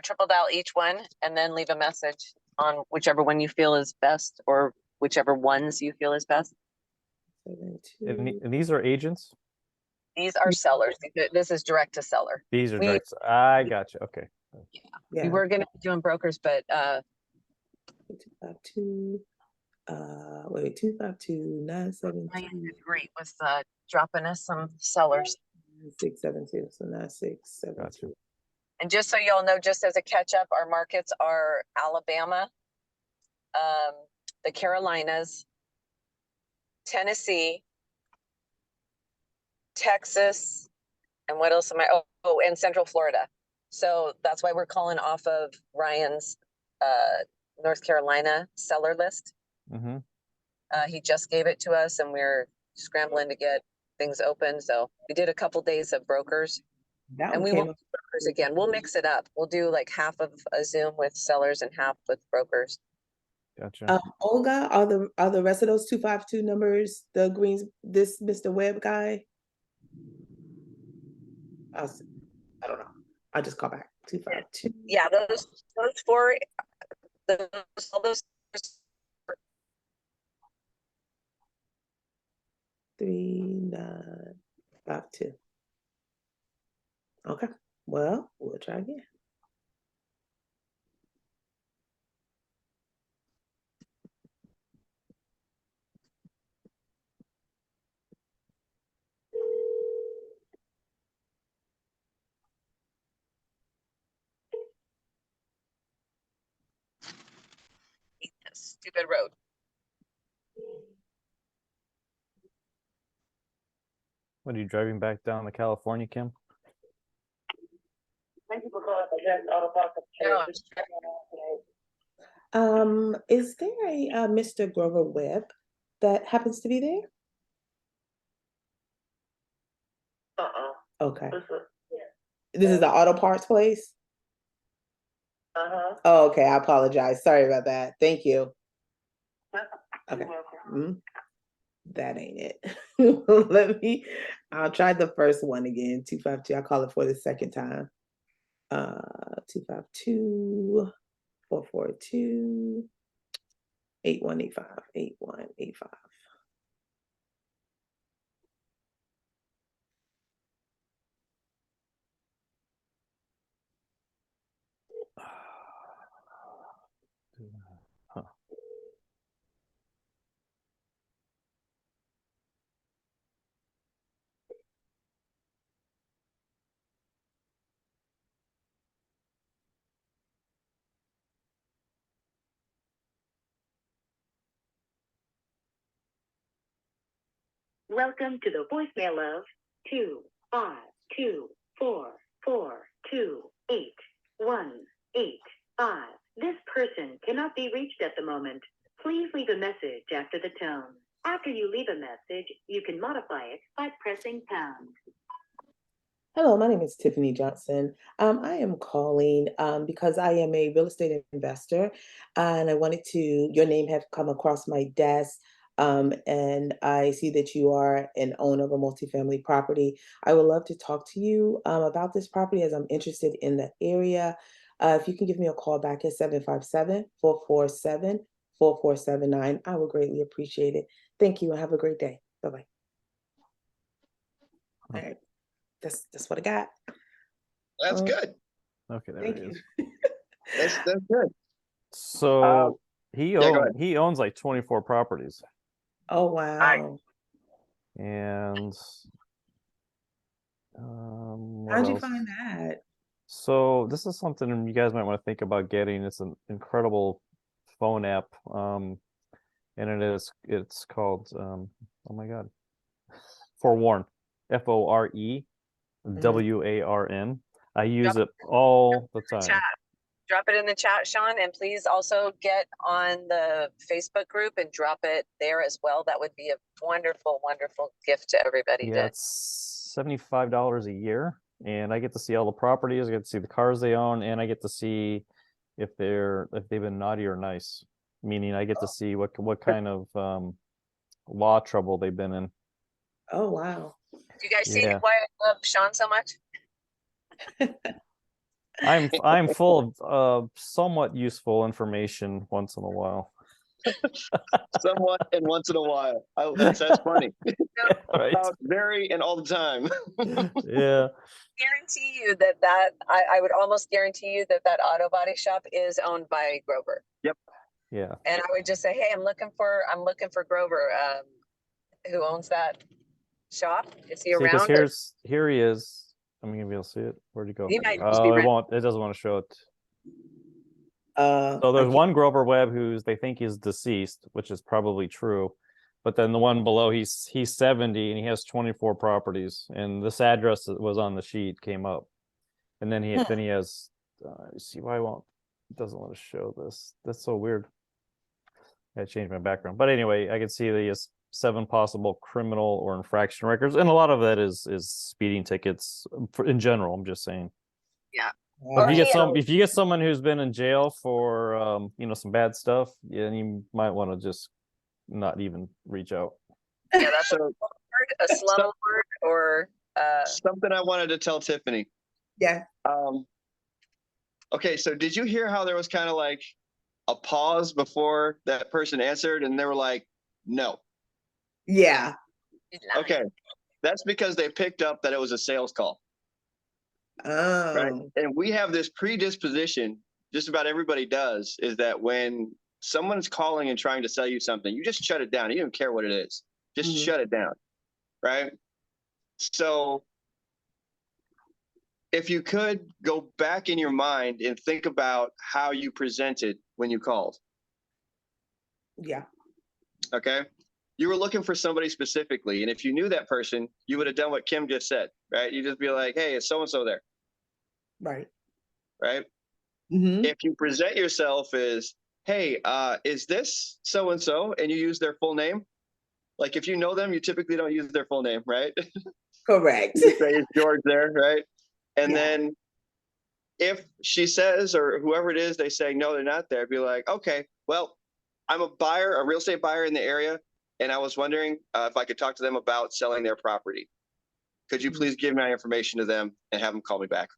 triple dial each one and then leave a message on whichever one you feel is best or whichever ones you feel is best. And these are agents? These are sellers. This is direct to seller. These are direct. I got you. Okay. We were gonna be doing brokers, but 252 252-972 great with dropping us some sellers. 672. So 9672. And just so y'all know, just as a catch up, our markets are Alabama, the Carolinas, Tennessee, Texas, and what else am I? Oh, and Central Florida. So that's why we're calling off of Ryan's North Carolina seller list. Mm-hmm. He just gave it to us and we're scrambling to get things open. So we did a couple days of brokers. And we will do brokers again. We'll mix it up. We'll do like half of a Zoom with sellers and half with brokers. Gotcha. Olga, are the rest of those 252 numbers the greens? This Mr. Webb guy? I don't know. I'll just call back 252. Yeah, those four. All those. 3952. Okay. Well, we'll try again. Stupid road. What are you driving back down to California, Kim? Thank you for calling the Jack's Auto Parts. No. Is there a Mr. Grover Webb that happens to be there? Okay. This is the auto parts place? Oh, okay, I apologize. Sorry about that. Thank you. Okay. That ain't it. I'll try the first one again. 252. I'll call it for the second time. 252 442 8185 8185. Huh. Welcome to the voicemail of 25244288185. This person cannot be reached at the moment. Please leave a message after the tone. After you leave a message, you can modify it by pressing pound. Hello, my name is Tiffany Johnson. I am calling because I am a real estate investor, and I wanted to, your name have come across my desk, and I see that you are an owner of a multifamily property. I would love to talk to you about this property as I'm interested in the area. If you can give me a call back at 757-447-4479, I would greatly appreciate it. Thank you and have a great day. Bye-bye. All right. That's what I got. That's good. Okay, there Thank he is. That's good. So go he owns like 24 properties. Oh wow. And what How'd you else? find that? So this is something you guys might want to think about getting. It's an incredible phone app. And it's called oh my God. Forewarn. FOREWARN. I use it all the time. Chat. Drop it in the chat, Sean, and please also get on the Facebook group and drop it there as well. That would be a wonderful, wonderful gift to everybody. Yeah, it's $75 a year, and I get to see all the properties. I get to see the cars they own, and I get to see if they've been naughty or nice. Meaning, I get to see what kind of law trouble they've been in. Oh wow. Do you guys see Yeah. why I love Sean so much? I'm full of somewhat useful information once in a while. Somewhat and once in a while. That's funny. Right. Very and all the time. Yeah. Guarantee you that I would almost guarantee you that auto body shop is owned by Grover. Yep. Yeah. And I would just say, hey, I'm looking for Grover. Who owns that shop? Is he See, because around? here he is. I'm gonna be able to see it. Where'd he go? He might just be Oh, it right. won't. It doesn't want to show it. So So there's one Grover Webb they think is deceased, which is probably true. But then the one below, he's 70 and he has 24 properties, and this address that was on the sheet came up. And then he has. See why it doesn't want to show this. That's so weird. I changed my background, but anyway, I can see that he has 7 possible criminal or infraction records, and a lot of that is speeding tickets in general. I'm just saying. Yeah. But if you get someone who's been in jail for some bad stuff, yeah, you might want to just not even reach out. Yeah, that's a slum word or something I wanted to tell Tiffany. Yeah. Okay, so did you hear how there was kind of like a pause before that person answered and they were like, no? Yeah. Okay. That's because they picked up that it was a sales call. Oh. Right. And we have this predisposition, just about everybody does, is that when someone's calling and trying to sell you something, you just shut it down. You don't care what it is. Just shut it down. Right. So if you could go back in your mind and think about how you presented when you called. Yeah. Okay. You were looking for somebody specifically. And if you knew that person, you would have done what Kim just said, right? You just be like, hey, is so-and-so there? Right. right? Mm-hmm. If you present yourself as, hey, is this so-and-so, and you use their full name, like if you know them, you typically don't use their full name, right? Correct. You say it's George there, right? And Yeah. then if she says, or whoever it is, they say, no, they're not there, be like, okay, well, I'm a buyer, a real estate buyer in the area, and I was wondering if I could talk to them about selling their property. Could you please give my information to them and have them call me back?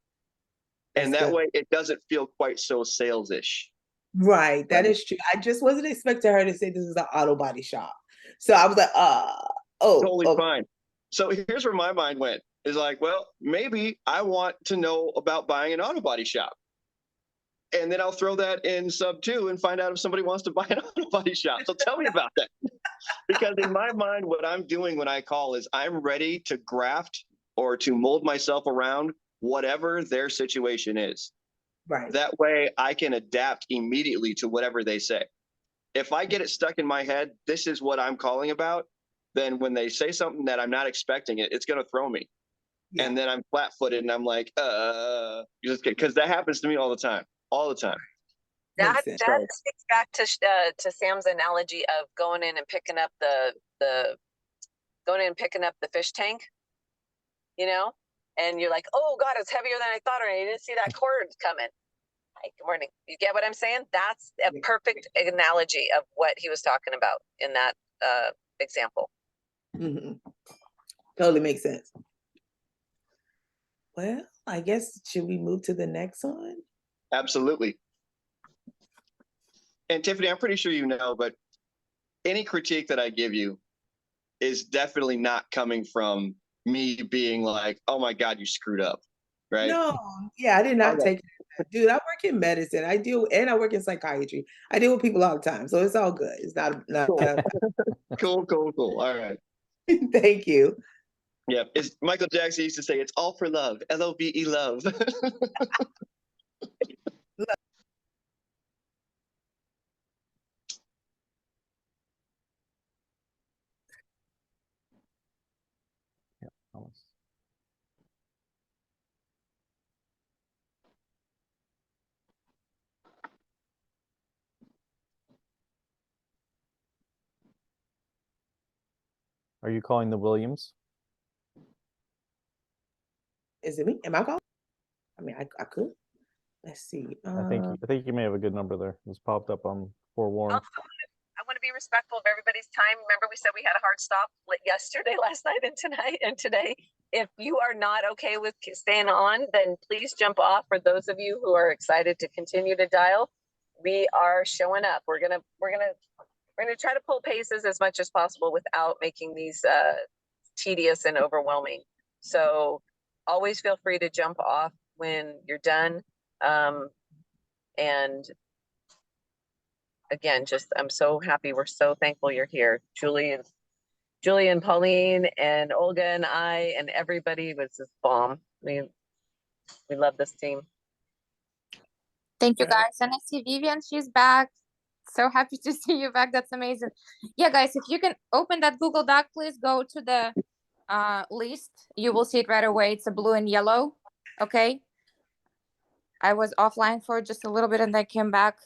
And That's that good. way it doesn't feel quite so sales-ish. Right. That Right. is true. I just wasn't expecting her to say this is an auto body shop. So I was like, oh, Totally okay. fine. So here's where my mind went, is like, well, maybe I want to know about buying an auto body shop. And then I'll throw that in sub 2 and find out if somebody wants to buy an auto body shop. So tell me about that. Because in my mind, what I'm doing when I call is I'm ready to graft or to mold myself around whatever their situation is. Right. That way I can adapt immediately to whatever they say. If I get it stuck in my head, this is what I'm calling about, then when they say something that I'm not expecting, it's going to throw me. Yeah. And then I'm flat-footed and I'm like, just because that happens to me all the time. All the time. That Makes sense. that sticks back to Sam's analogy of going in and picking up the fish tank, you know, and you're like, oh God, it's heavier than I thought, or I didn't see that cord coming. Hi, good morning. You get what I'm saying? That's a perfect analogy of what he was talking about in that example. Mm-hmm. Totally makes sense. Well, I guess, should we move to the next one? Absolutely. And Tiffany, I'm pretty sure you know, but any critique that I give you is definitely not coming from me being like, oh my God, you screwed up, right? No, yeah, I did not Okay. take it. Dude, I work in medicine. I work in psychiatry. I deal with people all the time, so it's all good. It's not Cool. Cool. All right. Thank you. Yeah, it's Michael Jackson used to say, it's all for love, L-O-V-E, love. Are you calling the Williams? Is it me? Am I calling? I mean, I could. Let's see. I think you may have a good number there. It was popped up on forewarned. I want to be respectful of everybody's time. Remember, we said we had a hard stop yesterday, last night, and tonight, and today. If you are not okay with staying on, then please jump off. For those of you who are excited to continue to dial, we are showing up. We're gonna try to pull paces as much as possible without making these tedious and overwhelming. So always feel free to jump off when you're done. And again, I'm so happy. We're so thankful you're here. Julie and Pauline and Olga and I and everybody was just bomb. We love this team. Thank you guys. And I see Vivian, she's back. So happy to see you back. That's amazing. Yeah, guys, if you can open that Google Doc, please go to the list. You will see it right away. It's a blue and yellow. Okay. I was offline for just a little bit and I came back.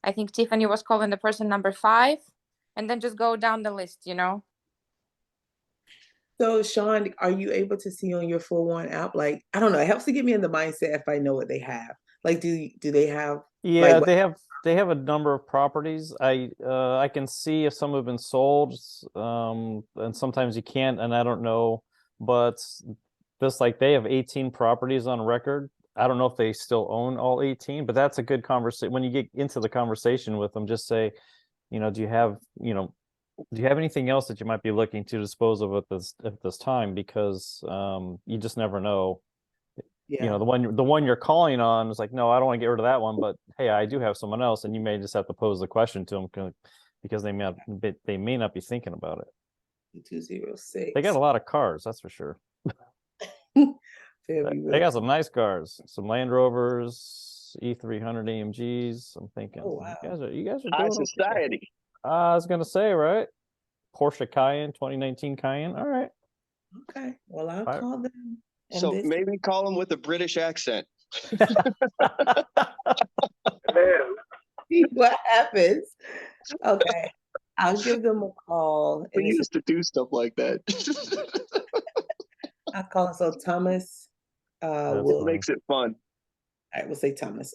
I think Tiffany was calling the person number 5, and then just go down the list, you know. So Sean, are you able to see on your 4-1 app? Like, I don't know, it helps to get me in the mindset if I know what they have. Like, do they have? Yeah, like, they have a number of properties. I can see if some have been sold, and sometimes you can't, and I don't know. But just like they have 18 properties on record. I don't know if they still own all 18, but that's a good conversation. When you get into the conversation with them, just say, you know, do you have anything else that you might be looking to dispose of at this time? Because you just never know. Yeah. You know, the one you're calling on is like, no, I don't want to get rid of that one, but hey, I do have someone else, and you may just have to pose the question to them because they may not be thinking about it. 206. They got a lot of cars, that's for sure. They got some nice cars, some Land Rovers, E300 AMGs. I'm thinking, oh, wow. you guys are High doing society. Okay. I was gonna say, right? Porsche Cayenne, 2019 Cayenne. All right. Okay. Well, I'll call them. So maybe call them with a British accent. See what happens. Okay. I'll give them a call. We And used to do stuff like that. I'll call. So Thomas, That's will, It makes it fun. all right, we'll say Thomas.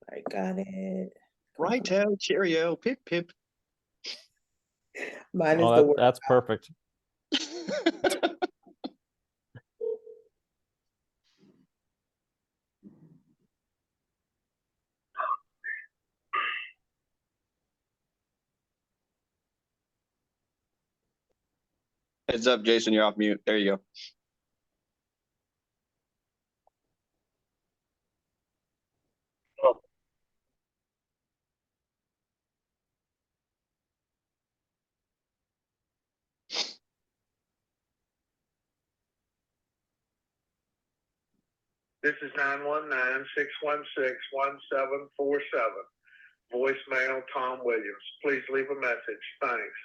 All right, got it. Right tail, cheerio, pip pip. Mine is Oh, the word. that's perfect. Heads up, Jason, you're off mute. There you go. This is 919-616-1747. Voicemail Tom Williams. Please leave a message. Thanks.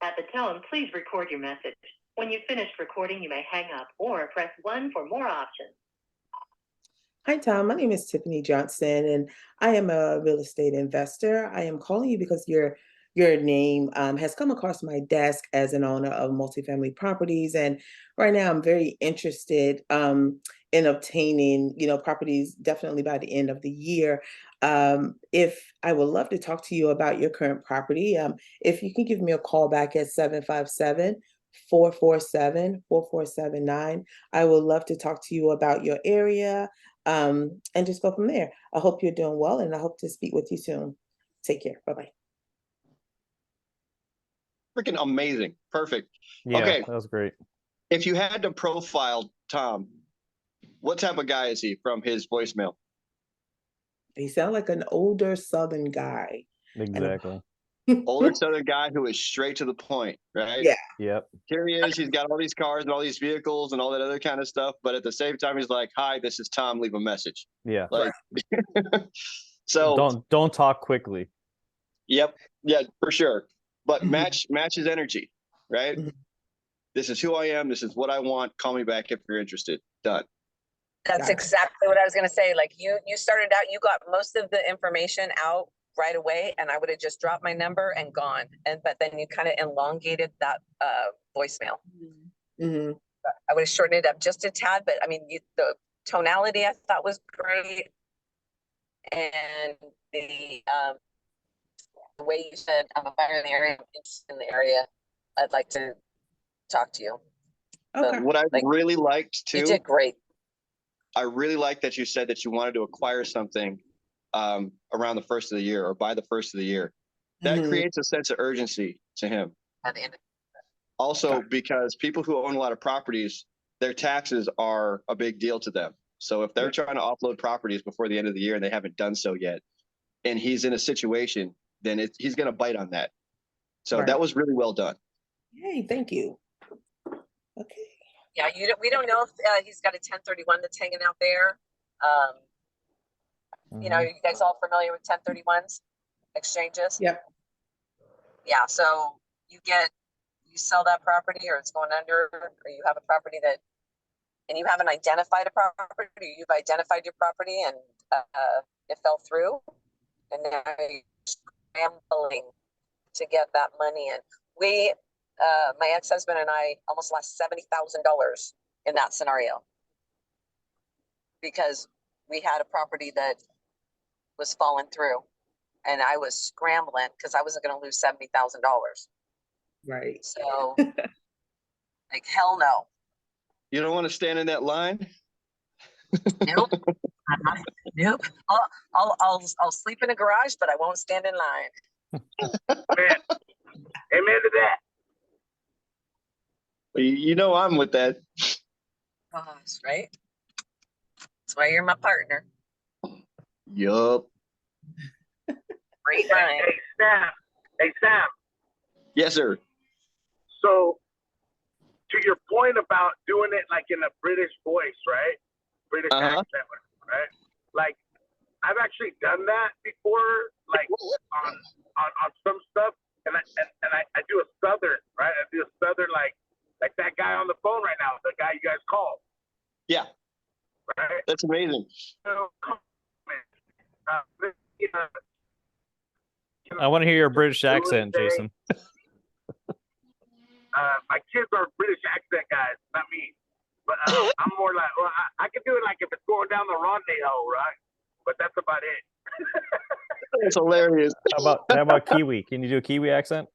At the tone, please record your message. When you've finished recording, you may hang up or press 1 for more options. Hi, Tom. My name is Tiffany Johnson, and I am a real estate investor. I am calling you because your name has come across my desk as an owner of multifamily properties, and right now I'm very interested in obtaining, properties definitely by the end of the year. If I would love to talk to you about your current property, if you can give me a call back at 757-447-4479, I would love to talk to you about your area. And just go from there. I hope you're doing well, and I hope to speak with you soon. Take care. Bye-bye. Freaking amazing. Perfect. Yeah, Okay. that was great. If you had to profile Tom, what type of guy is he from his voicemail? He sounds like an older Southern guy. Exactly. Older Southern guy who is straight to the point, right? Yeah. Yep. Here he is. He's got all these cars and all these vehicles and all that other kind of stuff. But at the same time, he's like, "Hi, this is Tom. Leave a message." Yeah. Like, so don't talk quickly. Yep. Yeah, for sure. But match his energy, right? This is who I am. This is what I want. Call me back if you're interested. Done. That's exactly what I was going to say. Like you started out, you got most of the information out right away, and I would have just dropped my number and gone. But then you kind of elongated that voicemail. Mm-hmm. I would have shortened it up just a tad, but I mean, the tonality I thought was great, and the way you said, "I'm a buyer in the area, I'm interested in the area. I'd like to talk to you." Okay. What I really liked too. You did great. I really like that you said that you wanted to acquire something around the first of the year or by the first of the year. That creates a sense of urgency to him. At the end. Also, because people who own a lot of properties, their taxes are a big deal to them. So if they're trying to offload properties before the end of the year and they haven't done so yet, and he's in a situation, then he's going to bite on that. So that was really well done. Hey, thank you. Okay. Yeah, we don't know if he's got a 1031 that's hanging out there. You know, you guys all familiar with 1031s exchanges? Yep. Yeah, so you sell that property, or it's going under, or you have a property and you haven't identified a property, or you've identified your property and it fell through, and now you're scrambling to get that money in. My ex-husband and I almost lost $70,000 in that scenario because we had a property that was falling through, and I was scrambling because I wasn't going to lose $70,000. Right. So, like, hell no. You don't want to stand in that line? Nope. Nope. I'll sleep in a garage, but I won't stand in line. Amen to that. You know I'm with that. Gosh, right? That's why you're my partner. Yup. Great mind. Hey, Sam. Yes, sir. So, to your point about doing it like in a British voice, right? British accent, right? Like, I've actually done that before, like on some stuff, and I do a Southern, right? I do a Southern like that guy on the phone right now, the guy you guys called. Yeah. Right? That's amazing. So, uh, I want to hear your British accent, Tuesday. Jason. My kids are British accent guys, not me. But I'm more like, well, I can do it like if it's going down the Rondeau, right? But that's about it. That's hilarious. How about Kiwi? Can you do a Kiwi accent?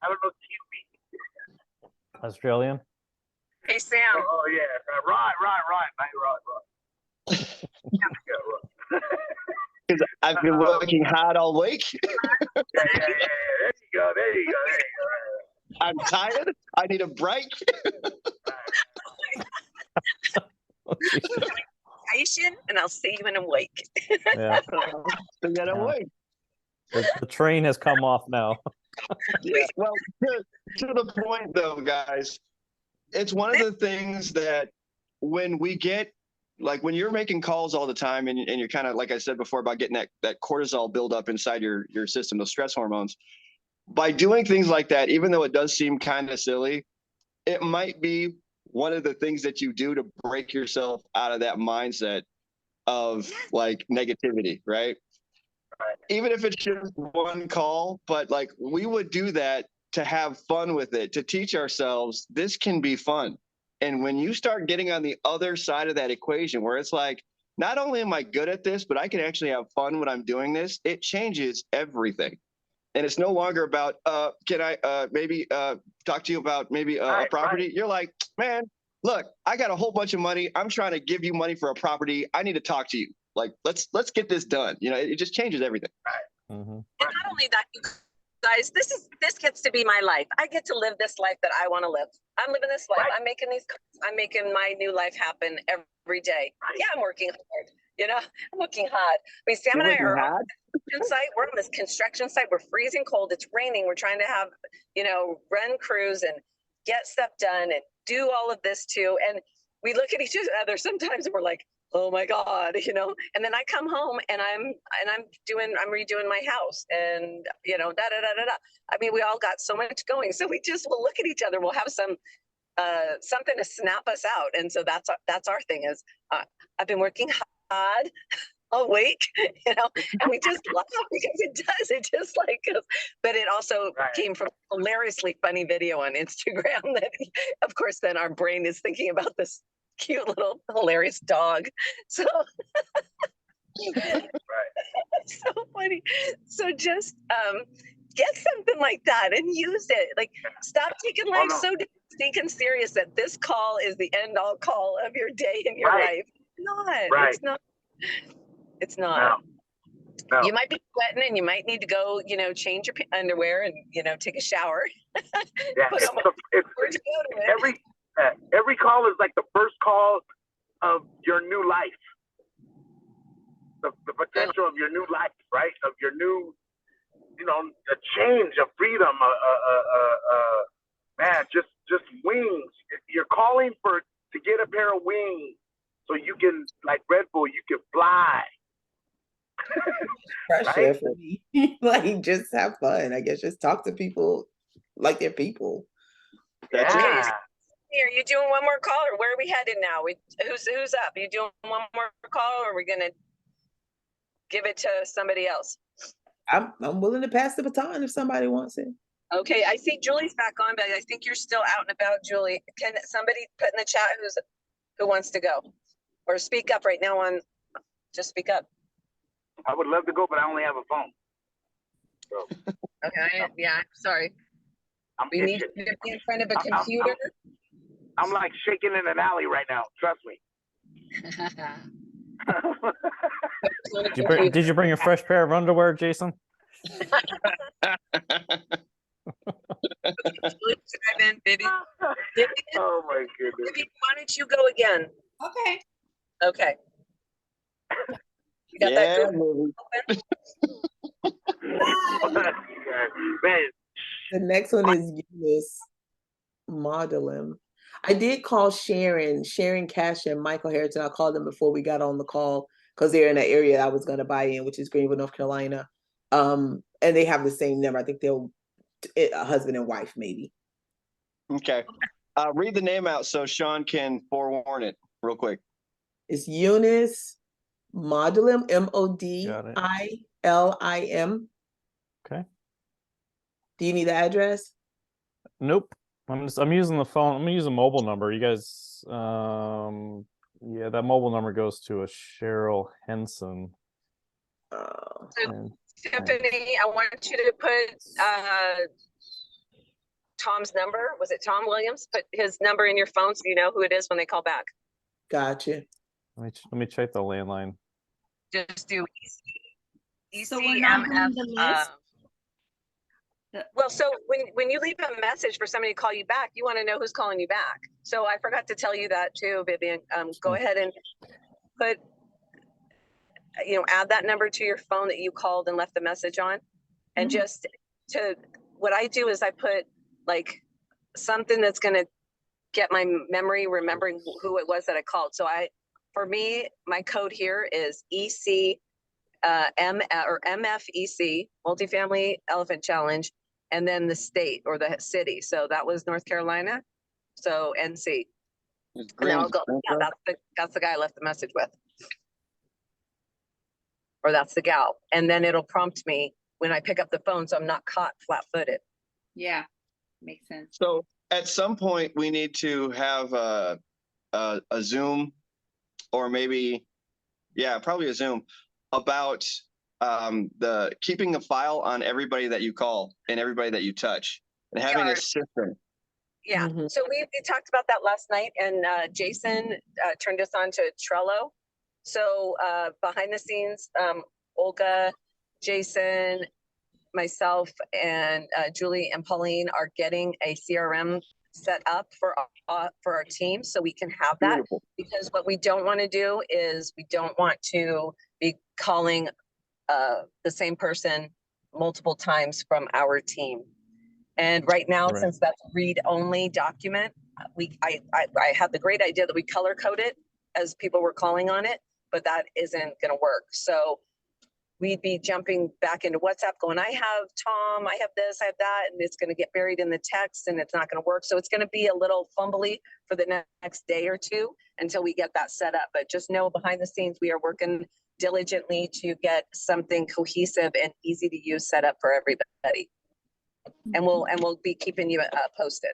I don't know Kiwi. Australian? Hey, Sam. Oh yeah, right. Because I've been working hard all week. Yeah. There you go. I'm tired. I need a break. And I'll see you in a week. Yeah. The train has come off now. Yeah, well, to the point though, guys, it's one of the things that when we get, like when you're making calls all the time and you're kind of, like I said before, about getting that cortisol build up inside your system, those stress hormones, by doing things like that, even though it does seem kind of silly, it might be one of the things that you do to break yourself out of that mindset of like negativity, right? Even if it's just one call, but like we would do that to have fun with it, to teach ourselves this can be fun. And when you start getting on the other side of that equation where it's like, not only am I good at this, but I can actually have fun when I'm doing this, it changes everything. And it's no longer about, can I maybe talk to you about maybe a property? Right. You're like, man, look, I got a whole bunch of money. I'm trying to give you money for a property. I need to talk to you. Like, let's get this done. You know, it just changes everything. And not only that, you guys, this gets to be my life. I get to live this life that I want to live. I'm living this life. I'm making I'm making my new life happen every day. Yeah, I'm working hard. You know, I'm working hard. I mean, Sam and I are on this site. We're on this construction site. We're freezing cold. It's raining. We're trying to have, you know, run crews and get stuff done and do all of this too. And we look at each other sometimes and we're like, oh my God, you know, and then I come home and I'm redoing my house and, you know, I mean, we all got so much going. So we just will look at each other. We'll have something to snap us out. And so that's our thing is, I've been working hard all week, you know, and we just laugh because it just like goes, but it also came from a hilariously funny video on Instagram that of course, then our brain is thinking about this cute little hilarious dog. So so funny. So just get something like that and use it. Like stop taking life so stinking serious that this call is the end all call of your day and your life. It's not. No. You might be sweating and you might need to go, you know, change your underwear and, you know, take a shower. Yeah. Every call is like the first call of your new life. The potential of your new life, right? Of your new, you know, a change, a freedom, man, just wings. You're calling to get a pair of wings so you can, like Red Bull, you can fly. Pressure for me. Like just have fun. I guess just talk to people like they're people. That's it. Here, you doing one more call, or where are we headed now? Who's up? Are you doing one more call, or are we gonna give it to somebody else? I'm willing to pass the baton if somebody wants it. Okay, I see Julie's back on, but I think you're still out and about, Julie. Can somebody put in the chat who wants to go, or speak up right now on? Just speak up. I would love to go, but I only have a phone. So. Okay, yeah, sorry. We need to be in front of a computer. I'm like shaking in an alley right now. Trust me. Did you bring a fresh pair of underwear, Jason? Oh my goodness. Vivi, why don't you go again? Okay. You got that Man. The next one is Eunice Modelim. I did call Sharon Cash and Michael Harrington. I called them before we got on the call because they're in an area I was going to buy in, which is Greenville, North Carolina. And they have the same number. I think they'll a husband and wife, maybe. Okay. Read the name out so Sean can forewarn it real quick. It's Eunice Modilim, Modilim. Okay. Do you need the address? Nope. I'm using the phone. I'm gonna use a mobile number. You guys, yeah, that mobile number goes to a Cheryl Henson. Oh. Tiffany, I want you to put Tom's number. Was it Tom Williams? Put his number in your phone so you know who it is when they call back. Gotcha. Let me check the landline. Just do So we're not doing ECMF. the list? Well, so when you leave a message for somebody to call you back, you want to know who's calling you back. So I forgot to tell you that too, Vivian. Go ahead and put, add that number to your phone that you called and left the message on. And just what I do is I put like something that's going to get my memory remembering who it was that I called. So for me, my code here is MFEC, Multifamily Elephant Challenge, and then the state or the city. So that was North Carolina. So NC. And then I'll go, yeah, that's the guy I left the message with. Or that's the gal. And then it'll prompt me when I pick up the phone so I'm not caught flat-footed. Yeah, makes sense. So at some point we need to have a Zoom, or maybe, probably a Zoom, about the keeping a file on everybody that you call and everybody that you touch, and having a system. Yeah. So we talked about that last night, and Jason turned us on to Trello. So behind the scenes, Olga, Jason, myself, and Julie and Pauline are getting a CRM set up for our team so we can have that. Beautiful. Because what we don't want to do is we don't want to be calling the same person multiple times from our team. And right now, since that's read-only document, I had the great idea that we color code it as people were calling on it, but that isn't going to work. So we'd be jumping back into WhatsApp going, I have Tom, I have this, I have that, and it's going to get buried in the text and it's not going to work. So it's going to be a little fumbly for the next day or two until we get that set up. But just know behind the scenes, we are working diligently to get something cohesive and easy to use set up for everybody. And we'll be keeping you posted.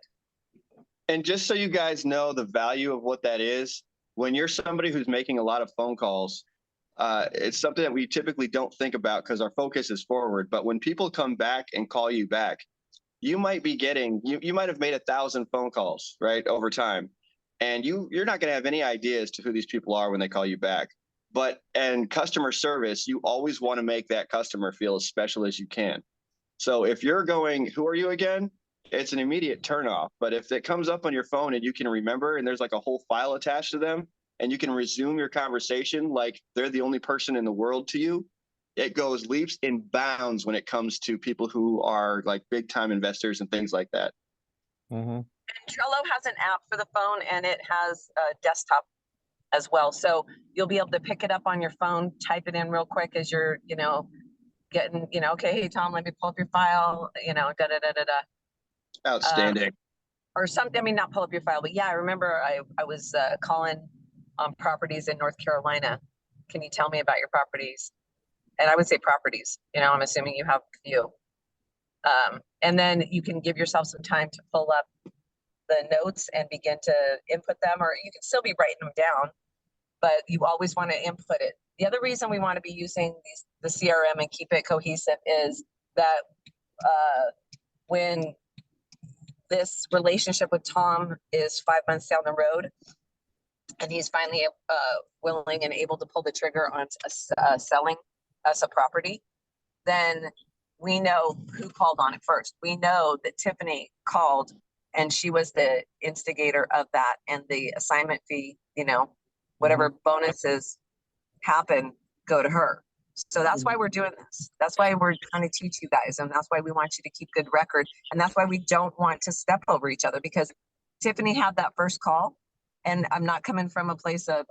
And just so you guys know the value of what that is, when you're somebody who's making a lot of phone calls, it's something that we typically don't think about because our focus is forward. But when people come back and call you back, you might be getting, you might have made 1,000 phone calls, right, over time. And you're not going to have any idea as to who these people are when they call you back. But in customer service, you always want to make that customer feel as special as you can. So if you're going, who are you again? It's an immediate turnoff. But if it comes up on your phone and you can remember, and there's like a whole file attached to them, and you can resume your conversation like they're the only person in the world to you, it goes leaps and bounds when it comes to people who are like big time investors and things like that. And Trello has an app for the phone, and it has a desktop as well. So you'll be able to pick it up on your phone, type it in real quick as you're, getting, okay, hey, Tom, let me pull up your file, Outstanding. Or something, I mean, not pull up your file, but yeah, I remember I was calling on properties in North Carolina. Can you tell me about your properties? And I would say properties, I'm assuming you have a few. And then you can give yourself some time to pull up the notes and begin to input them, or you can still be writing them down, but you always want to input it. The other reason we want to be using the CRM and keep it cohesive is that when this relationship with Tom is 5 months down the road, and he's finally willing and able to pull the trigger on selling us a property, then we know who called on it first. We know that Tiffany called, and she was the instigator of that, and the assignment fee, whatever bonuses happen, go to her. So that's why we're doing this. That's why we're trying to teach you guys, and that's why we want you to keep good record, and that's why we don't want to step over each other, because Tiffany had that first call, and I'm not coming from a place of,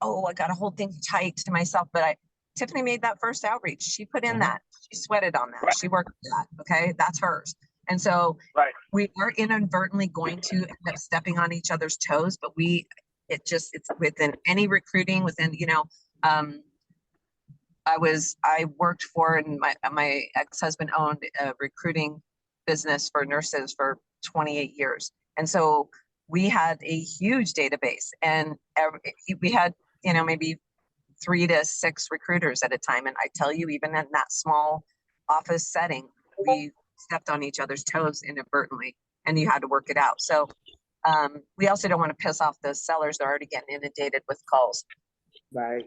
I got a whole thing tight to myself, but Tiffany made that first outreach. She put in that. She sweated on that. She worked on that. Okay, that's hers. And so we are inadvertently going to end up stepping on each other's toes, but we it's within any recruiting, within, I worked for, and my ex-husband owned a recruiting business for nurses for 28 years. And so we had a huge database, and we had, maybe 3 to 6 recruiters at a time. And I tell you, even in that small office setting, we stepped on each other's toes inadvertently, and you had to work it out. So we also don't want to piss off those sellers. They're already getting inundated with calls. Right.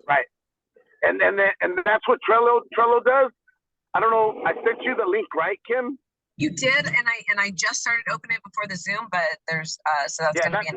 And that's what Trello does. I don't know. I sent you the link, right, Kim? You did, and I just started opening it before the Zoom, but there's so that's gonna be